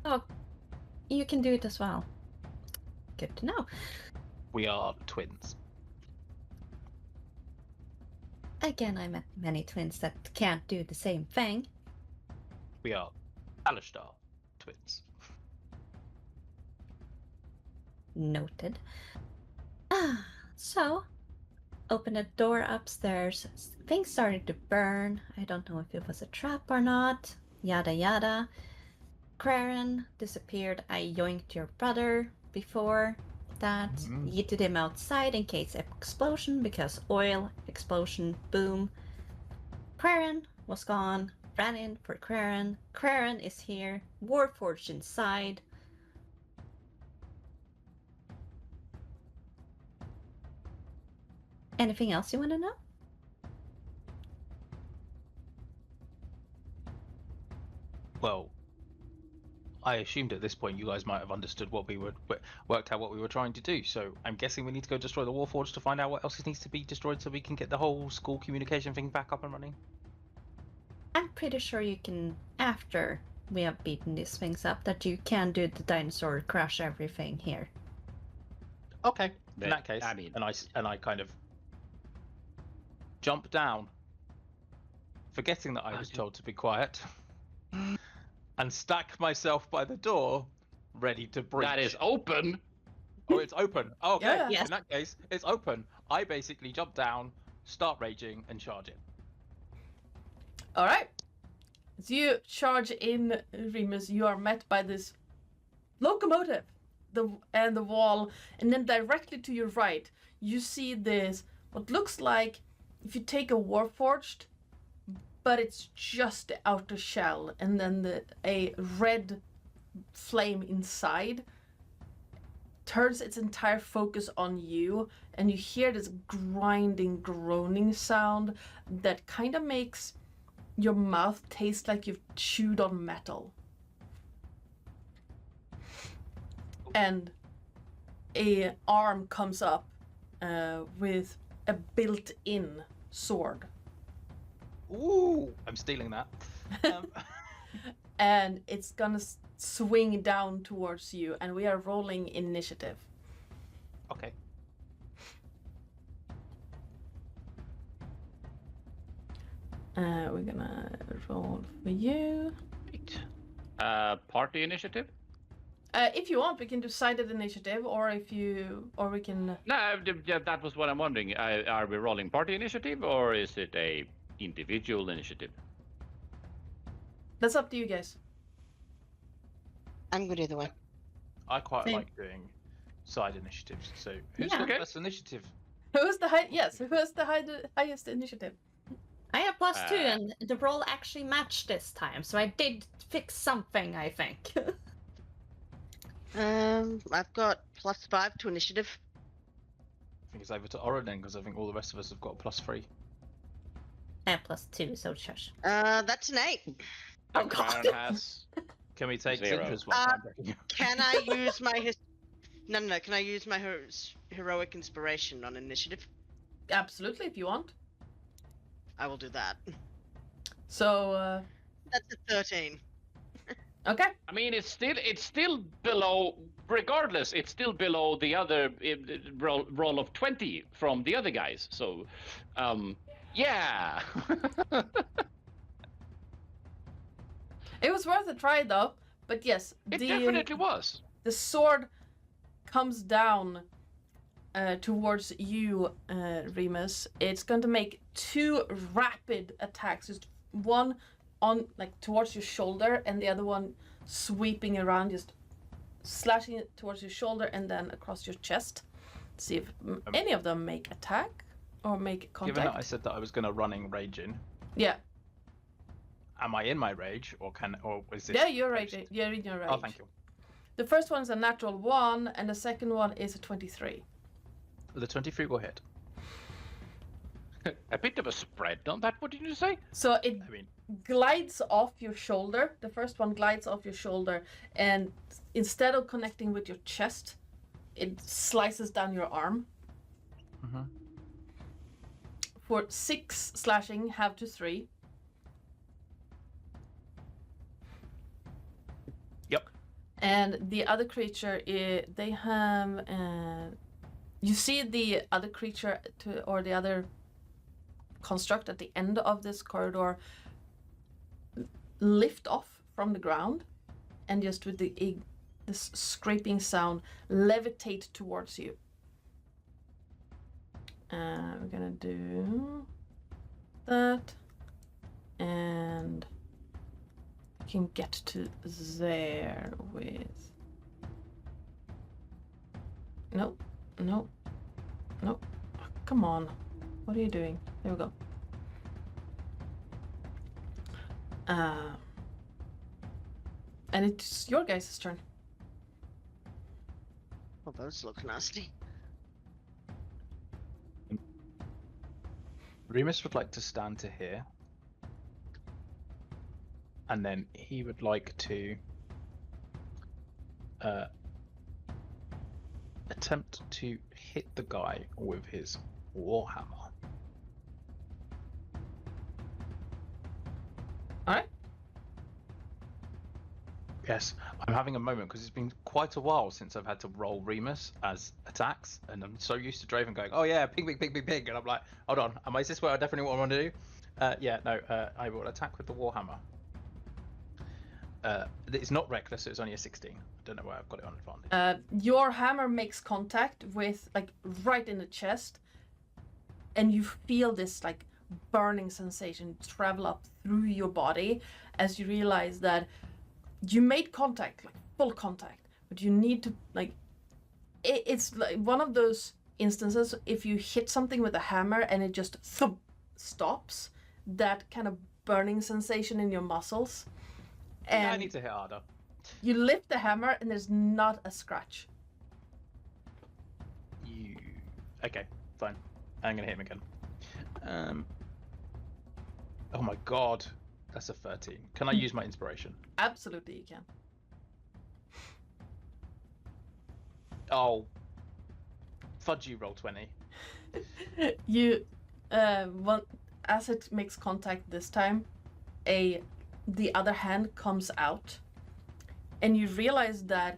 Oh, you can do it as well. Good to know. We are twins. Again, I met many twins that can't do the same thing. We are Alistar twins. Noted. So, open a door upstairs. Things started to burn. I don't know if it was a trap or not. Yada yada. Craren disappeared. I yoinked your brother before that. Yeeted him outside in case explosion because oil, explosion, boom. Craren was gone. Ran in for Craren. Craren is here. Warforged inside. Anything else you want to know? Well, I assumed at this point you guys might have understood what we worked out what we were trying to do. So I'm guessing we need to go destroy the Warforged to find out what else needs to be destroyed so we can get the whole school communication thing back up and running. I'm pretty sure you can, after we have beaten these things up, that you can do the dinosaur crush everything here. Okay. But, In that case, I mean- and I kind of jump down, forgetting that I was told to be quiet, and stack myself by the door, ready to breach. That is open. Oh, it's open. Oh, okay. Yeah. Yes. In that case, it's open. I basically jump down, start raging, and charge it. All right. As you charge in, Remus, you are met by this locomotive, and the wall, and then directly to your right, you see this what looks like if you take a Warforged, but it's just the outer shell, and then a red flame inside turns its entire focus on you, and you hear this grinding, groaning sound that kind of makes your mouth taste like you've chewed on metal. and a arm comes up with a built-in sword. Ooh, I'm stealing that. And it's gonna swing down towards you, and we are rolling initiative. Okay. We're gonna roll for you. Right. Party initiative? If you want, we can do sided initiative, or we can. No, that was what I'm wondering. Are we rolling party initiative or is it a individual initiative? That's up to you guys. I'm good either way. I quite Same. like doing side initiatives. So who's Yeah. got Okay. best initiative? Who's the high? Yes, who has the highest initiative? I have +2, and the roll actually matched this time, so I did fix something, I think. I've got +5 to initiative. I think it's over to Oren then, because I think all the rest of us have got +3. I have +2, so shush. That's an 8. Oh, And God. Karen has. Can we take 0. Zindra's one? I'm breaking you. Can I use my No. Can I use my heroic inspiration on initiative? Absolutely, if you want. I will do that. So, That's a 13. okay. I mean, it's still below. Regardless, it's still below the other roll of 20 from the other guys. So, yeah. It was worth a try, though. But yes, It definitely was. the sword comes down towards you, Remus. It's going to make 2 rapid attacks. Just one on towards your shoulder, and the other one sweeping around, just slashing it towards your shoulder and then across your chest. See if any of them make attack or make contact. Given that I said that I was going to running rage in, Yeah. am I in my rage or is this? Yeah, you're right. post? You're in your rage. Oh, thank you. The first one is a natural 1, and the second one is a 23. The 23 will hit. A bit of a spread on that. What did you say? So it I mean, glides off your shoulder. The first one glides off your shoulder, and instead of connecting with your chest, it slices down your arm. mhm. For 6 slashing, have to 3. Yep. And the other creature, they have. You see the other creature or the other construct at the end of this corridor lift off from the ground, and just with this scraping sound, levitate towards you. We're gonna do that, and I can get to there with. Nope, nope, nope. Oh, come on, what are you doing? There we go. And it's your guys' turn. Well, those look nasty. Remus would like to stand to here. And then he would like to attempt to hit the guy with his warhammer. Alright. Yes, I'm having a moment because it's been quite a while since I've had to roll Remus as attacks, and I'm so used to Draven going, "Oh yeah, ping, ping, ping, ping, ping," and I'm like, "Hold on, is this what I definitely want to do?" Yeah, no, I will attack with the warhammer. It's not reckless, so it's only a 16. I don't know why I've got it on advantage. Your hammer makes contact with, right in the chest, and you feel this, burning sensation travel up through your body as you realize that you made contact, full contact, but you need to, it's like one of those instances, if you hit something with a hammer and it just thump, stops, that kind of burning sensation in your muscles. And Yeah, I need to hit harder. you lift the hammer and there's not a scratch. Okay, fine. I'm gonna hit him again. Oh my god, that's a 13. Can I use my inspiration? Absolutely, you can. Oh, fudge you, roll 20. You, well, as it makes contact this time, the other hand comes out, and you realize that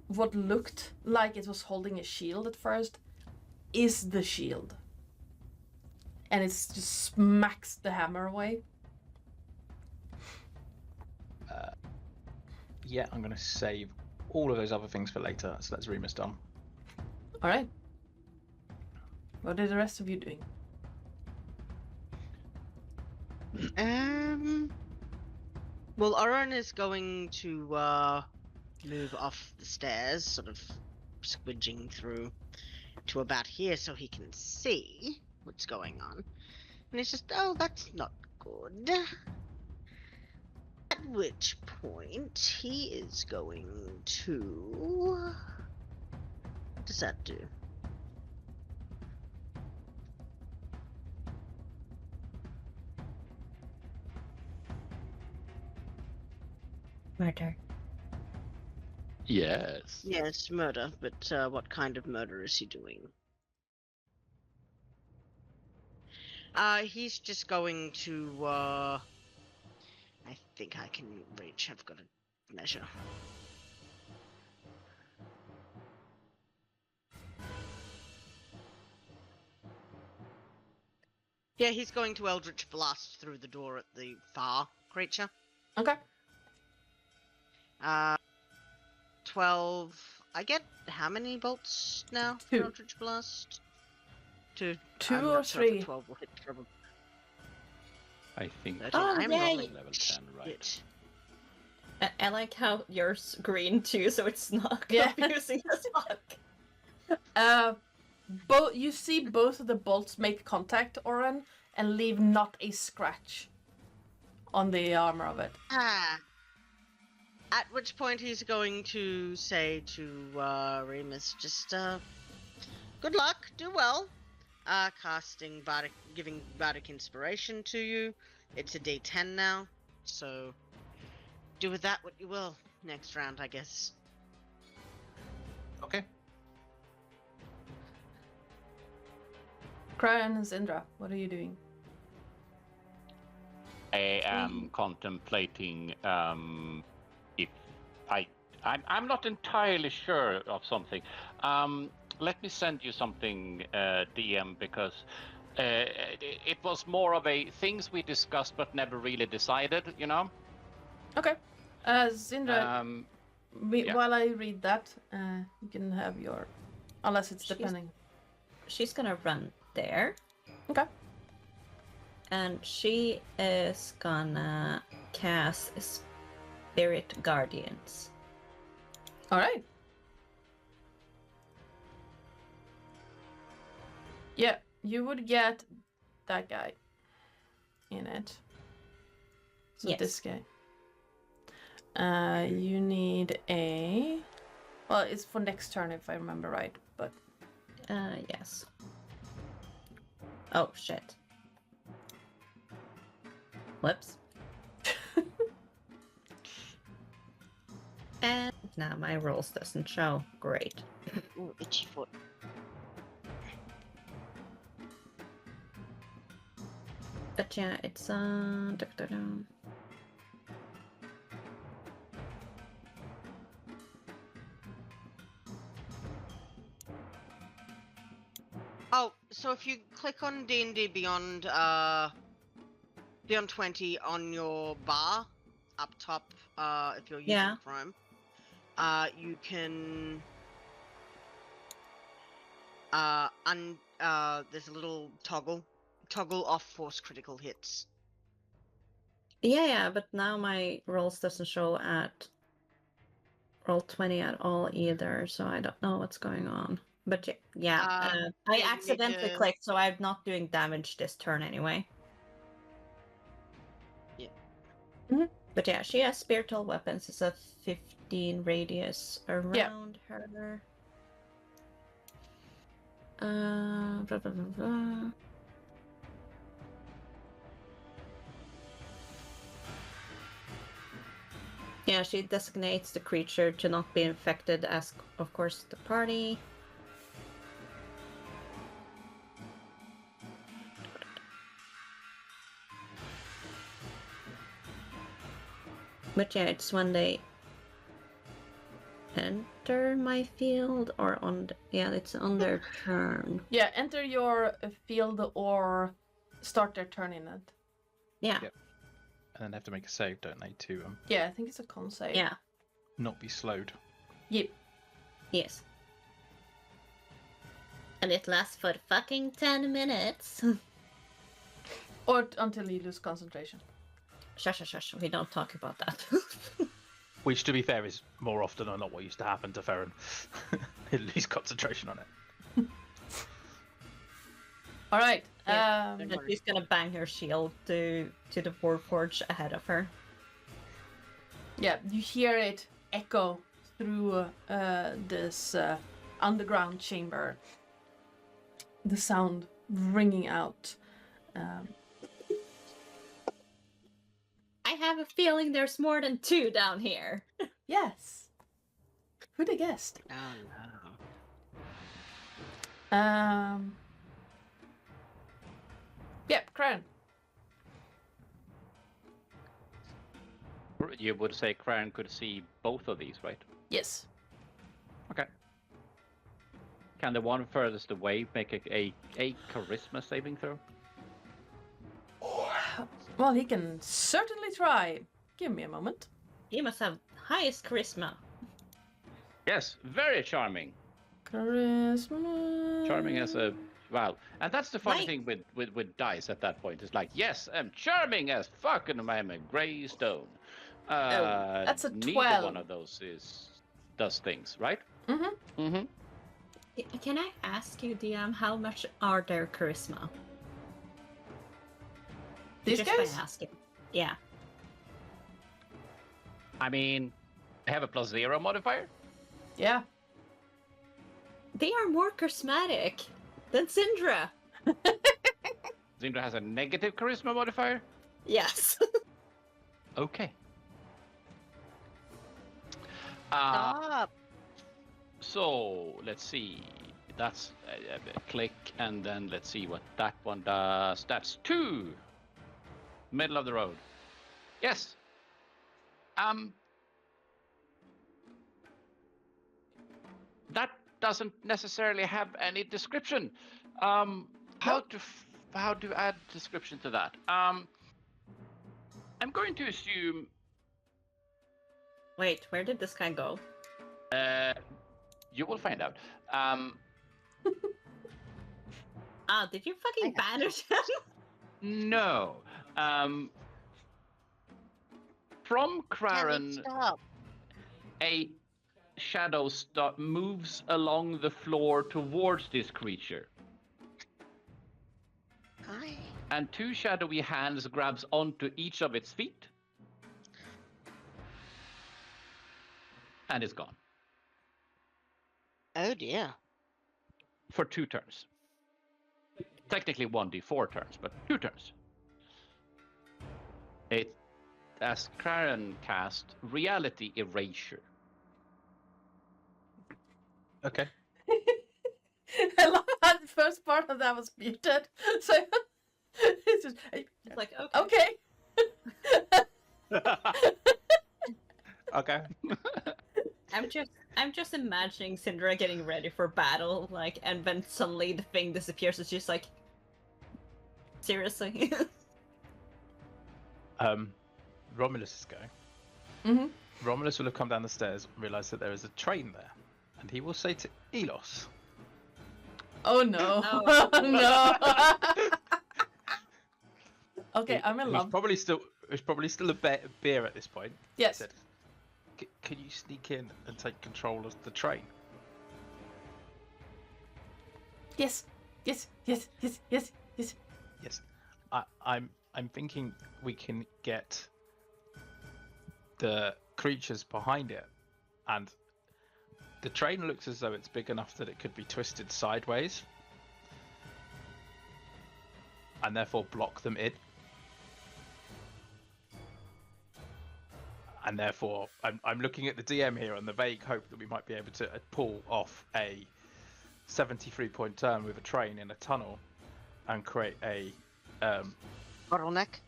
what looked like it was holding a shield at first is the shield, and it just smacks the hammer away. Yeah, I'm gonna save all of those other things for later, so that's Remus done. All right. What are the rest of you doing? Well, Oren is going to move off the stairs, sort of squidging through to about here so he can see what's going on. And he's just, oh, that's not good. At which point he is going to... What does that do? Murder. Yes. Yes, murder, but what kind of murder is he doing? He's just going to, I think I can reach. I've got a measure. Yeah, he's going to Eldritch Blast through the door at the far creature. Okay. 12. I get how many bolts now? Two. For Eldritch Blast? Two. Two I'm or not sure if a three? 12 will hit trouble. I think 13. Oh, I'm yay. rolling level 10, right? shit. I like how yours green too, so it's not Yeah. confusing as fuck. You see both of the bolts make contact, Oren, and leave not a scratch on the armor of it. Ah. At which point he's going to say to Remus, just good luck, do well. Casting Bardic, giving Bardic Inspiration to you. It's a D10 now, so do with that what you will. Next round, I guess. Okay. Cryan and Zindra, what are you doing? I am contemplating if I'm not entirely sure of something. Let me send you something, DM, because it was more of a things we discussed but never really decided, you know? Okay. Zindra, Yeah. while I read that, you can have your... Unless it's depending. She's gonna run there. Okay. And she is gonna cast Spirit Guardians. Alright. Yeah, you would get that guy in it. So Yes. this guy. You need a... Well, it's for next turn if I remember right, but... Yes. Oh, shit. Whoops. And now my rolls doesn't show. Great. Ooh, itchy foot. But yeah, it's Oh, so if you click on D&D Beyond, Beyond 20 on your bar, up top, if you're using Yeah. Chrome, you can, there's a little toggle off force critical hits. yeah, but now my rolls doesn't show at roll 20 at all either, so I don't know what's going on. But yeah, Yeah, I you need accidentally to- clicked, so I'm not doing damage this turn anyway. Yeah. But yeah, she has spiritual weapons. It's a 15 radius around her. Blah, blah, blah, blah. Yeah, she designates the creature to not be infected as, of course, the party. But yeah, it's when they enter my field or on yeah, it's on their turn. Yeah, enter your field or start their turn in it. Yeah. Yep. And then they have to make a save, don't they, to Yeah, I think it's a con save. Yeah. not be slowed. Yep. Yes. And it lasts for fucking 10 minutes. Or until you lose concentration. Shush. We don't talk about that. Which, to be fair, is more often than not what used to happen to Farron. He'd lose concentration on it. All right. Yeah, and she's gonna bang her shield to the warforge ahead of her. Yeah, you hear it echo through this underground chamber. The sound ringing out. I have a feeling there's more than 2 down here. Yes. Who'd have guessed? Oh no. Yep, Crown. You would say Crane could see both of these, right? Yes. Okay. Can the one furthest away make a charisma saving throw? Well, he can certainly try. Give me a moment. He must have highest charisma. Yes, very charming. Charisma. Charming as a wow, and that's the funny Right. thing with dice at that point. It's like, yes, I'm charming as fuck, and I'm a grey stone. that's a Neither 12. one of those does things, right? Mm-hmm. Mm-hmm. Can I ask you, DM, how much are their charisma? These Just guys? by asking. Yeah. I mean, I have a +0 modifier. Yeah. They are more charismatic than Syndra. Zindra has a negative charisma modifier. Yes. Okay. Stop. So let's see. That's a click, and then let's see what that one does. That's 2. Middle of the road. Yes. That doesn't necessarily have any description. How to add description to that? I'm going to assume. Wait, where did this guy go? You will find out. Did you fucking banish him? No. From Karen, Craren, stop. a shadow moves along the floor towards this creature, Hi. and 2 shadowy hands grabs onto each of its feet, and is gone Oh dear. for 2 turns. Technically 1d4 turns, but 2 turns. It, as Craren cast Reality Erasure. Okay. I love how the first part of that was muted. So it's just It's like, okay. Okay. I'm just imagining Syndra getting ready for battle, like, and then suddenly the thing disappears. It's just like, seriously. Romulus is going. Mhm. Romulus will have come down the stairs and realised that there is a train there. And he will say to Elos, Oh no. Oh. No. Okay, I'm in who's love. probably still a beer at this point. Yes. Said, can you sneak in and take control of the train? Yes. Yes. Yes. Yes. Yes. Yes. Yes. I'm thinking we can get the creatures behind it, and the train looks as though it's big enough that it could be twisted sideways and therefore block them in. and therefore I'm looking at the DM here on the vague hope that we might be able to pull off a 73-point turn with a train in a tunnel and create a Bottleneck.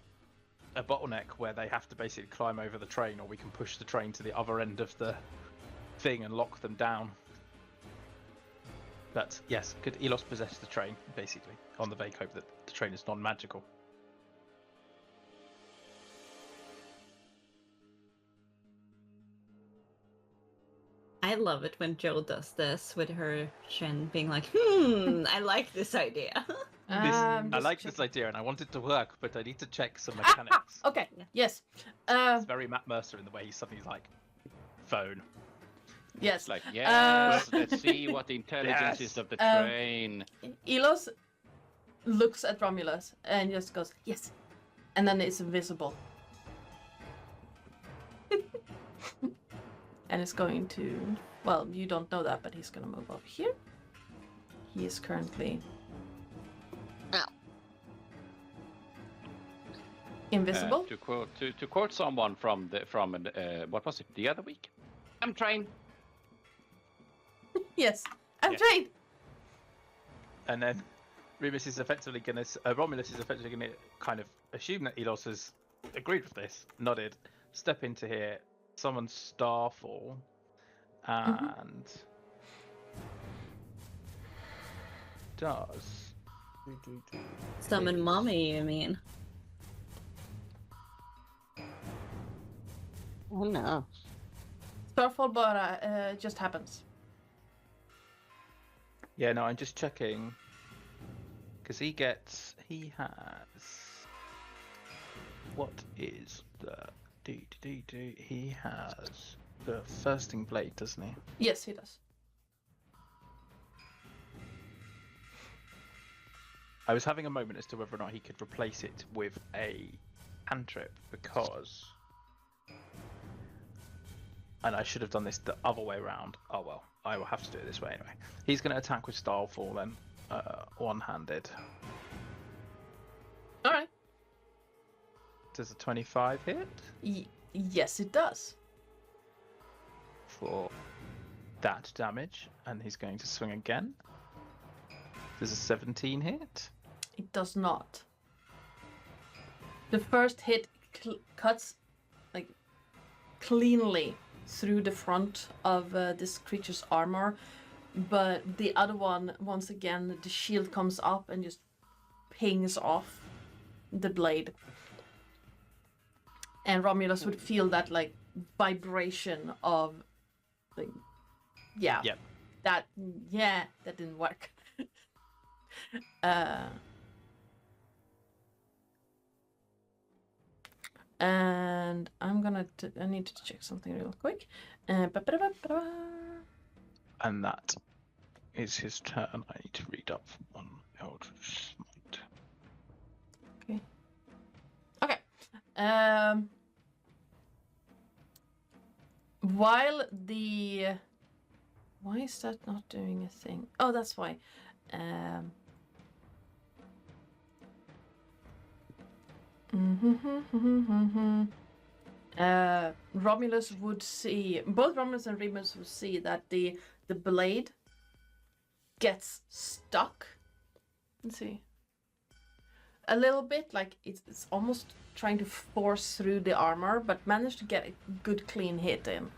bottleneck where they have to basically climb over the train, or we can push the train to the other end of the thing and lock them down. But yes, could Elos possess the train, basically, on the vague hope that the train is non-magical? I love it when Joe does this with her chin being like, I like this idea. I like this idea and I want it to work, but I need to check some mechanics. Okay, yes. It's very Matt Mercer in the way he's suddenly like, phone. Yes. It's like, yes, let's see what the intelligence is of the train. Elos looks at Romulus and just goes, yes. And then it's invisible. And it's going to, well, you don't know that, but he's going to move over here. He is currently invisible. To quote someone from what was it, the other week? I'm trained. Yes, I'm Yeah. trained. And then Romulus is effectively going to kind of assume that Elos has agreed with this, nodded, step into here, summon Starfall, and does Summon mommy, you mean? Oh no. Starfall bara just happens. Yeah, no, I'm just checking because he has what is the he has the Thirsting Blade, doesn't he? Yes, he does. I was having a moment as to whether or not he could replace it with a cantrip because, and I should have done this the other way around. Oh well, I will have to do it this way anyway. He's going to attack with Starfall then, one-handed. All right. Does a 25 hit? Yes, it does. For that damage, and he's going to swing again. Does a 17 hit? It does not. The first hit cuts like cleanly through the front of this creature's armor, but the other one, once again, the shield comes up and just pings off the blade. And Romulus would feel that like vibration of like, yeah, Yep. that didn't work. And I'm gonna I need to check something real quick. And that is his turn. I need to read up on Eldritch Smite. Okay. While the why is that not doing a thing? Oh, that's why. Romulus would see, both Romulus and Remus would see that the blade gets stuck. Let's see. A little bit, like it's almost trying to force through the armor, but managed to get a good clean hit in.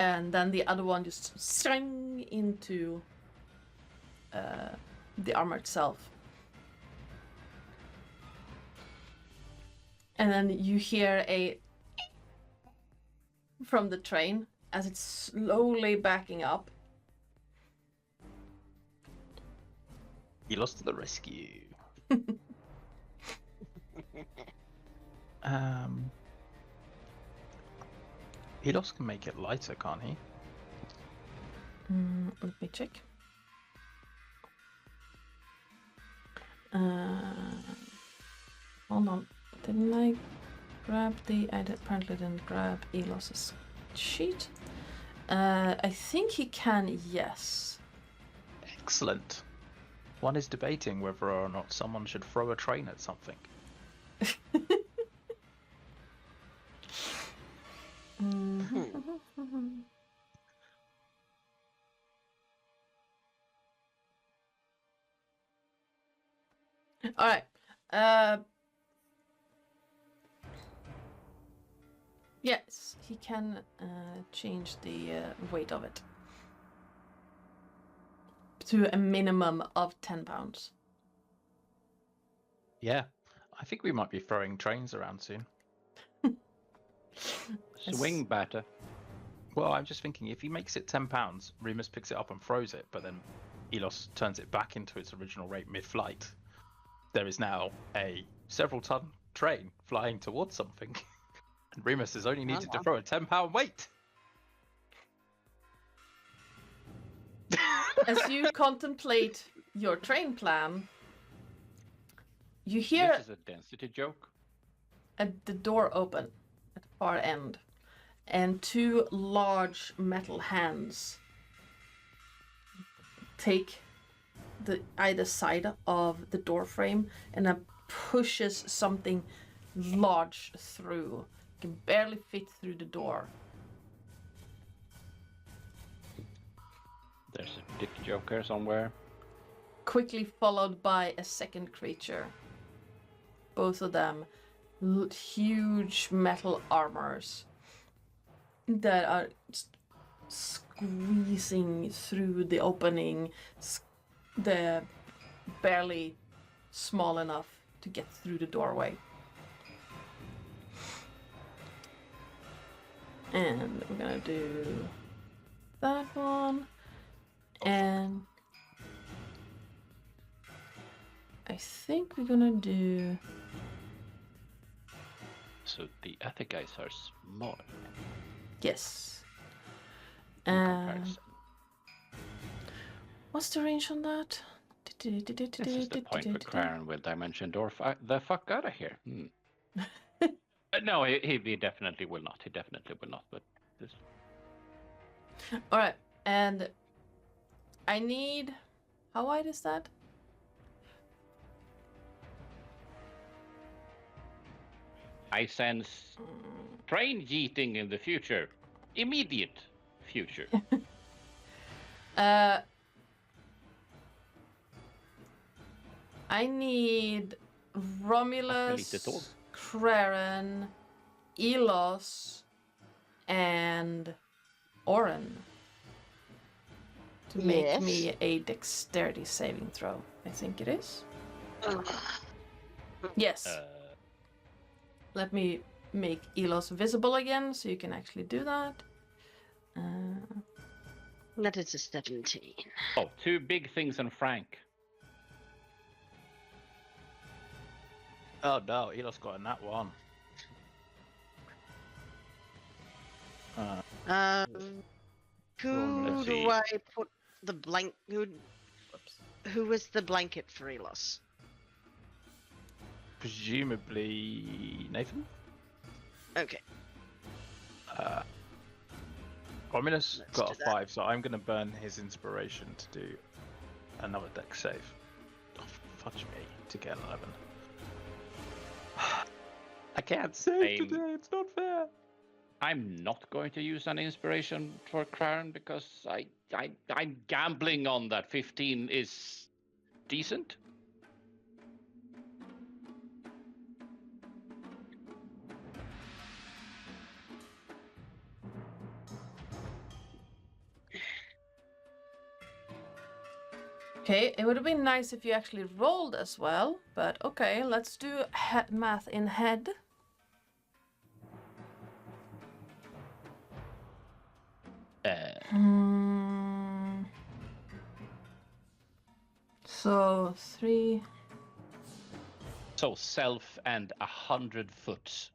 And then the other one just swing into the armor itself. And then you hear a from the train as it's slowly backing up. He lost to the rescue. Elos can make it lighter, can't he? Let me check. Hold on. Didn't I grab the... I apparently didn't grab Elos's sheet. I think he can, yes. Excellent. One is debating whether or not someone should throw a train at something. All right. Yes, he can change the weight of it to a minimum of 10 pounds. Yeah, I think we might be throwing trains around soon. Swing batter. Well, I'm just thinking if he makes it 10 pounds, Remus picks it up and throws it, but then Elos turns it back into its original rate mid-flight. There is now a several-ton train flying towards something, and Remus is only needed to throw a 10-pound weight. As you contemplate your train plan, you hear This is a density joke. the door open at the far end, and two large metal hands take either side of the door frame and pushes something large through. You can barely fit through the door. There's a dick joke here somewhere. Quickly followed by a second creature. Both of them huge metal armors that are squeezing through the opening. They're barely small enough to get through the doorway. And we're gonna do that one. And I think we're gonna do... So the other guys are small. Yes. In comparison. What's the range on that? This is the point where Karen will dimension door the fuck out of here. No, he definitely will not. He definitely will not. But this. All right, and I need. How wide is that? I sense train yeeting in the future. Immediate future. I need Romulus, Craren, Elos, and Oren to make me a dexterity saving throw. I think it is. Yes. Let me make Elos visible again so you can actually do that. That is a 17. Oh, two big things on Frank. Oh no, Elos got a nat 1. Who do I put the blank? Who was the blanket for Elos? Presumably Nathan? Okay. Romulus Let's got a do that. 5, so I'm going to burn his inspiration to do another dex save. Oh, fudge me to get 11. I can't save today, it's not fair. I'm not going to use an inspiration for Karen because I'm gambling on that 15 is decent. Okay, it would have been nice if you actually rolled as well, but okay, let's do math in head. So 3. So self and 100 foot.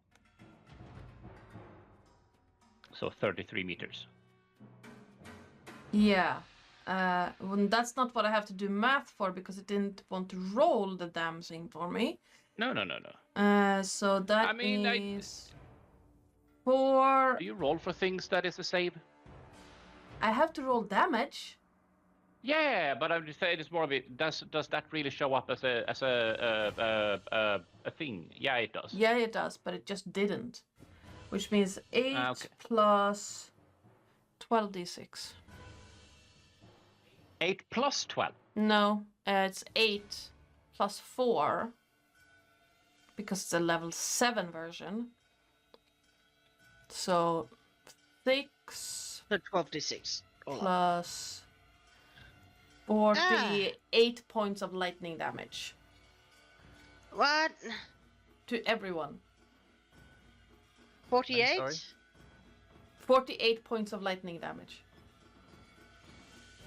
So 33 meters. Yeah. Well, that's not what I have to do math for because it didn't want to roll the damn thing for me. No. So that I mean, is 4. Do you roll for things that is a save? I have to roll damage. Yeah, but I'm just saying it's more of it. Does that really show up as a thing? Yeah, it does. Yeah, it does, but it just didn't. which means 8 okay. plus 12d6. 8 plus 12. No, it's 8 plus 4 because it's a level 7 version. So 6 So 12d6. all up. plus 48 points of lightning damage What? to everyone. 48? sorry? 48 points of lightning damage.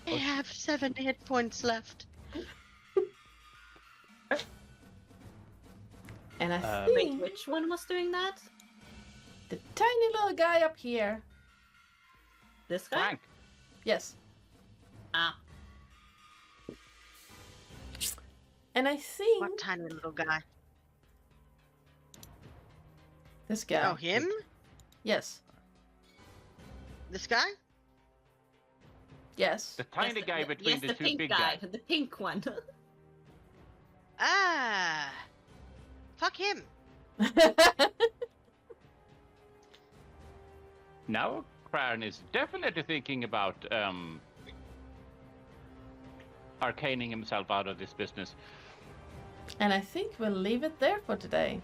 I have 7 hit points left. And I Wait, think which one was doing that? the tiny little guy up here. This guy? Frank. Yes. Ah. And I think What tiny little guy? this guy. Oh, him? Yes. This guy? Yes. The tiny guy between yes, the the two pink big guy, guys. the pink one. Ah. Fuck him. Now Crown is definitely thinking about arcaning himself out of this business. And I think we'll leave it there for today.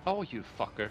Oh, you fucker.